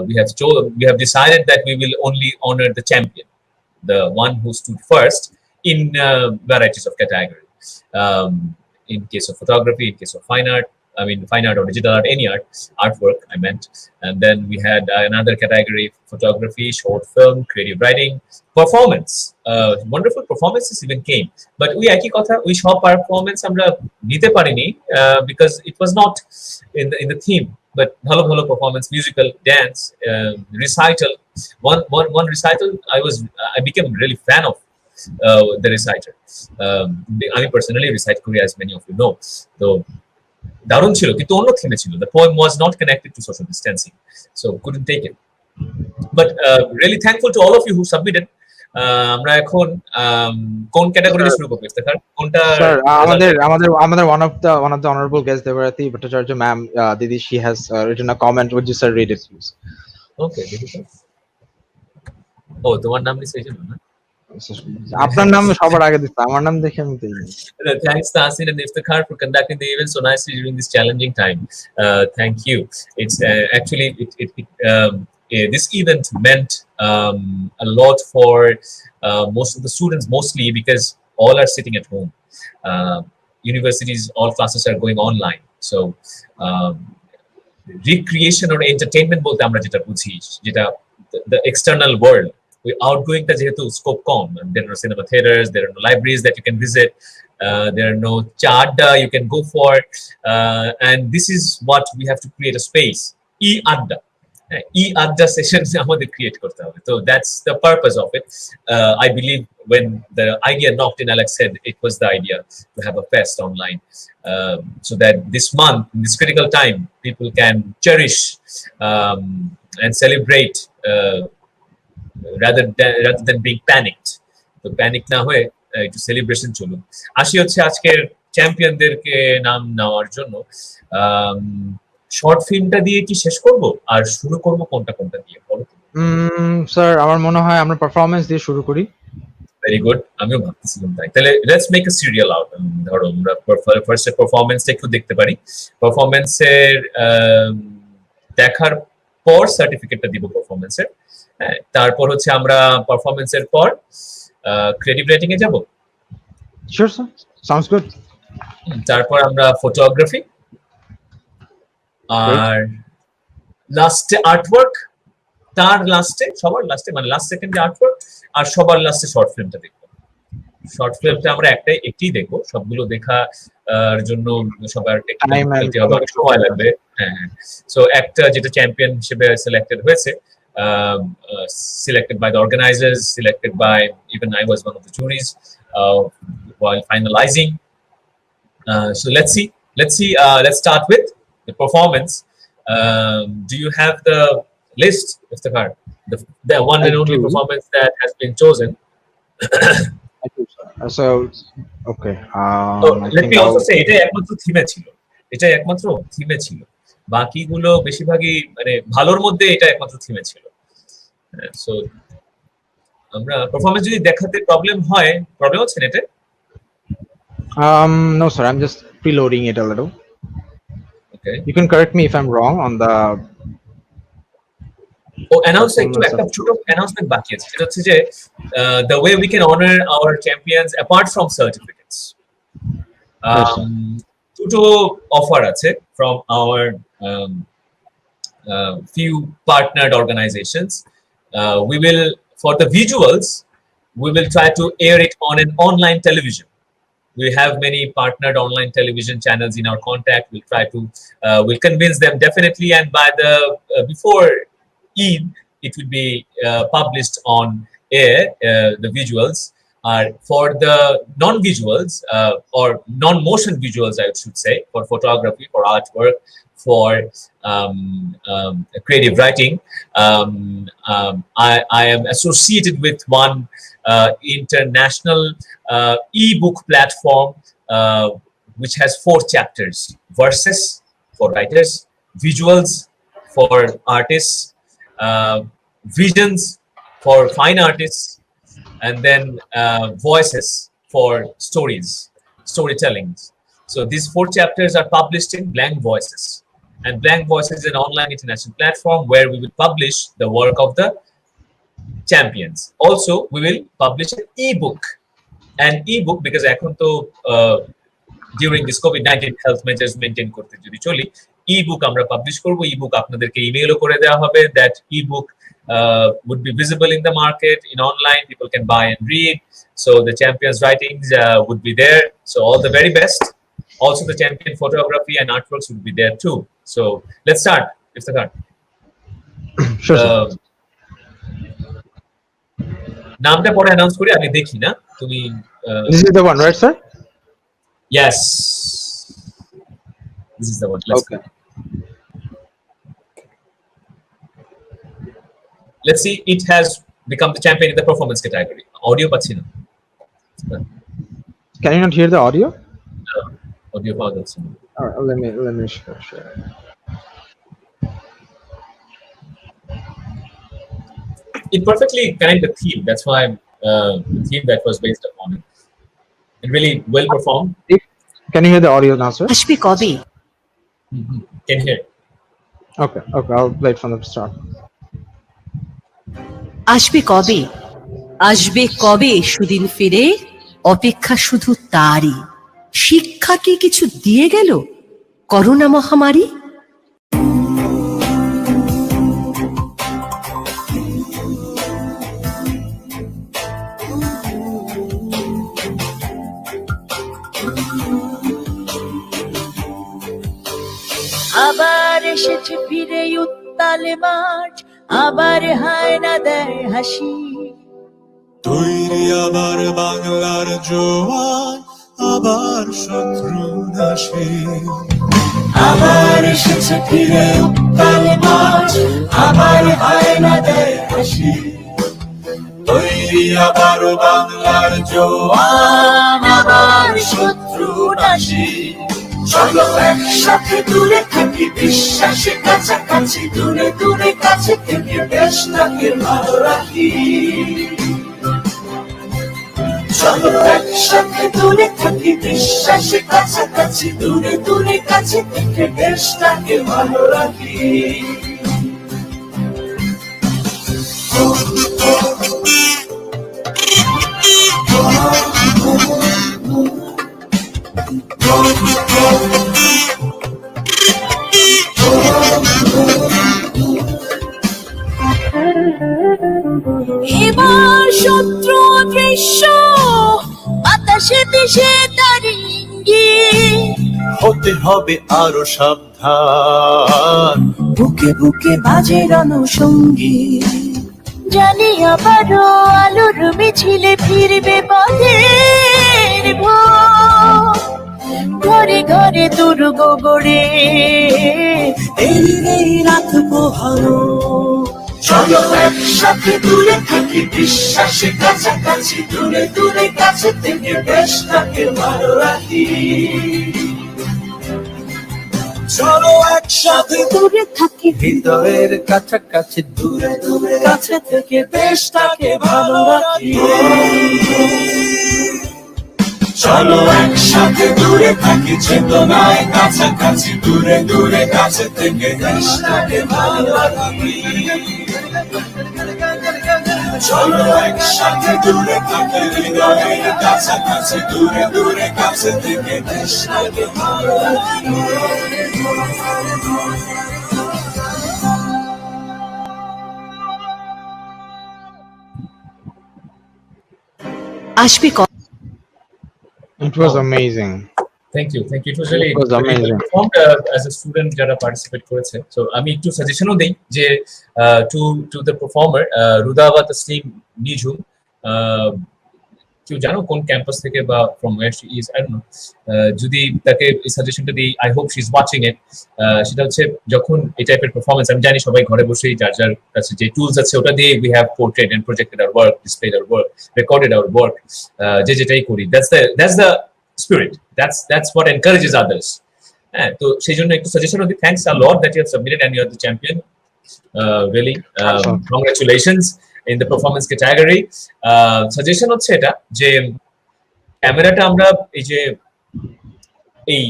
we have decided that we will only honor the champion, the one who stood first in varieties of categories. In case of photography, in case of fine art, I mean fine art or digital art, any art, artwork I meant. And then we had another category, photography, short film, creative writing, performance. Wonderful performances even came. But we একই কথা, we saw performance আমরা নিতে পারিনি because it was not in the theme. But bhalo performance, musical, dance, recital. One recital I became really fan of the reciter. I personally recite Korea, as many of you know. So দারুণ ছিল কিন্তু অন্য থিমে ছিল the poem was not connected to social distancing so couldn't take it but really thankful to all of you who submitted আমরা এখন কোন ক্যাটাগরিতে শুরু করব ইফতেখার কোনটা স্যার আমাদের one of the honorable guest Debarati Bhattacharyya ma'am didi she has written a comment would you sir read it please okay oh তোমার নাম নিচে ছিল না আপনার নাম সবার আগে দিতে আমার নাম দেখে আমি দেই Thanks Tasin and Iftikhar for conducting the event so nicely during this challenging time. Thank you. It's actually this event meant a lot for most of the students, mostly because all are sitting at home. Universities, all classes are going online. So recreation or entertainment bolte amra jeta bujhi jeta the external world we outgoing ta jehetu scope com there are no cinema theaters there are no libraries that you can visit there are no charda you can go for and this is what we have to create a space e-adda sessions amader create korte hobe so that's the purpose of it I believe when the idea knocked in Alex said it was the idea to have a fest online so that this month in this critical time people can cherish and celebrate rather than being panicked তো panic না হয়ে একটু celebration চলুন আসি হচ্ছে আজকের চ্যাম্পিয়নদেরকে নাম নেওয়ার জন্য শর্ট ফিল্মটা দিয়ে কি শেষ করব আর শুরু করব কোনটা দিয়ে বলো স্যার আমার মনে হয় আমরা পারফরম্যান্স দিয়ে শুরু করি ভেরি গুড আমিও ভাবতেছিলাম তাই তাহলে let's make a serial out ধরো আমরা ফার্স্ট পারফরম্যান্সটা একটু দেখতে পারি পারফরম্যান্সের দেখার পর সার্টিফিকেটটা দিব পারফরম্যান্সের তারপর হচ্ছে আমরা পারফরম্যান্সের পর ক্রিয়েটিভ রাইটিং এ যাব শিওর স্যার সাউন্ডস গুড তারপর আমরা ফটোগ্রাফি আর লাস্টে আর্টওয়ার্ক তার লাস্টে সবার লাস্টে মানে লাস্ট সেকেন্ডে আর্টওয়ার্ক আর সবার লাস্টে শর্ট ফিল্মটা দেখব শর্ট ফিল্মটা আমরা একটি দেখব সবগুলো দেখার জন্য সবার একটু সময় লাগবে হ্যাঁ সো একটা যেটা চ্যাম্পিয়ন হিসেবে সিলেক্টেড হয়েছে selected by the organizers, selected by even I was one of the juries while finalizing. So let's see. Let's start with the performance. Do you have the list of the one and only performance that has been chosen? So okay. Let me also say এটা একমাত্র থিমে ছিল বাকিগুলো বেশিরভাগই মানে ভালোর মধ্যে এটা একমাত্র থিমে ছিল সো আমরা পারফরম্যান্স যদি দেখাতে প্রবলেম হচ্ছে নেটে no sir I'm just preloading it a little okay you can correct me if I'm wrong on the একটা ছোট অ্যানাউন্সমেন্ট বাকি আছে সেটা হচ্ছে যে the way we can honor our champions apart from certificates দুটো অফার আছে from our few partnered organizations we will for the visuals we will try to air it on an online television We have many partnered online television channels in our contact. We'll try to we'll convince them definitely, and by the before Eid, it will be published on air. The visuals are for the non-visuals or non-motion visuals, I should say, for photography, for artwork, for creative writing. I am associated with one international ebook platform which has 4 chapters: verses for writers, visuals for artists, visions for fine artists, and then voices for storytelling. So these 4 chapters are published in Blank Voices. And Blank Voices is an online international platform where we will publish the work of the champions. Also, we will publish an ebook. An ebook, because এখন তো during this COVID-19 health measures maintain করতে যদি চলি, ebook আমরা publish করব। ebook আপনাদেরকে ইমেইলও করে দেওয়া হবে। That ebook would be visible in the market, in online. People can buy and read. So the champions' writings would be there. So all the very best. Also, the champion photography and artworks would be there too. So let's start. Iftikhar. Sure. নামটা পরে announce করি, আমি দেখি না তুমি। This is the one, right, sir? Yes, this is the one. Okay. Let's see. It has become the champion in the performance category. Audio পাচ্ছি না। Can you not hear the audio? Audio পাওয়া যাচ্ছে না। All right, let me share. It perfectly connects the theme. That's why the theme that was based upon it. It really well performed. Can you hear the audio now, sir? আসবে কবে? Can hear. Okay, I'll play it from the start. আসবে কবে? আসবে কবে সুদিন ফিরে? অপেক্ষা শুধু তারই। শিক্ষা কি কিছু দিয়ে গেল করোনা মহামারী? আবার এসেছে ফিরে উত্তালে মাঠ, আবার হায়না দেয় হাসি। তৈরি আবার বাংলার জোয়ান, আবার শত্রু নাশি। আবার এসেছে ফিরে উত্তালে মাঠ, আবার হায়না দেয় হাসি। তৈরি আবার বাংলার জোয়ান, আবার শত্রু নাশি। চলো একসাথে দূরে থাকি বিশ্বাসে কাছাকাছি, দূরে দূরে কাছে থেকে দেশটাকে ভালো রাখি। চলো একসাথে দূরে থাকি বিশ্বাসে কাছাকাছি, দূরে দূরে কাছে থেকে দেশটাকে ভালো রাখি। এবার শত্রু দৃশ্য বাতাসে ভেসে তার ইঙ্গিত। হতে হবে আরো সাবধান, বুকে বুকে বাজে রণসঙ্গীত। জানি আবারও আলোর মিছিলে ফিরবে পথের ভোর। ঘরে ঘরে দুর্গ গড়ে এই রাত পোহালো। চলো একসাথে দূরে থাকি বিশ্বাসে কাছাকাছি, দূরে দূরে কাছে থেকে দেশটাকে ভালো রাখি। চলো একসাথে দূরে থাকি হৃদয়ের কাছাকাছি, দূরে দূরে কাছে থেকে দেশটাকে ভালো রাখি। চলো একসাথে দূরে থাকি চেতনায় কাছাকাছি, দূরে দূরে কাছে থেকে দেশটাকে ভালো রাখি। চলো একসাথে দূরে থাকি হৃদয়ের কাছাকাছি, দূরে দূরে কাছে থেকে দেশটাকে ভালো রাখি। আসবে It was amazing. Thank you. It was really It was amazing. well performed as a student যারা participate করেছে। So আমি একটু সাজেশনও দেই যে to the performer Rudaba Taslim নিঝুম, কেউ জানো কোন ক্যাম্পাস থেকে বা from where she is, I don't know, যদি তাকে এই সাজেশনটা দিই, I hope she's watching it, সেটা হচ্ছে যখন এই টাইপের পারফরম্যান্স, আমি জানি সবাই ঘরে বসেই যার যার কাছে যে টুলস আছে ওটা দিয়ে we have portrayed and projected our work, displayed our work, recorded our work, যে যেটাই করি, that's the spirit, that's what encourages others. তো সেই জন্য একটু সাজেশন দিই, thanks a lot that you have submitted and you are the champion, really, congratulations in the performance category. Suggestion হচ্ছে এটা যে ক্যামেরাটা আমরা এই যে এই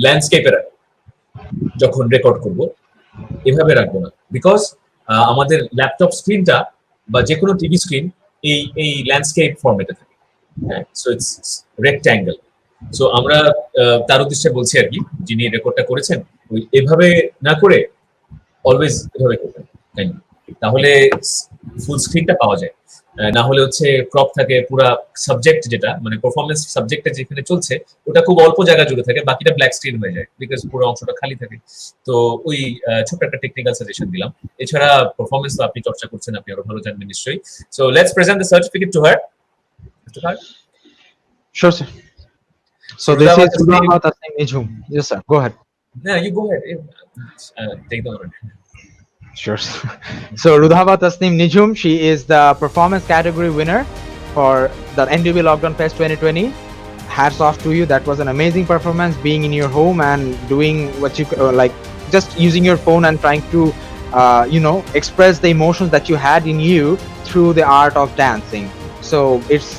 ল্যান্ডস্কেপের যখন রেকর্ড করব এভাবে রাখবো না, বিকজ আমাদের ল্যাপটপ স্ক্রিনটা বা যে কোনো টিভি স্ক্রিন এই ল্যান্ডস্কেপ ফরম্যাটে থাকে, সো ইটস রেক্ট্যাঙ্গেল। সো আমরা তার উদ্দেশ্যে বলছি আর কি, যিনি রেকর্ডটা করেছেন ওই এভাবে না করে অলওয়েজ এভাবে করবেন, তাহলে ফুল স্ক্রিনটা পাওয়া যায়। না হলে হচ্ছে ক্রপ থাকে, পুরা সাবজেক্ট যেটা মানে পারফরমেন্স সাবজেক্টটা যেখানে চলছে ওটা খুব অল্প জায়গা জুড়ে থাকে, বাকিটা ব্ল্যাক স্ক্রিন হয়ে যায় বিকজ পুরো অংশটা খালি থাকে। তো ওই ছোট্ট একটা টেকনিক্যাল সাজেশন দিলাম। এছাড়া পারফরমেন্স তো আপনি চর্চা করছেন, আপনি আরো ভালো জানবেন নিশ্চয়ই। So let's present the certificate to her. Sure, sir. So this is Rudaba Tasnim Nijum. Yes, sir. Go ahead. Yeah, you go ahead. Take the honor. Sure. So Rudaba Tasnim Nijum, she is the performance category winner for the NDUB Lockdown Fest 2020. Hats off to you. That was an amazing performance, being in your home and doing what you like, just using your phone and trying to express the emotions that you had in you through the art of dancing. So it's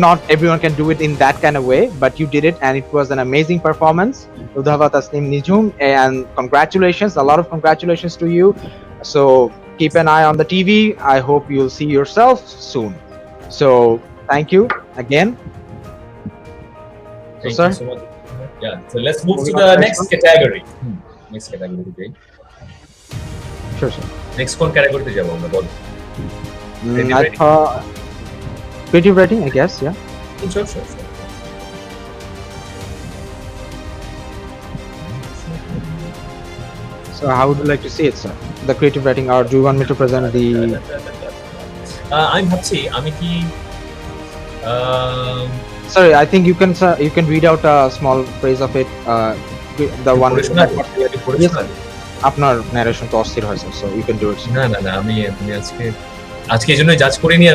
not everyone can do it in that kind of way, but you did it and it was an amazing performance. Rudaba Tasnim Nijum, and congratulations, a lot of congratulations to you. So keep an eye on the TV. I hope you'll see yourself soon. So thank you again. Thank you so much. Yeah, so let's move to the next category. Next category today. Sure, sir. Next কোন ক্যাটাগরিতে যাব আমরা বল? Creative writing, I guess, yeah. Sure. So how would you like to see it, sir? The creative writing, or do you want me to present the... I'm ভাবছি আমি কি Sorry, I think you can read out a small phrase of it, the one... Yes, আপনার narration তো অস্থির হয়, so you can do it. না আমি আজকে এই জন্য জাজ করিনি।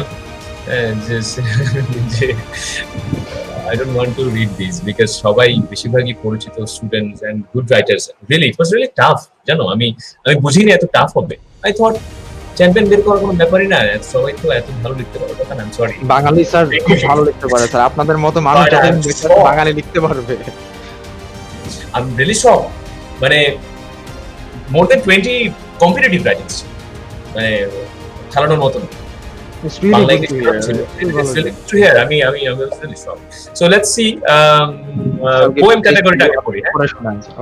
I don't want to read these because সবাই বেশিরভাগই পরিচিত students and good writers. Really it was really tough, জানো, আমি বুঝিনি এত টাফ হবে। আই থট চ্যাম্পিয়ন বের করার কোনো ব্যাপারই না, সবাই তো এত ভালো লিখতে পারে, কথা না। সরি, বাঙালি স্যার খুব ভালো লিখতে পারে স্যার, আপনাদের মতো মানুষ যাতে বাঙালি লিখতে পারবে। আই এম রিয়েলি শক, মানে মোর দ্যান 20 কম্পিটিটিভ রাইটিংস, মানে খেলানোর মতো। It's really good to hear. It's really good to hear. I was really shocked. So let's see. Poem category ta aage pori.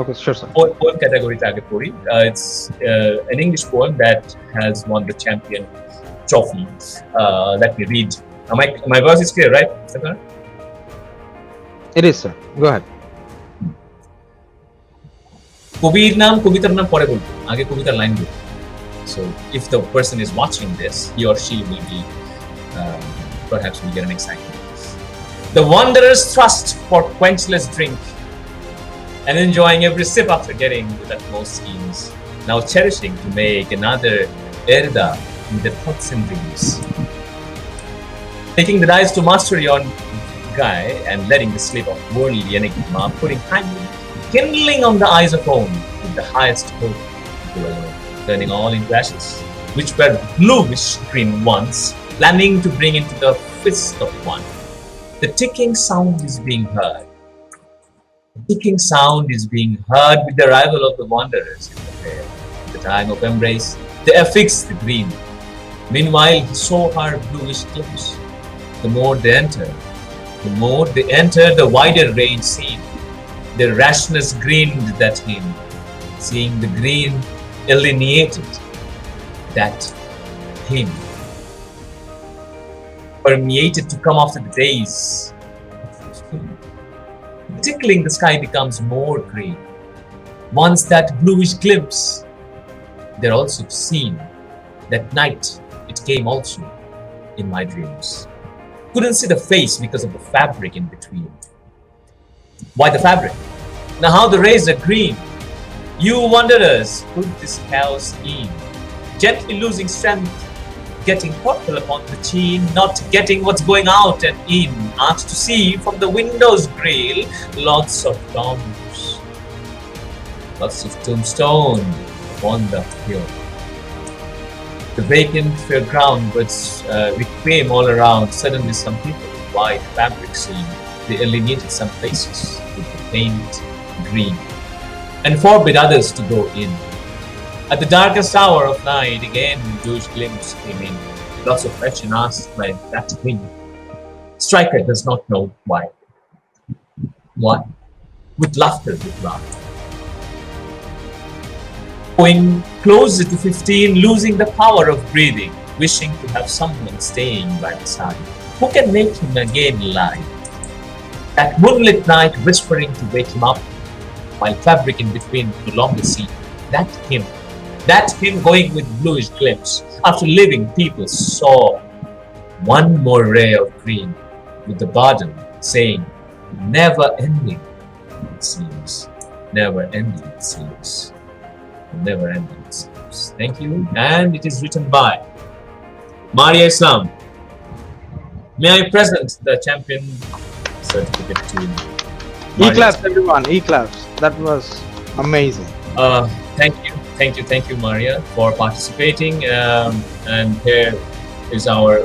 Okay, sure, sir. Poem category ta aage pori. It's an English poem that has won the champion trophy. Let me read. My voice is clear, right, Mr. Khan? It is, sir. Go ahead. কবিতার নাম পরে বলবো, আগে কবিতার line বলবো। So if the person is watching this, he or she will be perhaps will get an excitement. The wanderer's thirst for quenchless drink and enjoying every sip after getting with utmost schemes, now cherishing to make another erda in their thoughts and dreams. Taking the dice to master yon guy and letting the slip of worldly enigma, putting hanging, kindling on the eyes of home with the highest hope to alone. Turning all into ashes, which were bluish green once, planning to bring into the fist of one. The ticking sound is being heard. The ticking sound is being heard with the arrival of the wanderers in the fair. At the time of embrace, they affixed the green. Meanwhile, he saw her bluish close. The more they entered, the wider range seen. Their rashness grinned at him, seeing the green alienated that him permeated to come after the days Tickling the sky becomes more green. Once that bluish glimpse, they're also seen. That night, it came also in my dreams. Couldn't see the face because of the fabric in between. Why the fabric? Now how the rays are green. You wanderers, put this chaos in. Gently losing strength, getting purple upon the chin, not getting what's going out and in. Asked to see from the window's grill, lots of tombs, lots of tombstone upon the hill. The vacant fairground was reclaim all around. Suddenly some people with white fabric seen. They illuminated some places with the paint green and forbid others to go in. At the darkest hour of night, again, those glimpses came in. Lots of question asked by that thing. Striker does not know why. Why? With laughter, with laughter. Going closer to 15, losing the power of breathing, wishing to have someone staying by the side. Who can make him again alive? That moonlit night whispering to wake him up, while fabric in between no longer seen. That him going with bluish glimpse. After living, people saw one more ray of green with the burden saying, never ending, it seems. Never ending, it seems. Never ending, it seems. Thank you. And it is written by Maria Islam. May I present the champion certificate to E-claps, everyone. E-claps. That was amazing. Thank you, Maria, for participating. And here is our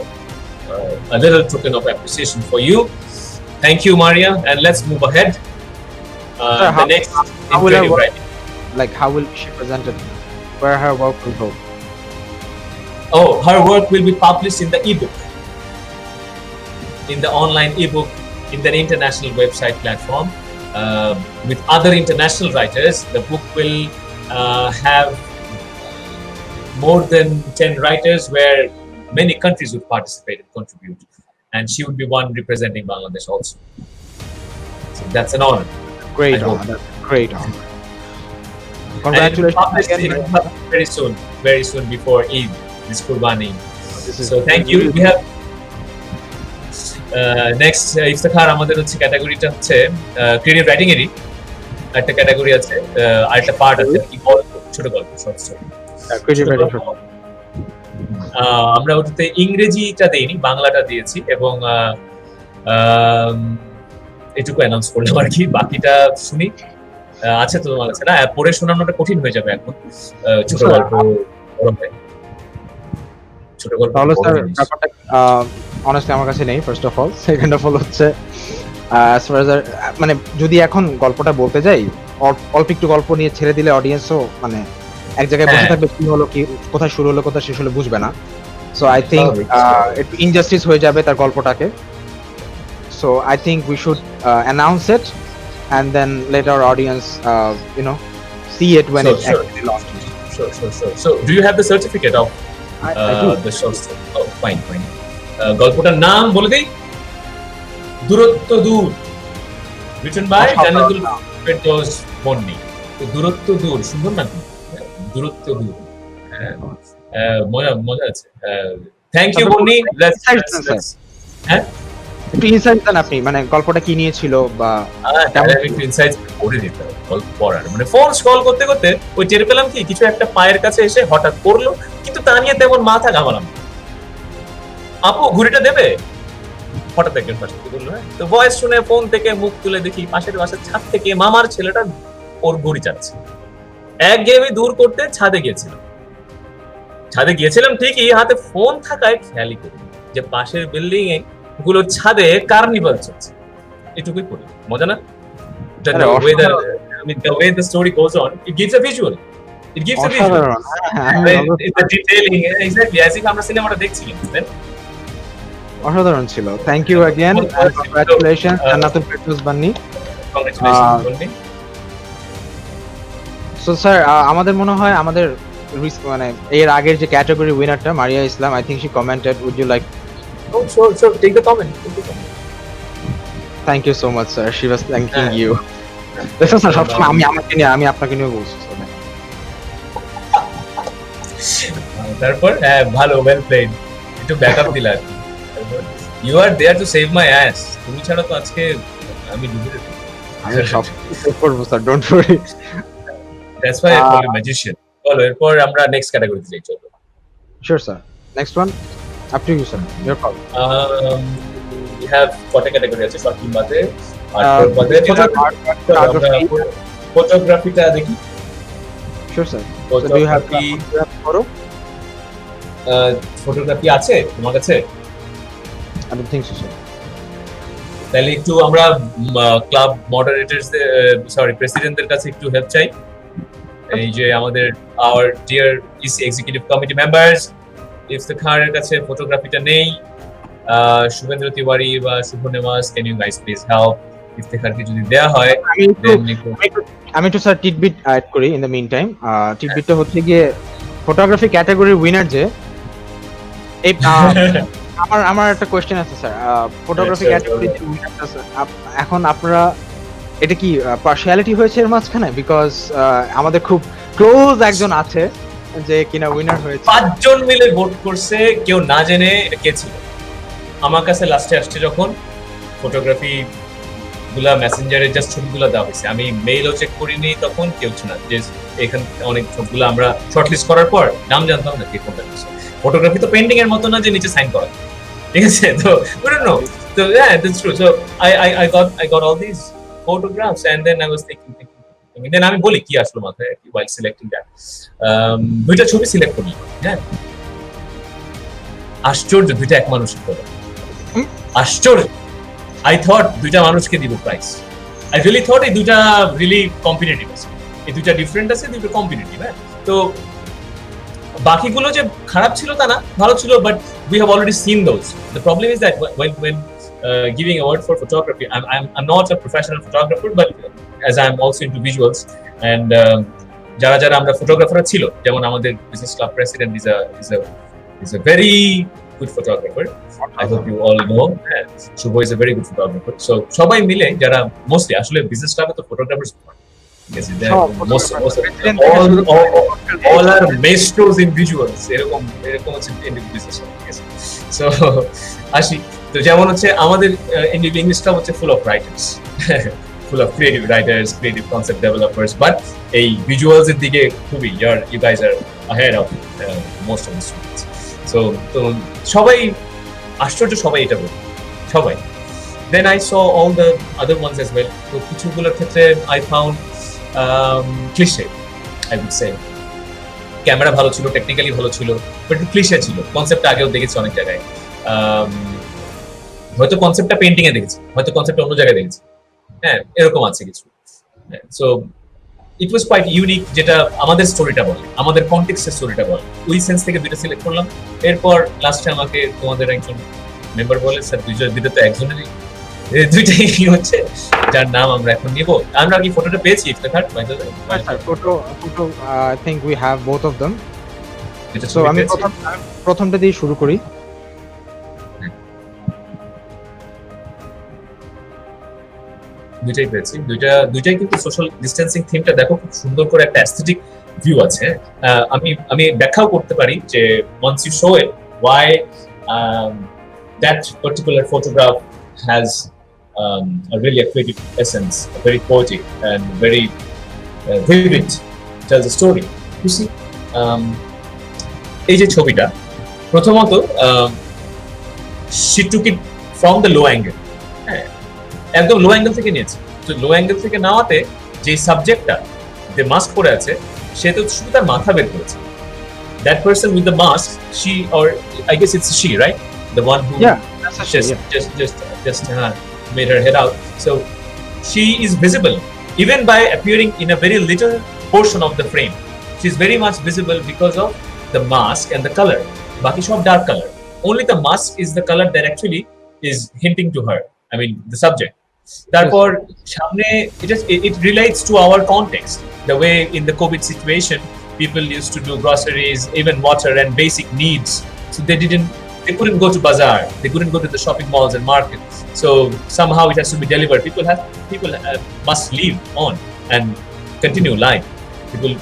a little token of appreciation for you. Thank you, Maria. And let's move ahead. Sir, The next how will integrative I work? writing. Like, how will she present it? Where her work will go? Oh, her work will be published in the ebook, in the online ebook, in the international website platform. With other international writers, the book will have more than 10 writers where many countries would participate and contribute. And she would be one representing Bangladesh also. So that's an honor. Great I honor. hope. That's a great honor. And it will be Congratulations published again. very soon before Eid, this Qurbani. This is So thank you. We have next Iftekhar আমাদের হচ্ছে ক্যাটাগরিটা হচ্ছে creative writing এরই একটা category আছে আরেকটা part আছে কি গল্প ছোট গল্প শর্ট স্টোরি আমরা ওটাতে ইংরেজিটা দেইনি বাংলাটা দিয়েছি এবং এটুকু অ্যানাউন্স করলাম আর কি বাকিটা শুনি আছে তো তোমার কাছে না পড়ে শোনানোটা কঠিন হয়ে যাবে এখন ছোট গল্প ছোট গল্প তাহলে স্যার ব্যাপারটা অনেস্টলি আমার কাছে নেই first of all second of all হচ্ছে as far as মানে যদি এখন গল্পটা বলতে যাই অল্প একটু গল্প নিয়ে ছেড়ে দিলে অডিয়েন্সও মানে এক জায়গায় বসে থাকবে কি হলো কি কোথায় শুরু হলো কোথায় শেষ হলো বুঝবে না সো আই থিংক একটু ইনজাস্টিস হয়ে যাবে তার গল্পটাকে so I think we should announce it and then let our audience see it when it's actually launched. Sure. So do you have the certificate of I do. the short story? Oh, fine. গল্পটার নাম বলে দেই দূরত্ব দূর written by Jannatul Ferdous বন্নি তো দূরত্ব দূর সুন্দর না দূরত্ব দূর মজা আছে থ্যাংক ইউ বন্নি হ্যাঁ একটু ইনসাইট দেন আপনি মানে গল্পটা কি নিয়ে ছিল বা একটু ইনসাইট করে দিতে গল্প পড়ার মানে ফোন স্ক্রল করতে করতে ওই টের পেলাম কি কিছু একটা পায়ের কাছে এসে হঠাৎ করলো কিন্তু তা নিয়ে তেমন মাথা ঘামালাম আপু ঘুরিটা দেবে হঠাৎ একজন পাশে থেকে বললো হ্যাঁ তো ভয়েস শুনে ফোন থেকে মুখ তুলে দেখি পাশের বাসার ছাদ থেকে মামার ছেলেটা ওর ঘুরি চাচ্ছে এক গেমে দূর করতে ছাদে গিয়েছিলাম ঠিকই হাতে ফোন থাকায় খেয়ালই করি যে পাশের বিল্ডিং এ গুলোর ছাদে কার্নিভাল চলছে এটুকুই করি মজা না the way the story goes on it gives a visual the detailing exactly as if আমরা সিনেমাটা দেখছি অসাধারণ ছিল thank you again congratulations Jannatul Ferdous Banni so sir আমাদের মনে হয় আমাদের মানে এর আগের যে ক্যাটাগরি উইনারটা Maria Islam I think she commented would you like sure take the comment thank you so much sir, she was thanking you. দেখুন স্যার, সবসময় আমি আপনাকে নিয়ে বলছি। তারপর ভালো, ওয়েল প্লেড, একটু ব্যাকআপ দিলা। You are there to save my ass. তুমি ছাড়া তো আজকে আমি ডুবে যেতাম। আমি সব সেভ করবো sir, don't worry. That's why I call you magician. চলো এরপর আমরা নেক্সট ক্যাটাগরিতে যাই। চলো sure sir, next one up to you sir, your call. we have কত ক্যাটাগরি আছে? শর্ট ফিল্ম বাদে ফটোগ্রাফিটা দেখি। Sure sir, do you have photography আছে তোমার কাছে? I don't think so sir. তাহলে একটু আমরা ক্লাব মডারেটরস সরি প্রেসিডেন্টদের কাছে একটু হেল্প চাই। এই যে আমাদের our dear EC executive committee members, ইফতেখারের কাছে ফটোগ্রাফিটা নেই। শুভেন্দ্র তিওয়ারি বা Shubho Newaz, can you guys please help? ইফতেখারকে যদি দেয়া হয় আমি একটু স্যার টিটবিট অ্যাড করি ইন দ্য মিন টাইম। টিটবিটটা হচ্ছে গিয়ে ফটোগ্রাফি ক্যাটাগরির উইনার যে এই আমার একটা কোশ্চেন আছে স্যার। ফটোগ্রাফি ক্যাটাগরি এখন আপনারা এটা কি পার্সিয়ালিটি হয়েছে এর মাঝখানে? বিকজ আমাদের খুব ক্লোজ একজন আছে যে কিনা উইনার হয়েছে। 5 জন মিলে ভোট করছে, কেউ না জেনে। এটা কে ছিল? আমার কাছে লাস্টে আসছে যখন ফটোগ্রাফি গুলা মেসেঞ্জারে জাস্ট ছবিগুলো দেওয়া হয়েছে, আমি মেইলও চেক করিনি তখন, কেউ ছিল না। যে এখান অনেক সবগুলো আমরা শর্টলিস্ট করার পর নাম জানতাম না কে কোনটা করছে। ফটোগ্রাফি তো পেন্টিং এর মতো না যে নিচে সাইন করা, ঠিক আছে? তো we don't know. So yeah, that's true. So I got all these photographs and then I was thinking then আমি বলি কি আসলো মাথায় while selecting that. দুইটা ছবি সিলেক্ট করি। হ্যাঁ, আশ্চর্য, দুইটা এক মানুষের ফটো। আশ্চর্য, I thought দুইটা মানুষকে দিব প্রাইস। I really thought এই দুইটা really competitive আছে, এই দুইটা ডিফারেন্ট আছে, দুইটা কম্পিটিটিভ। হ্যাঁ, তো বাকিগুলো যে খারাপ ছিল তা না, ভালো ছিল, but we have already seen those. The problem is that when giving award for photography, I'm not a professional photographer, but as I'm also into visuals and যারা আমরা ফটোগ্রাফার ছিল, যেমন আমাদের business club president is a very good photographer. I hope you all know. Shubho is a very good photographer. So সবাই মিলে যারা mostly আসলে business ক্লাবে তো photographers all are maestros in visuals, এরকম হচ্ছে NDUB বিজনেস ক্লাব। ঠিক আছে, সো আসি তো যেমন হচ্ছে আমাদের NDUB ইংলিশ ক্লাব হচ্ছে full of writers, full of creative writers, creative concept developers, but এই visuals এর দিকে খুবই you guys are ahead of most of the students. So সবাই আশ্চর্য, সবাই এটা বলে, সবাই। Then I saw all the other ones as well. তো কিছুগুলোর ক্ষেত্রে I found cliché, I would say. Camera ভালো ছিল, টেকনিক্যালি ভালো ছিল, বাট ক্লিশে ছিল। কনসেপ্টটা আগেও দেখেছি অনেক জায়গায়, হয়তো কনসেপ্টটা পেইন্টিং এ দেখেছি, হয়তো কনসেপ্টটা অন্য জায়গায় দেখেছি। হ্যাঁ, এরকম আছে কিছু। So it was quite unique, যেটা আমাদের স্টোরিটা বলে, আমাদের কনটেক্সটের স্টোরিটা বলে। ওই সেন্স থেকে দুইটা সিলেক্ট করলাম। এরপর লাস্টে আমাকে তোমাদের একজন মেম্বার বলে, স্যার দুইটা তো একজনেরই, দুইটাই হচ্ছে যার নাম আমরা এখন নিব। আমরা কি ফটোটা পেয়েছি? Photo I think we have both of them. So আমি প্রথমটা দিয়ে শুরু করি। দুইটাই পেয়েছি, দুইটাই কিন্তু সোশ্যাল ডিস্টেন্সিং থিমটা দেখো, খুব সুন্দর করে একটা অ্যাস্থেটিক ভিউ আছে। আমি ব্যাখ্যাও করতে পারি যে once you show it why that particular photograph has a really creative essence, very poetic and very vivid, tells a story. You see, এই যে ছবিটা প্রথমত she took it from the low angle. হ্যাঁ, একদম লো অ্যাঙ্গেল থেকে নিয়েছে। তো লো angle থেকে নেওয়াতে যে সাবজেক্টটা যে মাস্ক পরে আছে, সে তো শুধু তার মাথা বের করেছে। That person with the mask, she or I guess it's she, right? The one who just made her head out. So she is visible even by appearing in a very little portion of the frame. She's very much visible because of the mask and the color. Baki sab dark color. Only the mask is the color that actually is hinting to her. I mean, the subject. Therefore, it relates to our context. The way in the COVID situation, people used to do groceries, even water and basic needs. So they didn't they couldn't go to bazaar, they couldn't go to the shopping malls and markets. So somehow it has to be delivered. People must live on and continue life. People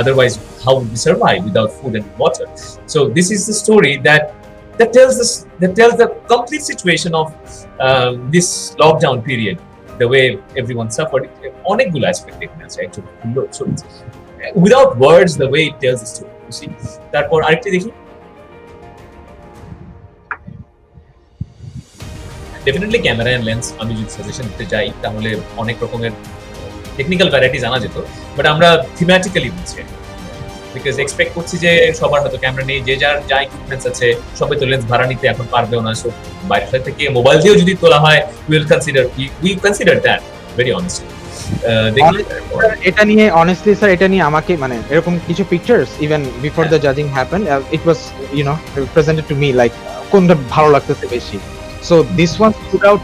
otherwise, how would we survive without food and water? So this is the story that tells the complete situation of this lockdown period, the way everyone suffered. অনেকগুলো aspect এখানে আছে actually. Without words, the way it tells the story. You see? তারপর আরেকটি দেখি। Definitely camera and lens আমি যদি suggestion দিতে যাই তাহলে অনেক রকমের টেকনিক্যাল ভ্যারাইটি জানা যেত, বাট আমরা থিমেটিক্যালি বলছি, বিকজ এক্সপেক্ট করছি যে সবার হয়তো ক্যামেরা নেই, যে যার যা ইকুইপমেন্টস আছে সবাই তো লেন্স ভাড়া নিতে এখন পারবেও না। সো বাইরে থেকে মোবাইল দিয়েও যদি তোলা হয় we consider that very honestly. এটা নিয়ে অনেস্টলি স্যার, এটা নিয়ে আমাকে মানে এরকম কিছু পিকচার্স ইভেন বিফোর দ্য জাজিং happened, it was presented to me like কোনটা ভালো লাগতেছে বেশি। So this one stood out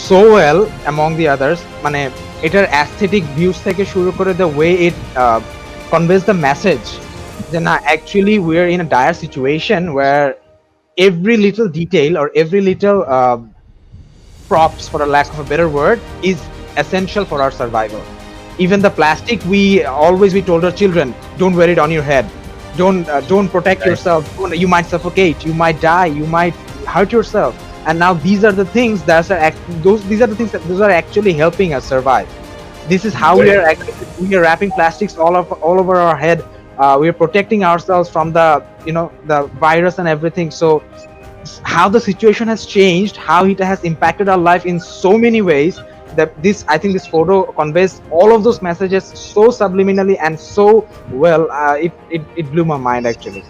so well among the others. মানে এটার অ্যাস্থেটিক ভিউজ থেকে শুরু করে the way it conveys the message যে না, actually we are in a dire situation where every little detail or every little props, for a lack of a better word, is essential for our survival. Even the plastic, we told our children, don't wear it on your head, don't protect yourself, you might suffocate, you might die, you might hurt yourself. And now these are the things that are actually helping us survive. This is how we are wrapping plastics all over our head. We are protecting ourselves from the virus and everything. So how the situation has changed, how it has impacted our life in so many ways, that I think this photo conveys all of those messages so subliminally and so well. It blew my mind actually.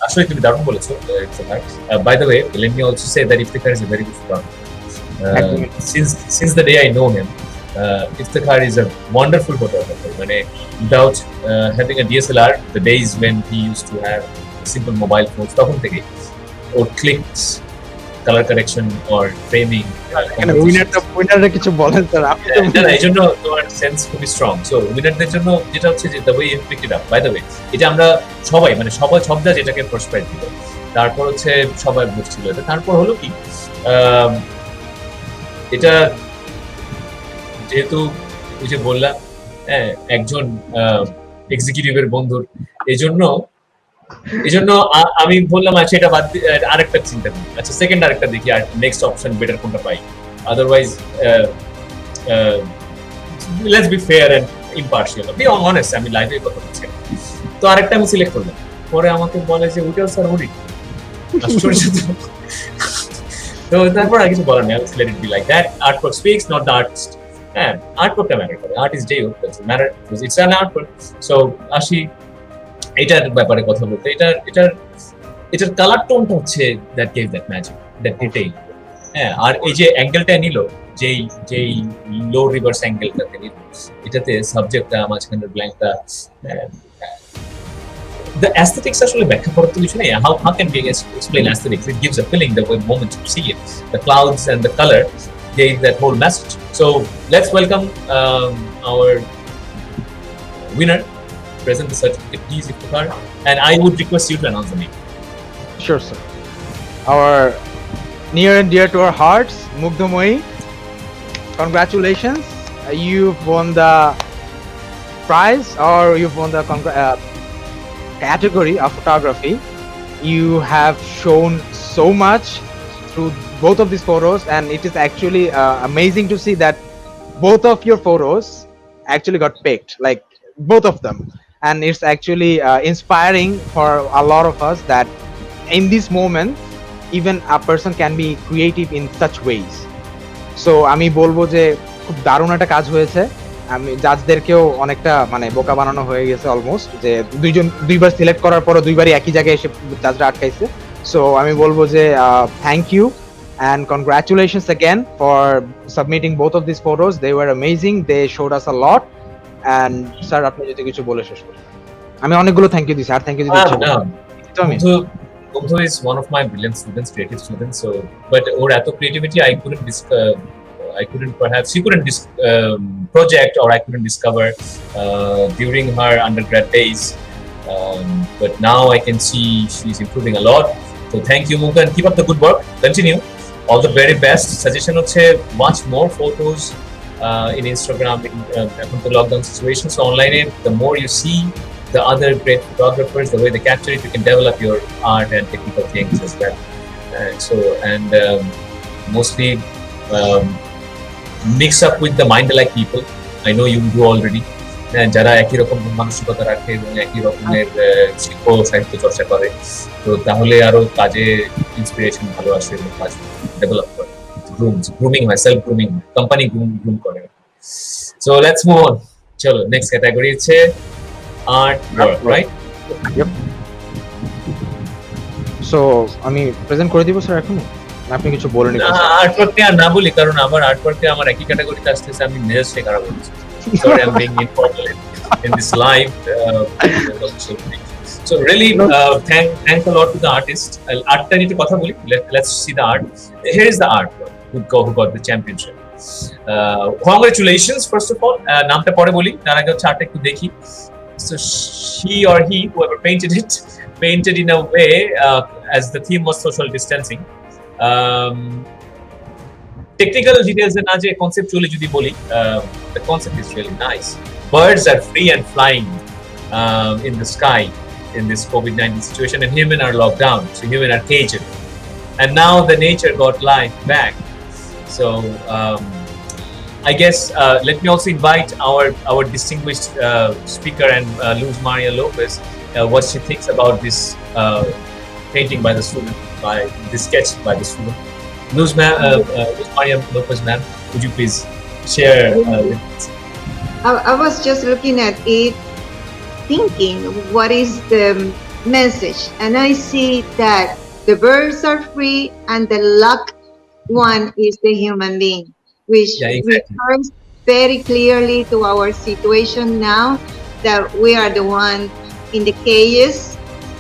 Actually, to be দারুণ বলেছো, it's a fact. By the way, let me also say that Iftikhar is a very good photographer. Since the day I know him, Iftikhar is a wonderful photographer. Without having a DSLR, the days when he used to have simple mobile phones, তখন থেকে or clicks, color correction or framing. উইনাররা কিছু বলেন sir, আপনি তো এই জন্য তোমার sense খুবই স্ট্রং। সো উইনারদের জন্য যেটা হচ্ছে যে the way you pick it up, by the way এটা আমরা সবাই সবটা যেটাকে ফার্স্ট প্রাইজ দিল, তারপর হচ্ছে সবাই বুঝছিল এটা। তারপর হলো কি, এটা যেহেতু ওই যে বললাম একজন এক্সিকিউটিভের বন্ধুর, এই জন্য আমি বললাম আচ্ছা এটা বাদ দিয়ে আরেকটা চিন্তা করি, আচ্ছা সেকেন্ড আরেকটা দেখি আর নেক্সট অপশন বেটার কোনটা পাই। Otherwise let's be fair and impartial, be honest, আমি লাইভে কথা বলছি। তো আরেকটা আমি সিলেক্ট করলাম, পরে আমাকে বলে যে ওইটাও স্যার ওরি তো তারপর আর কিছু বলার নেই, let it be like that. Artwork speaks, not the artist. হ্যাঁ, আর্টওয়ার্কটা ম্যাটার করে, art is day matter, it's an artwork. So আসি এটার ব্যাপারে কথা বলতে। এটার কালার টোনটা হচ্ছে that gave that magic, that detail. হ্যাঁ, আর এই যে অ্যাঙ্গেলটা নিল, যেই লো রিভার্স অ্যাঙ্গেলটাতে নিল, এটাতে সাবজেক্টটা মাঝখানের ব্ল্যাঙ্কটা, the aesthetics আসলে ব্যাখ্যা করার তো কিছু নেই। How can we explain aesthetics? It gives a feeling the moment you see it. The clouds and the color gave that whole message. So let's welcome our winner. Present the certificate, please, Iftikhar, and I would request you to announce the name. Sure, sir. Our near and dear to our hearts, Mugdhamoi, congratulations. You've won the prize, or you've won the category of photography. You have shown so much through both of these photos, and it is actually amazing to see that both of your photos actually got picked, like both of them. And it's actually inspiring for a lot of us that in this moment even a person can be creative in such ways. So আমি বলবো যে খুব দারুণ একটা কাজ হয়েছে। আমি জাজদেরকেও অনেকটা বোকা বানানো হয়ে গেছে অলমোস্ট, যে দুইবার সিলেক্ট করার পর দুইবারই একই জায়গায় এসে জাজরা আটকাইছে। সো আমি বলবো যে thank you and congratulations again for submitting both of these photos. They were amazing, they showed us a lot. And sir আপনি যদি কিছু বলে শেষ করেন। আমি অনেকগুলো থ্যাংক ইউ দিছি, আর থ্যাংক ইউ দিচ্ছি Bhattacharyya is one of my brilliant students, creative students. So, but or eto creativity I couldn't project, or I couldn't discover during her undergrad days. but now I can see she's improving a lot. So thank you, Mugdha, and keep up the good work. Continue. All the very best. Suggestion হচ্ছে much more photos in Instagram in the lockdown situation. So online, the more you see the other great photographers, the way they capture it, you can develop your art and technical things as well. Mostly mix up with the mind-alike people. I know you do already. যারা একই রকম মানসিকতা রাখে এবং একই রকমের শিল্প সাহিত্য চর্চা করে, তো তাহলে আরো কাজে ইন্সপিরেশন ভালো আসবে এবং কাজ ডেভেলপ করে। গ্রুমিং হয়, সেলফ গ্রুমিং, কোম্পানি গ্রুম করে। So let's move on. চলো নেক্সট ক্যাটাগরি হচ্ছে art work, right? Yep. So আমি প্রেজেন্ট করে দিব স্যার এখন, আপনি কিছু বলে নিন। আর্ট ওয়ার্ক নিয়ে আর না বলি, কারণ আমার আর্ট ওয়ার্কে আমার একই ক্যাটাগরিতে আসতেছে, আমি মেজাজটাই খারাপ হচ্ছে। Sorry, I'm being informal in this live. So really, thanks a lot to the artist. Art ta niye kotha boli. Let's see the art. Here is the art who got the championship. Congratulations, first of all. Naamta pore boli. Tar age hocche art ekটু দেখি. So she or he, whoever painted it, painted in a way as the theme was social distancing. Technical details and aaj conceptually jodi boli, the concept is really nice. Birds are free and flying in the sky in this COVID-19 situation, and humans are locked down, so humans are caged, and now the nature got life back. So I guess let me also invite our distinguished speaker and Luz Maria Lopez, what she thinks about this painting by the student, by this sketch by the student. Luz Maria Lopez, ma'am, would you please share? I was just looking at it, thinking what is the message, and I see that the birds are free and the luck one is the human being, which refers very clearly to our situation now, that we are the one in the cages,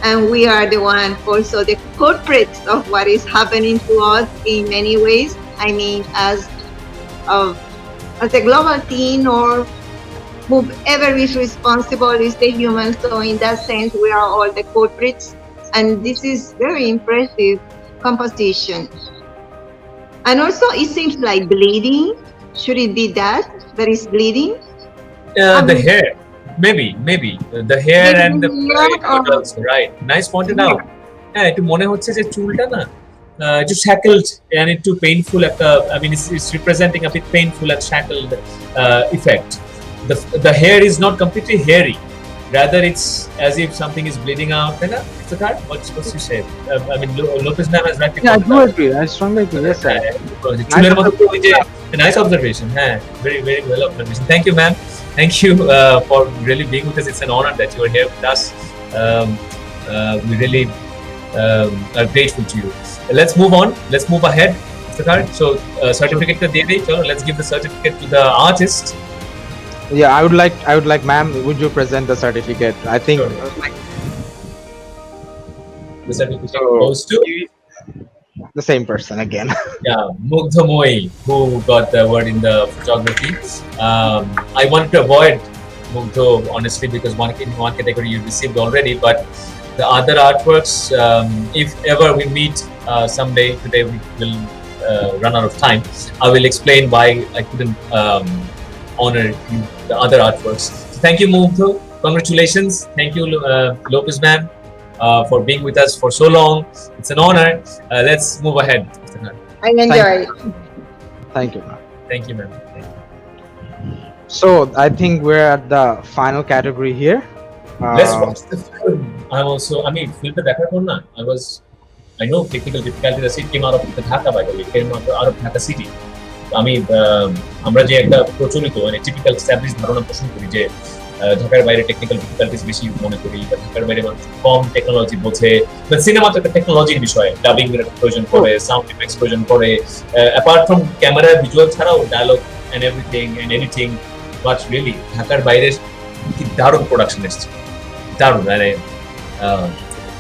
and we are the one also the culprits of what is happening to us in many ways. I mean, as a global team, or whoever is responsible is the human. So in that sense, we are all the culprits, and this is very impressive composition. And also, it seems like bleeding. Should it be that is bleeding? The hair. Maybe the hair and the also, right? Nice pointed out. Yeah, একটু মনে হচ্ছে যে চুলটা না একটু shackled and একটু painful একটা, I mean it's representing a bit painful and shackled effect. The hair is not completely hairy, rather it's as if something is bleeding out. It's a card. What's you say? I mean Lopez ma'am has rightly Yeah, I do agree. I strongly agree. Yes, sir. চুলের মতো ওই যে nice observation. Very well observation. Thank you, ma'am. Thank you for really being with us. It's an honor that you are here with us. We really are grateful to you. Let's move on. Let's move ahead. So certificate ka de de. Chalo, let's give the certificate to the artist. Yeah, I would like, ma'am, would you present the certificate? I think the certificate goes to the same person again. Yeah, Mugdha Moi, who got the award in the photography. I wanted to avoid Mugdha, honestly, because one category you received already, but the other artworks, if ever we meet someday, today we will run out of time, I will explain why I couldn't honor you, the other artworks. So thank you, Mugdha. Congratulations. Thank you, Lopez ma'am, for being with us for so long. It's an honor. Let's move ahead. I enjoy it. Thank you, ma'am. Thank you, ma'am. So I think we're at the final category here. Let's watch the film. I mean, film the Dhaka na. I know technical difficulties. It came out of the Dhaka, by the way. It came out of Dhaka city. আমি আমরা যে একটা প্রচলিত মানে typical establish ধারণা পোষণ করি যে ঢাকার বাইরে টেকনিক্যাল ডিফিকাল্টিস বেশি মনে করি, বা ঢাকার বাইরে মানুষ কম টেকনোলজি বোঝে, বাট সিনেমা তো একটা টেকনোলজির বিষয়, ডাবিং এর প্রয়োজন পড়ে, সাউন্ড ইফেক্টস প্রয়োজন পড়ে, অ্যাপার্ট ফ্রম ক্যামেরা ভিজুয়াল ছাড়াও dialogue and everything and editing. But really ঢাকার বাইরে কি দারুণ প্রোডাকশন এসছে, দারুণ। মানে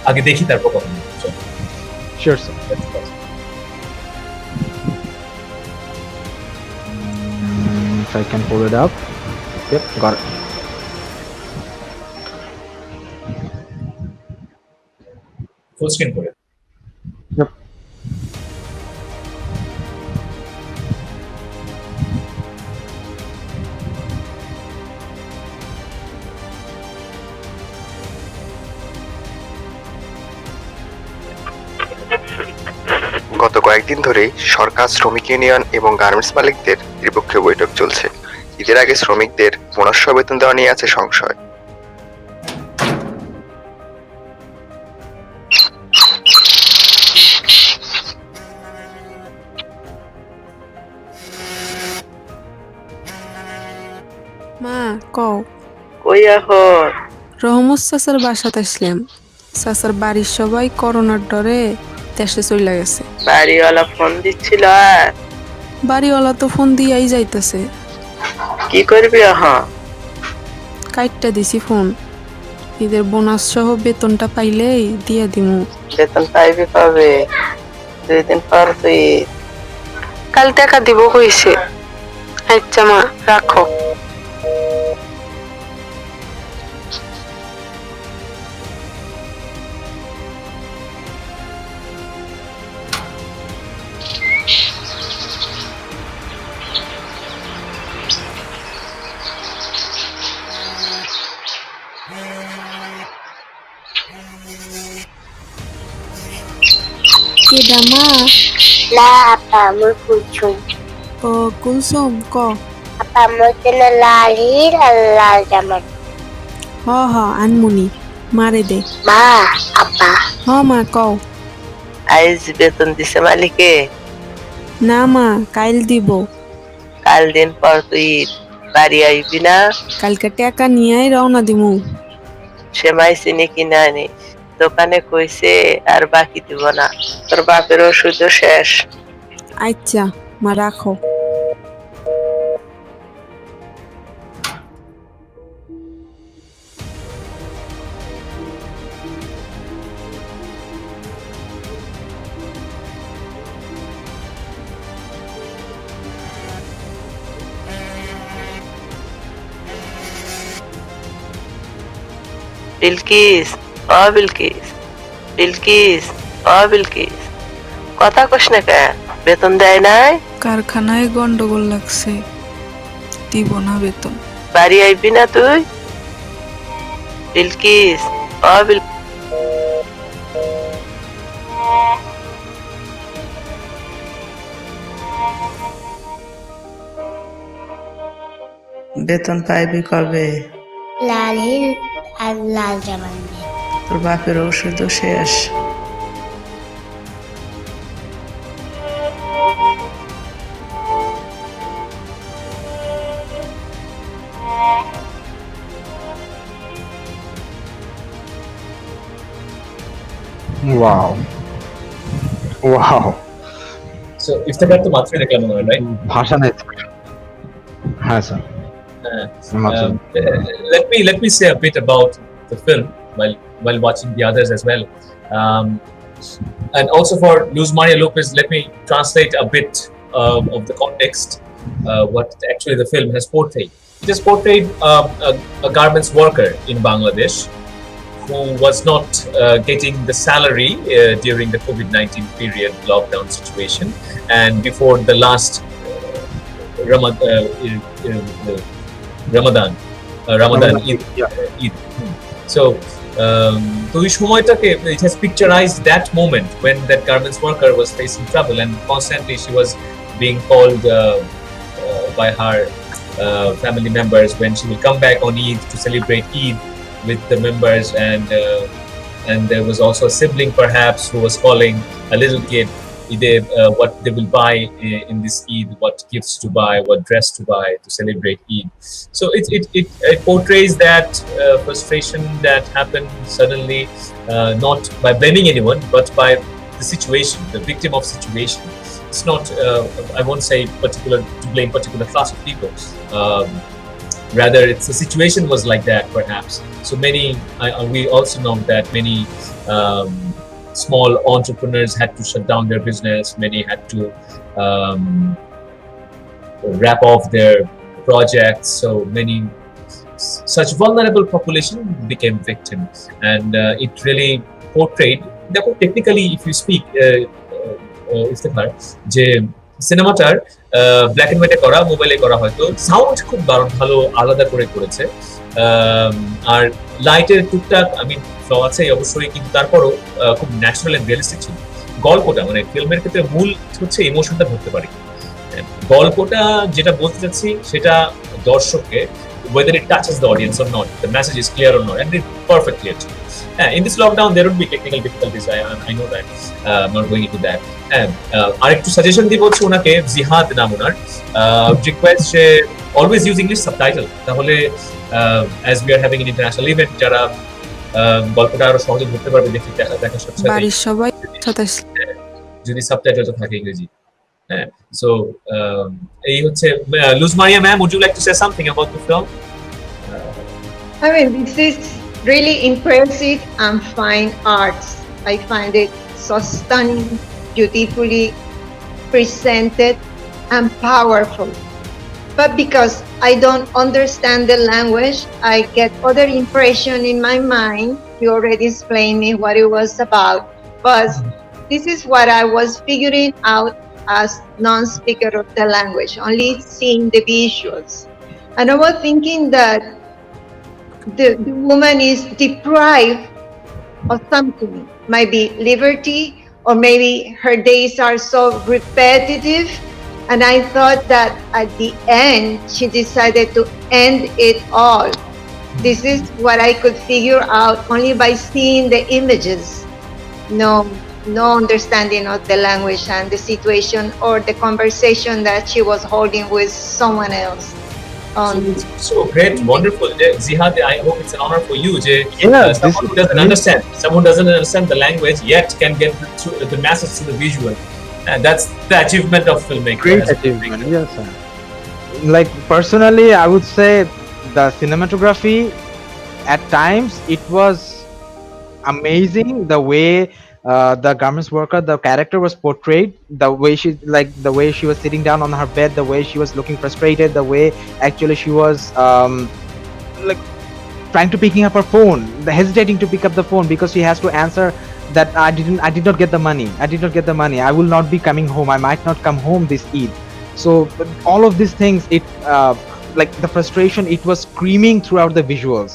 আগে দেখি তারপর কথা বলবো। Sure, sir. If I can pull it up. Yep, got it. Full screen করে। Yep. গত কয়েকদিন ধরেই সরকার, শ্রমিক ইউনিয়ন এবং গার্মেন্টস মালিকদের ত্রিপক্ষীয় বৈঠক চলছে। ঈদের আগে শ্রমিকদের বোনাস সহ বেতন দেওয়া নিয়ে আছে সংশয়। মা কও কই এখন? রহমত চাচার বাসাতে আসলাম। চাচার বাড়ির সবাই করোনার ডরে দেশে চলে গেছে। বাড়িওয়ালা ফোন দিচ্ছিল আর বাড়িওয়ালা তো ফোন দিয়াই যাইতেছে। কি করবি এখন? কাইটটা দিছি ফোন। ঈদের বোনাস সহ বেতনটা পাইলেই দিয়া দিমু। বেতন পাইবি কবে? 2 দিন পর তো ঈদ। কাল টাকা দিব কইছে। আচ্ছা মা, রাখো। কেডা মা? La apa mo kuchum. ও কুলসুম ক। Apa mo kena lahir Allah zaman. হ হ আনমুনি মারে দে। Ma apa? হ মা কও। আইজ বেতন দিছে মালিকে? না মা, কাইল দিব। কাল দিন পর তো ঈদ, বাড়ি আইবি না? কালকে টাকা নিয়েই রওনা দিমু। সেমাই চিনি কিনে আনিস। দোকানে কইছে আর বাকি দিব না। তোর বাপের ওষুধও শেষ। আচ্ছা মা, রাখো। বিলকিস, ও বিলকিস, বিলকিস, ও বিলকিস, কথা কস না কেন? বেতন দেয় নাই? কারখানায় গন্ডগোল লাগছে, দিব না বেতন। বাড়ি আইবি না তুই? বিলকিস, ও বিল বেতন পাইবি কবে? Lahir Allah zaman. তোর বাপের ওষুধও শেষ। Wow. Wow. So ইফতেখার তো মাত্রই দেখলাম মনে হয়, রাইট? ভাষা নেই। হ্যাঁ sir. Let me say a bit about the film while watching the others as well, and also for Luz Maria Lopez, let me translate a bit of the context, what actually the film has portrayed. It has portrayed a garments worker in Bangladesh who was not getting the salary during the COVID-19 period lockdown situation, and before the last Ramadan Eid. So ওই সময়টাকে it has picturized that moment when that garments worker was facing trouble, and constantly she was being called by her family members when she will come back on Eid to celebrate Eid with the members, and there was also a sibling perhaps who was calling a little kid what they will buy in this Eid, what gifts to buy, what dress to buy to celebrate Eid. So it portrays that frustration that happened suddenly, not by blaming anyone, but by the situation, the victim of situation. It's not, I won't say to blame particular class of people. Rather, the situation was like that, perhaps. So we also know that many small entrepreneurs had to shut down their business. Many had to wrap off their projects. So many such vulnerable population became victims, and it really portrayed দেখো technically if you speak Iftekhar, যে সিনেমাটার black and হোয়াইটে করা, মোবাইলে করা, হয়তো sound খুব ভালো আলাদা করে করেছে, আর লাইটের টুকটাক ফ্ল আছে অবশ্যই, কিন্তু তারপরও খুব ন্যাচারাল এন্ড রিয়েলিস্টিক ছিল। গল্পটা মানে ফিল্মের ক্ষেত্রে মূল হচ্ছে ইমোশনটা ধরতে পারি, গল্পটা যেটা বলতে চাচ্ছি সেটা দর্শককে, whether it touches the audience or not, the message is clear or not, and it's perfect clear. In this lockdown, there would be technical difficulties. I know that. I'm not going into that. আরেকটু suggestion দিব হচ্ছে ওনাকে, জিহাদ নাম ওনার, request সে always use English subtitle, তাহলে as we are having an international event, যারা গল্পটা আরো সহজে ধরতে পারবে, দেখে দেখার সাথে সাথে বাড়ির সবাই যদি সাবটাইটেলটা থাকে ইংরেজি। So এই হচ্ছে Luz Maria ma'am, would you like to say something about the film? I mean, this is really impressive and fine arts. I find it so stunning, beautifully presented and powerful. But because I don't understand the language, I get other impression in my mind. You already explained me what it was about, but this is what I was figuring out as non-speaker of the language, only seeing the visuals. And I was thinking that the woman is deprived of something, maybe liberty, or maybe her days are so repetitive. And I thought that at the end, she decided to end it all. This is what I could figure out only by seeing the images. No understanding of the language and the situation or the conversation that she was holding with someone else. So great, wonderful. Zihad, I hope it's an honor for you. Someone who doesn't understand the language yet can get the message to the visual. And that's the achievement of filmmaking. Great achievement, yes sir. Like personally, I would say the cinematography at times it was amazing, the way the garments worker, the character was portrayed, the way she was sitting down on her bed, the way she was looking frustrated, the way actually she was like trying to picking up her phone, hesitating to pick up the phone because she has to answer that I did not get the money, I will not be coming home, I might not come home this Eid. So all of these things, it like the frustration, it was screaming throughout the visuals,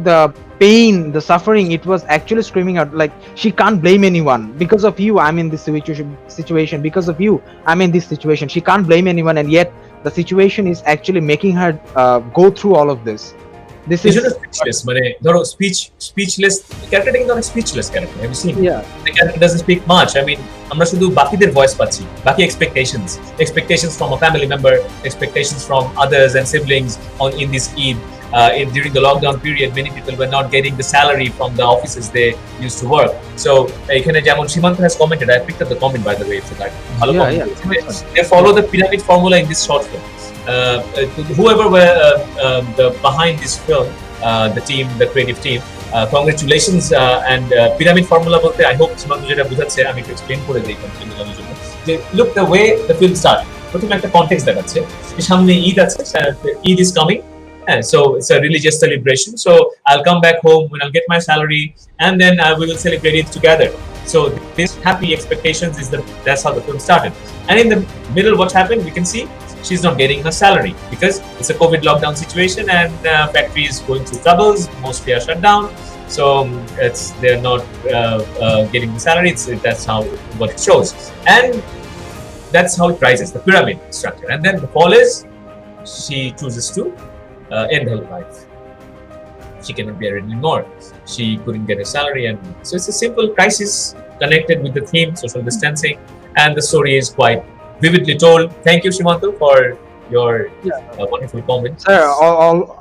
the pain, the suffering, it was actually screaming out, like she can't blame anyone. Because of you, I'm in this situation, because of you, I'm in this situation. She can't blame anyone, and yet the situation is actually making her go through all of this. This is speechless. ধরো speechless character, কিন্তু অনেক speechless character. Have you seen? Yeah. The character doesn't speak much. আমরা শুধু বাকিদের voice পাচ্ছি, বাকি expectations from a family member, expectations from others and siblings in this Eid. During the lockdown period, many people were not getting the salary from the offices they used to work. So এখানে যেমন Shimanta has commented, I picked up the comment by the way, for that. They follow the pyramid formula in this short film. Whoever were behind this film, the team, the creative team, congratulations, and pyramid formula bolte I hope Shimanta যেটা বুঝাচ্ছে আমি একটু explain করে দেই আপনাদের জন্য। যে look, the way the film started, প্রথমে একটা context দেখাচ্ছে, সামনে ঈদ আছে, Eid is coming. So it's a religious celebration. So I'll come back home when I'll get my salary, and then we will celebrate it together. So this happy expectations that's how the film started. And in the middle, what happened? We can see she's not getting her salary because it's a COVID lockdown situation, and factory is going through troubles. Mostly are shut down. So they're not getting the salary. That's how what it shows, and that's how it rises, the pyramid structure. And then the fall is she chooses to end her life. She cannot bear it anymore. She couldn't get her salary, and so it's a simple crisis connected with the theme social distancing, and the story is quite vividly told. Thank you, Shimanto, for your wonderful comment. Sir,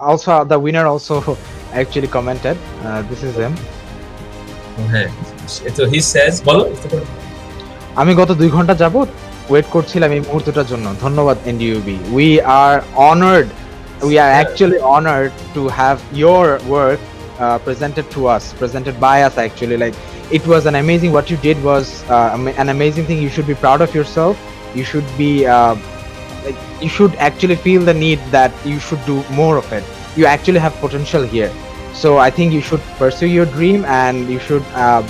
also the winner also actually commented. This is him. So he says, বলো। আমি গত 2 ঘন্টা যাবত wait করছিলাম এই মুহূর্তটার জন্য। ধন্যবাদ NDUB. We are actually honored to have your work presented by us actually. Like it was an amazing, what you did was an amazing thing. You should be proud of yourself. You should be you should actually feel the need that you should do more of it. You actually have potential here. So I think you should pursue your dream and you should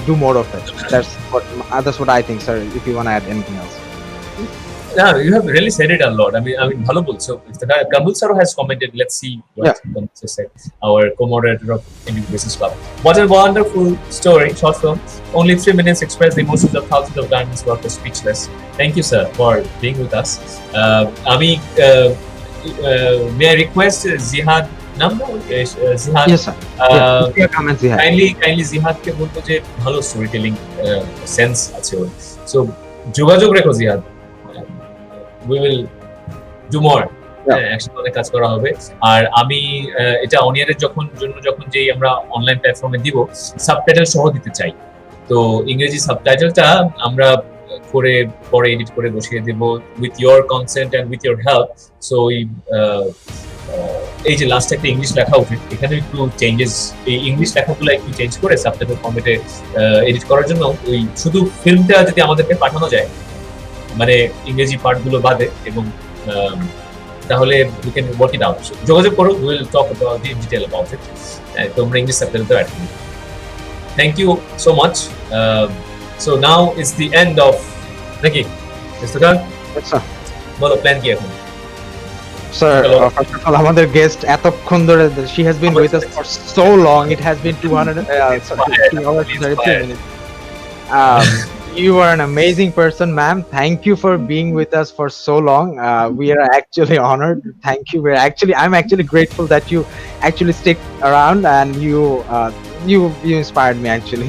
do more of it. That's what I think, sir. If you want to add anything else. Yeah, you have really said it a lot. I mean, ভালো বলছো. Kabul sir has commented. Let's see what Kabul sir said. Our co-moderator of NDUB Business Club. What a wonderful story, short film. Only 3 minutes express the emotions of thousands of garments workers speechless. Thank you, sir, for being with us. May I request Zihad number? Zihad. Yes, sir. Kindly Zihad ke bolbo je bhalo storytelling sense আছে ওর. So যোগাযোগ রেখো Zihad. We will do more. একসাথে অনেক কাজ করা হবে। আর আমি এটা অনিয়ারের যখন যেই আমরা অনলাইন প্ল্যাটফর্মে দিব সাবটাইটেল সহ দিতে চাই। তো ইংরেজি সাবটাইটেলটা আমরা করে পরে এডিট করে বসিয়ে দেব with your consent and with your help. So এই যে লাস্ট একটা ইংলিশ লেখা উঠে এখানে একটু চেঞ্জেস, এই ইংলিশ লেখাগুলো একটু চেঞ্জ করে সাবটাইটেল ফরম্যাটে এডিট করার জন্য ওই শুধু ফিল্মটা যদি আমাদেরকে পাঠানো যায়, মানে ইংরেজি পার্টগুলো বাদে, এবং তাহলে we can work it out. যোগাযোগ করো, we will talk about the detail about it. তোমরা ইংলিশ সাবটাইটেলটা অ্যাড করো। Thank you so much. So now is the end of নাকি ইস্তেকার? আচ্ছা, বলো প্ল্যান কি এখন? Sir, first of all, আমাদের guest এতক্ষণ ধরে, she has been with us for so long. It has been 2 hours 33 minutes. You are an amazing person, ma'am. Thank you for being with us for so long. We are actually honored. Thank you. I'm actually grateful that you actually stick around and you inspired me actually.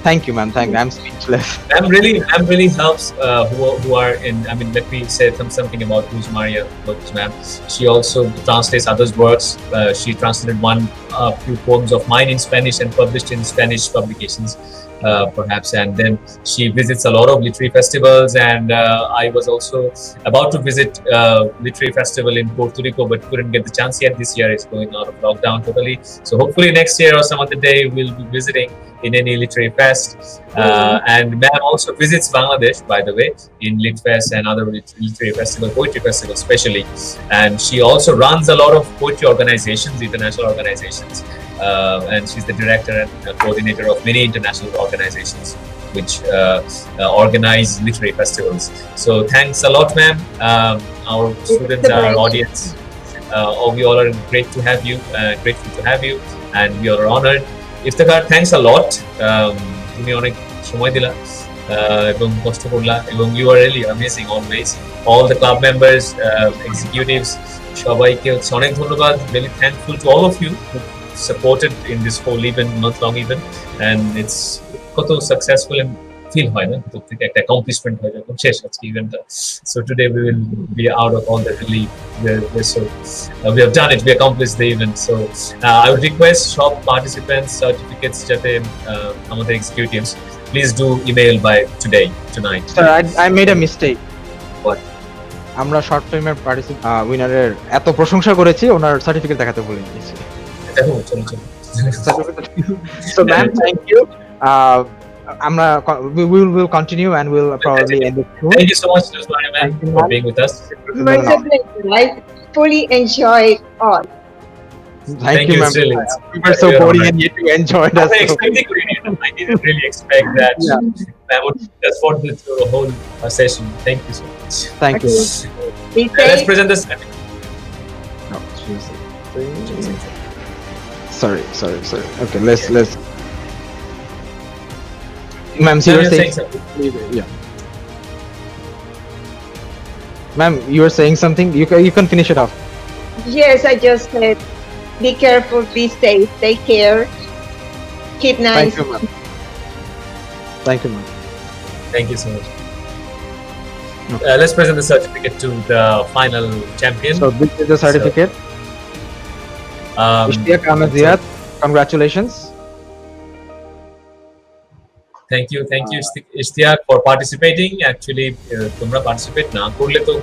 Thank you, ma'am. Thank you. I'm speechless. I'm really helps who are in. I mean, let me say something about Luz Maria Lopez, ma'am. She also translates others' works. She translated few poems of mine in Spanish and published in Spanish publications. Perhaps, and then she visits a lot of literary festivals, and I was also about to visit literary festival in Puerto Rico but couldn't get the chance yet. This year is going out of lockdown totally, so hopefully next year or some other day we'll be visiting in any literary fest. And ma'am also visits Bangladesh, by the way, in Lit Fest and other literary festival, poetry festival especially, and she also runs a lot of poetry organizations, international organizations. And she's the director and coordinator of many international organizations which organize literary festivals. So thanks a lot, ma'am. Our students, our audience, we all are grateful to have you, and we are honored. Iftikhar, thanks a lot. তুমি অনেক সময় দিলা এবং কষ্ট করলা, এবং you are really amazing always. All the club members, executives, সবাইকে অনেক ধন্যবাদ. Really thankful to all of you supported in this whole month-long event, and it's কত successful and feel হয় না, তো একটা accomplishment হয় যখন শেষ হচ্ছে ইভেন্টটা. So today we will be out of all the relief. So we have done it, we accomplished the event. So I would request সব participants certificates যাতে আমাদের executives please do email by tonight. Sir, I made a mistake. What? আমরা short ফিল্মের উইনারের এত প্রশংসা করেছি, ওনার certificate দেখাতে ভুলে গেছি। So ma'am, thank you. We will continue and we'll probably end it soon. Thank you so much, Luz Maria, ma'am, for being with us. I fully enjoyed all. Thank you, ma'am. Really, we were so boring and yet you enjoyed us. I didn't really expect that. I would just for the whole session. Thank you so much. Thank you. Let's present this. No, sorry. Okay, let's. Ma'am, you were saying something. Yeah. Ma'am, you were saying something. You can finish it off. Yes, I just said, be careful, be safe, take care, keep nice. Thank you, ma'am. Thank you, ma'am. Thank you so much. Let's present the certificate to the final champion. So this is the certificate. Congratulations. Thank you, Ishtiaq, for participating. Actually, তোমরা participate না করলে তো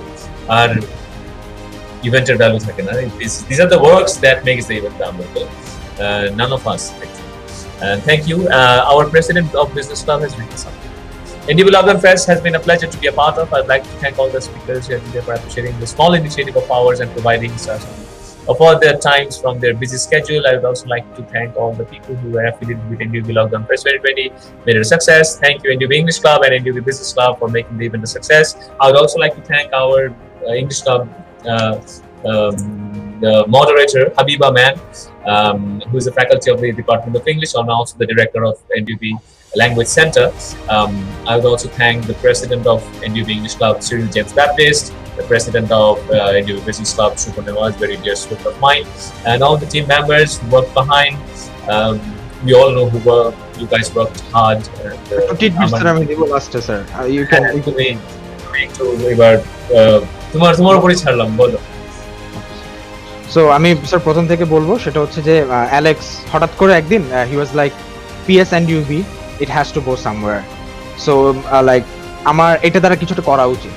আর ইভেন্টের value থাকে না। These are the works that makes the event valuable. None of us, actually. And thank you. Our president of Business Club has written something. NDUB LOCKDOWN FEST has been a pleasure to be a part of. I'd like to thank all the speakers here today for appreciating the small initiative of ours and providing such of all their times from their busy schedule. I would also like to thank all the people who were affiliated with NDUB Lockdown Fest 2020, made it a success. Thank you NDUB English Club and NDUB Business Club for making the event a success. I would also like to thank our English Club the moderator, Habiba Man, who is a faculty of the Department of English and also the director of NDUB Language Center. I would also thank the president of NDUB English Club, Cyril James Baptist, the president of NDUB Business Club, Shubha, very dear student of mine, and all the team members who worked behind. We all know you guys worked hard. You can. তোমার উপরই ছাড়লাম, বলো। So আমি sir প্রথম থেকে বলবো, সেটা হচ্ছে যে অ্যালেক্স হঠাৎ করে একদিন he was like PS NDUB it has to go somewhere. So like আমার এটা দ্বারা কিছুটা করা উচিত।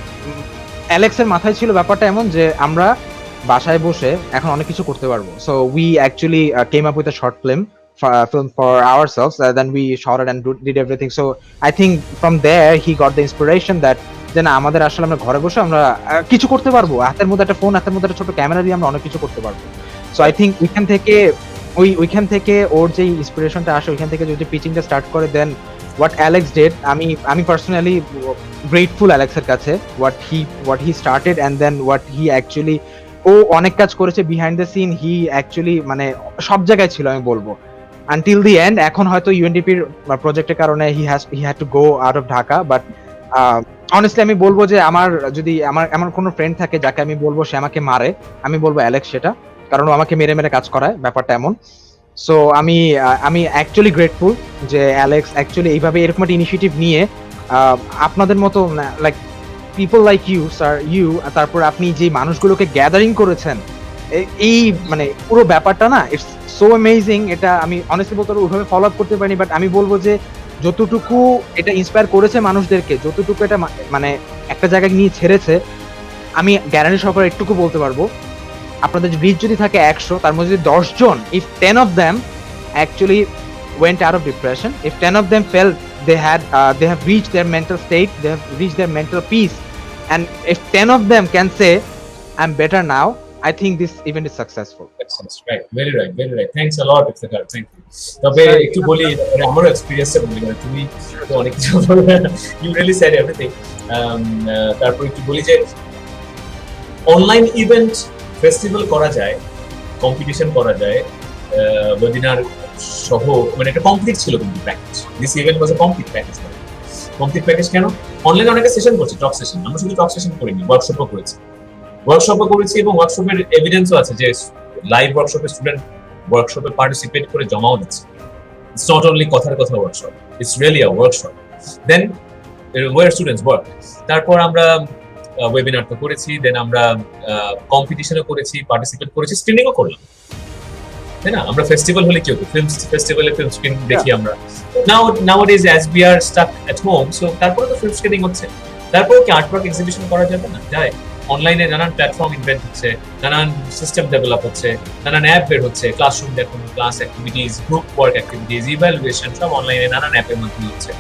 অ্যালেক্সের মাথায় ছিল ব্যাপারটা এমন যে আমরা বাসায় বসে এখন অনেক কিছু করতে পারবো। So we actually came up with a short film for ourselves, then we shot it and did everything. So I think from there he got the inspiration that যে না, আমাদের আসলে আমরা ঘরে বসে আমরা কিছু করতে পারবো, হাতের মধ্যে একটা ফোন, হাতের মধ্যে একটা ছোট ক্যামেরা দিয়ে আমরা অনেক কিছু করতে পারবো। সো আই থিঙ্ক ওইখান থেকে ওর যে ইন্সপিরেশনটা আসে, ওইখান থেকে যদি পিচিংটা স্টার্ট করে, দেন হোয়াট অ্যালেক্স ডিড, আমি পার্সোনালি গ্রেটফুল অ্যালেক্সের কাছে what he started and then what he actually, ও অনেক কাজ করেছে behind the scene, he actually মানে সব জায়গায় ছিল আমি বলবো আনটিল দি এন্ড। এখন হয়তো ইউএনডিপির প্রজেক্টের কারণে he had to go out of Dhaka, but honestly আমি বলবো যে আমার কোনো ফ্রেন্ড থাকে যাকে আমি বলবো সে আমাকে মারে, আমি বলবো অ্যালেক্স সেটা, কারণ ও আমাকে মেরে কাজ করায়, ব্যাপারটা এমন। সো আমি অ্যাকচুয়ালি গ্রেটফুল যে অ্যালেক্স অ্যাকচুয়ালি এইভাবে এরকম একটা ইনিশিয়েটিভ নিয়ে আপনাদের মতো like people like you sir, তারপর আপনি যে মানুষগুলোকে গ্যাদারিং করেছেন, এই মানে পুরো ব্যাপারটা না, ইটস সো অ্যামেজিং। এটা আমি অনেস্টলি বলতে পারবো ওইভাবে ফলো আপ করতে পারিনি, বাট আমি বলবো যে যতটুকু এটা ইন্সপায়ার করেছে মানুষদেরকে, যতটুকু এটা মানে একটা জায়গায় নিয়ে ছেড়েছে, আমি গ্যারান্টি সহকারে একটুকু বলতে পারবো, আপনাদের রিচ যদি থাকে 100, তার মধ্যে যদি 10 জন, if 10 of them actually went out of depression, if 10 of them felt they have reached their mental state, they have reached their mental peace, and if 10 of them can say I'm better now, I think this event is successful. Right, very right. Thanks a lot, Iftikhar. Thank you. তবে একটু বলি, আমারও এক্সপেরিয়েন্সটা বলি, তুমি তো অনেক কিছু you really said everything. তারপর একটু বলি যে অনলাইন ইভেন্ট ফেস্টিভ্যাল করা যায়, কম্পিটিশন করা যায়, ওয়েবিনার সহ, মানে একটা কমপ্লিট ছিল কিন্তু package. This event was a complete package. Complete package কেন? অনলাইনে অনেকে সেশন করছে, টক সেশন। আমরা শুধু টক সেশন করিনি, ওয়ার্কশপও করেছি এবং ওয়ার্কশপের এভিডেন্সও আছে যে লাইভ ওয়ার্কশপে স্টুডেন্ট ওয়ার্কশপে পার্টিসিপেট করে জমাও দিচ্ছে। ইটস নট অনলি কথার কথা workshop, it's really a workshop. Then were students work. তারপর আমরা ওয়েবিনার তো করেছি, দেন আমরা কম্পিটিশনও করেছি, পার্টিসিপেট করেছি, স্ক্রিনিংও করলাম, তাই না? আমরা ফেস্টিভ্যাল হলে কি হতো, ফিল্ম ফেস্টিভ্যালে ফিল্ম স্ক্রিনিং দেখি আমরা। Nowadays as we are stuck at home, so তারপরে তো ফিল্ম স্ক্রিনিং হচ্ছে। তারপর কি আর্টওয়ার্ক এক্সিবিশন করা যাবে না? যায়। অনলাইনে নানান প্ল্যাটফর্ম ইনভেন্ট হচ্ছে, নানান সিস্টেম ডেভেলপ হচ্ছে, নানান অ্যাপ বের হচ্ছে, ক্লাসরুম দেখুন, class activities, group work activities, evaluation সব অনলাইনে নানান অ্যাপের মাধ্যমে হচ্ছে।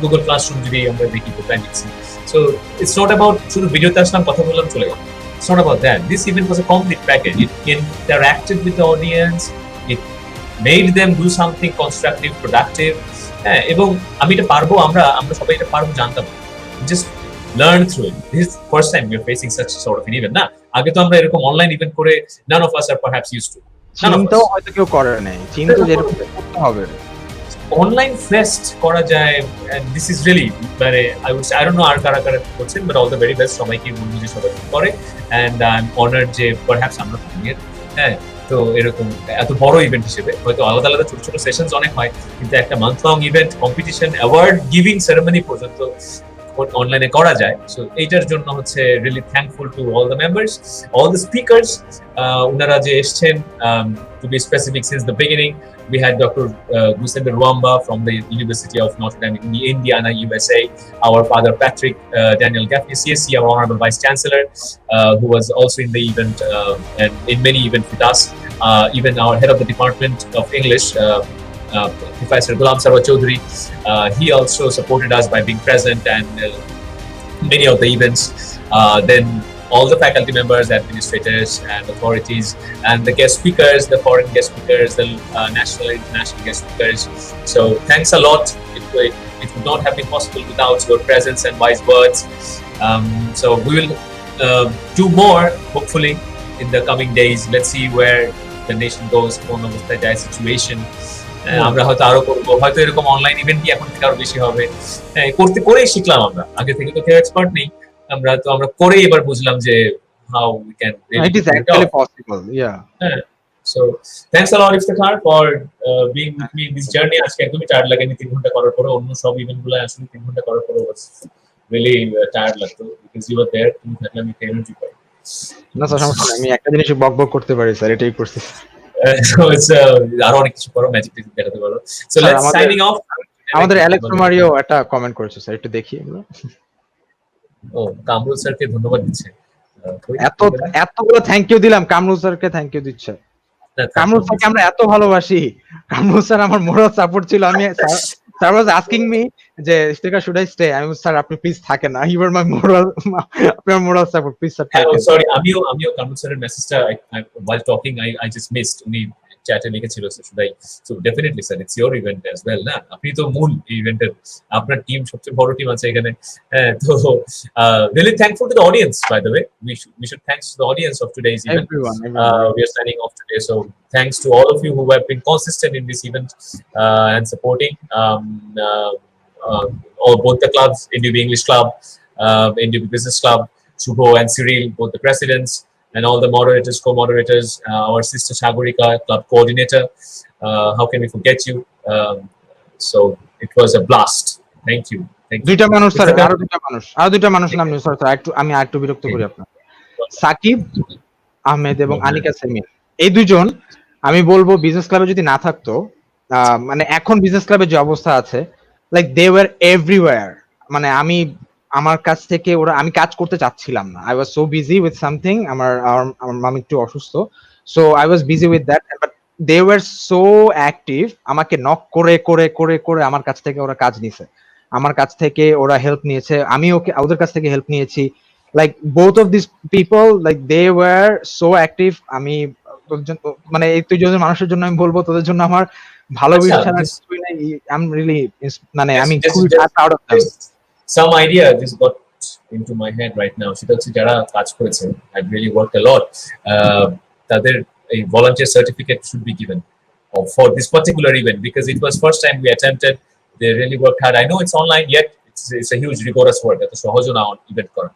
গুগল ক্লাসরুম যদি আমরা দেখি তো প্ল্যানিংসি। সো ইটস নট অ্যাবাউট শুধু ভিডিওতে আসলাম, কথা বললাম, চলে গেলাম। It's not about that. This event was a complete package. It interacted with the audience. It made them do something constructive, productive. এবং আমি এটা পারবো, আমরা সবাই এটা পারবো জানতাম। Just learn through it. This is the first time we are facing such sort of an event. না, আগে তো আমরা এরকম অনলাইন ইভেন্ট করে none of us are perhaps used to. চিন্তাও হয়তো কেউ করে নাই, চিন্তা যেরকম করতে হবে। অনলাইন ফেস্ট করা যায়, and this is really মানে I don't know আর কারা করছেন, but all the very best সবাইকে বলবো যে সবাই করে, and I'm honored যে perhaps আমরা তো এরকম এত বড় ইভেন্ট হিসেবে হয়তো আলাদা আলাদা ছোট ছোট সেশনস অনেক হয়, কিন্তু একটা month long event, competition, award giving ceremony পর্যন্ত অনলাইনে করা যায়। সো এইটার জন্য হচ্ছে really thankful to all the members, all the speakers, ওনারা যে এসছেন। To be specific, since the beginning we had Dr. Gusenda Ruamba from the University of Notre Dame in Indiana, USA, our father Patrick Daniel Gaffney, CSC, our Honorable Vice Chancellor, who was also in the event and in many events with us, even our head of the Department of English, Professor Ghulam Sarwar Chaudhary, he also supported us by being present and many of the events. Then all the faculty members, administrators, and authorities, and the guest speakers, the foreign guest speakers, the national and international guest speakers. So thanks a lot. It would not have been possible without your presence and wise words. So we will do more, hopefully, in the coming days. Let's see where the nation goes, কোন অবস্থায় যায় situation. আমরা হয়তো আরো করবো, হয়তো এরকম online ইভেন্টই এখন থেকে আরো বেশি হবে। করেই শিখলাম আমরা, আগে থেকে তো কেউ এক্সপার্ট নেই, আমরা করেই এবার বুঝলাম যে how we can really it is actually possible. So thanks a lot Iftikhar for being with me in this journey. আজকে একদমই টায়ার্ড লাগেনি 3 ঘন্টা করার পরে, অন্য সব ইভেন্ট গুলো আসলে 3 ঘন্টা করার পরে was really tired লাগতো because you were there, তুমি থাকলে আমি এনার্জি পাই। না স্যার, সমস্যা নেই, আমি একটা জিনিস বক বক করতে পারি স্যার, এটাই করছি। So it's আরো অনেক কিছু করো, ম্যাজিক দেখাতে পারো। So let's signing off. আমাদের অ্যালেক্স মারিও একটা কমেন্ট করেছে স্যার, একটু দেখি আমরা। ও কামরুল স্যারকে ধন্যবাদ দিচ্ছে, এতগুলো থ্যাংক ইউ দিলাম, কামরুল স্যারকে থ্যাংক ইউ দিচ্ছে। কামরুল স্যারকে আমরা এত ভালোবাসি, কামরুল স্যার আমার মোরাল সাপোর্ট ছিল। আমি স্যার ওয়াজ আস্কিং মি যে স্টিকার শুড আই স্টে, আমি স্যার আপনি প্লিজ থাকেন না, ইউ আর মাই মোরাল, আপনার মোরাল সাপোর্ট, প্লিজ স্যার থাকেন। সরি, আমিও কামরুল স্যারের মেসেজটা while talking I just missed, উনি চ্যাটে লিখেছিল so definitely sir, it's your event as well না, আপনি তো মূল ইভেন্টের, আপনার টিম সবচেয়ে বড় টিম আছে এখানে। তো really thankful to the audience, by the way, we should thanks to the audience of today's event. Everyone. We are signing off today, so thanks to all of you who have been consistent in this event and supporting all both the clubs, NDUB English Club, NDUB Business Club, Shubho and Cyril, both the presidents, and all the moderators, co-moderators, our sister Shagorika, club coordinator. How can we forget you? So it was a blast. Thank you. দুইটা মানুষ sir, আরো দুইটা মানুষ নাম new sir, আমি আরেকটু বিরক্ত করি আপনার, সাকিব আহমেদ এবং আনিকা সেমিন, এই দুইজন আমি বলবো বিজনেস ক্লাবে যদি না থাকতো, মানে এখন বিজনেস ক্লাবের যে অবস্থা আছে, লাইক দে ওয়ার এভরিওয়্যার, মানে আমার কাছ থেকে আমি কাজ করতে চাচ্ছিলাম না, I was so busy with something, আমার মামি একটু অসুস্থ, so I was busy with that, but they were so active, আমাকে নক করে করে করে করে আমার কাছ থেকে ওরা কাজ নিছে, আমার কাছ থেকে ওরা হেল্প নিয়েছে, আমি ওদের কাছ থেকে হেল্প নিয়েছি, like both of this people, like they were so active. আমি মানে এই দুজন মানুষের জন্য আমি বলবো, তোদের জন্য আমার ভালোবাসা ছাড়া কিছুই নাই, আই এম রিয়েলি, মানে আমি খুবই proud of them. Some idea just got into my head right now. সেটা হচ্ছে যারা কাজ করেছে, I really worked a lot, তাদের a volunteer certificate should be given for this particular event, because it was first time we attempted. They really worked hard. I know it's online, yet it's a huge rigorous work. এত সহজ না event করা,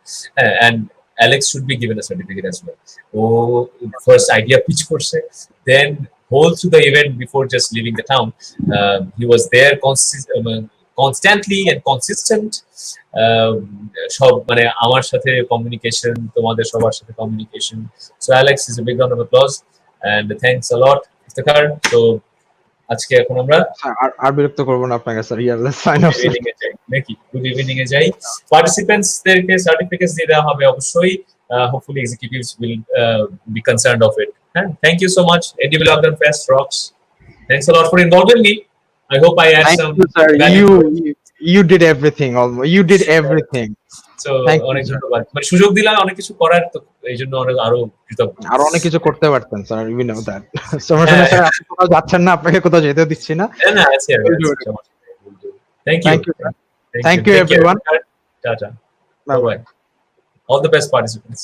and Alex should be given a certificate as well. First idea pitch করছে, then whole through the event before just leaving the town, he was there constantly and consistent. সব মানে আমার সাথে communication, তোমাদের সবার সাথে communication. So Alex is a big round of applause and thanks a lot, Iftikhar. So আজকে এখন আমরা আর বিরক্ত করব না আপনাকে স্যার, লেটস সাইন অফ নাকি গুড ইভিনিং এ যাই। পার্টিসিপেন্টস দেরকে সার্টিফিকেটস দিয়ে দেওয়া হবে অবশ্যই, hopefully executives will be concerned of it. Thank you so much. NDUB Lockdown Fest rocks. Thanks a lot for involving me. I hope I had some value. You did everything, almost. You did everything. So অনেক ধন্যবাদ, মানে সুযোগ দিলা অনেক কিছু করার, তো এইজন্য আরো কৃতজ্ঞ। আরো অনেক কিছু করতে পারতেন স্যার, উই নো দ্যাট। সমস্যা স্যার, আপনি কোথাও যাচ্ছেন না, আপনাকে কোথাও যেতে দিচ্ছি না। না আছে। Thank you. Thank you everyone. Tata. Bye bye. All the best participants.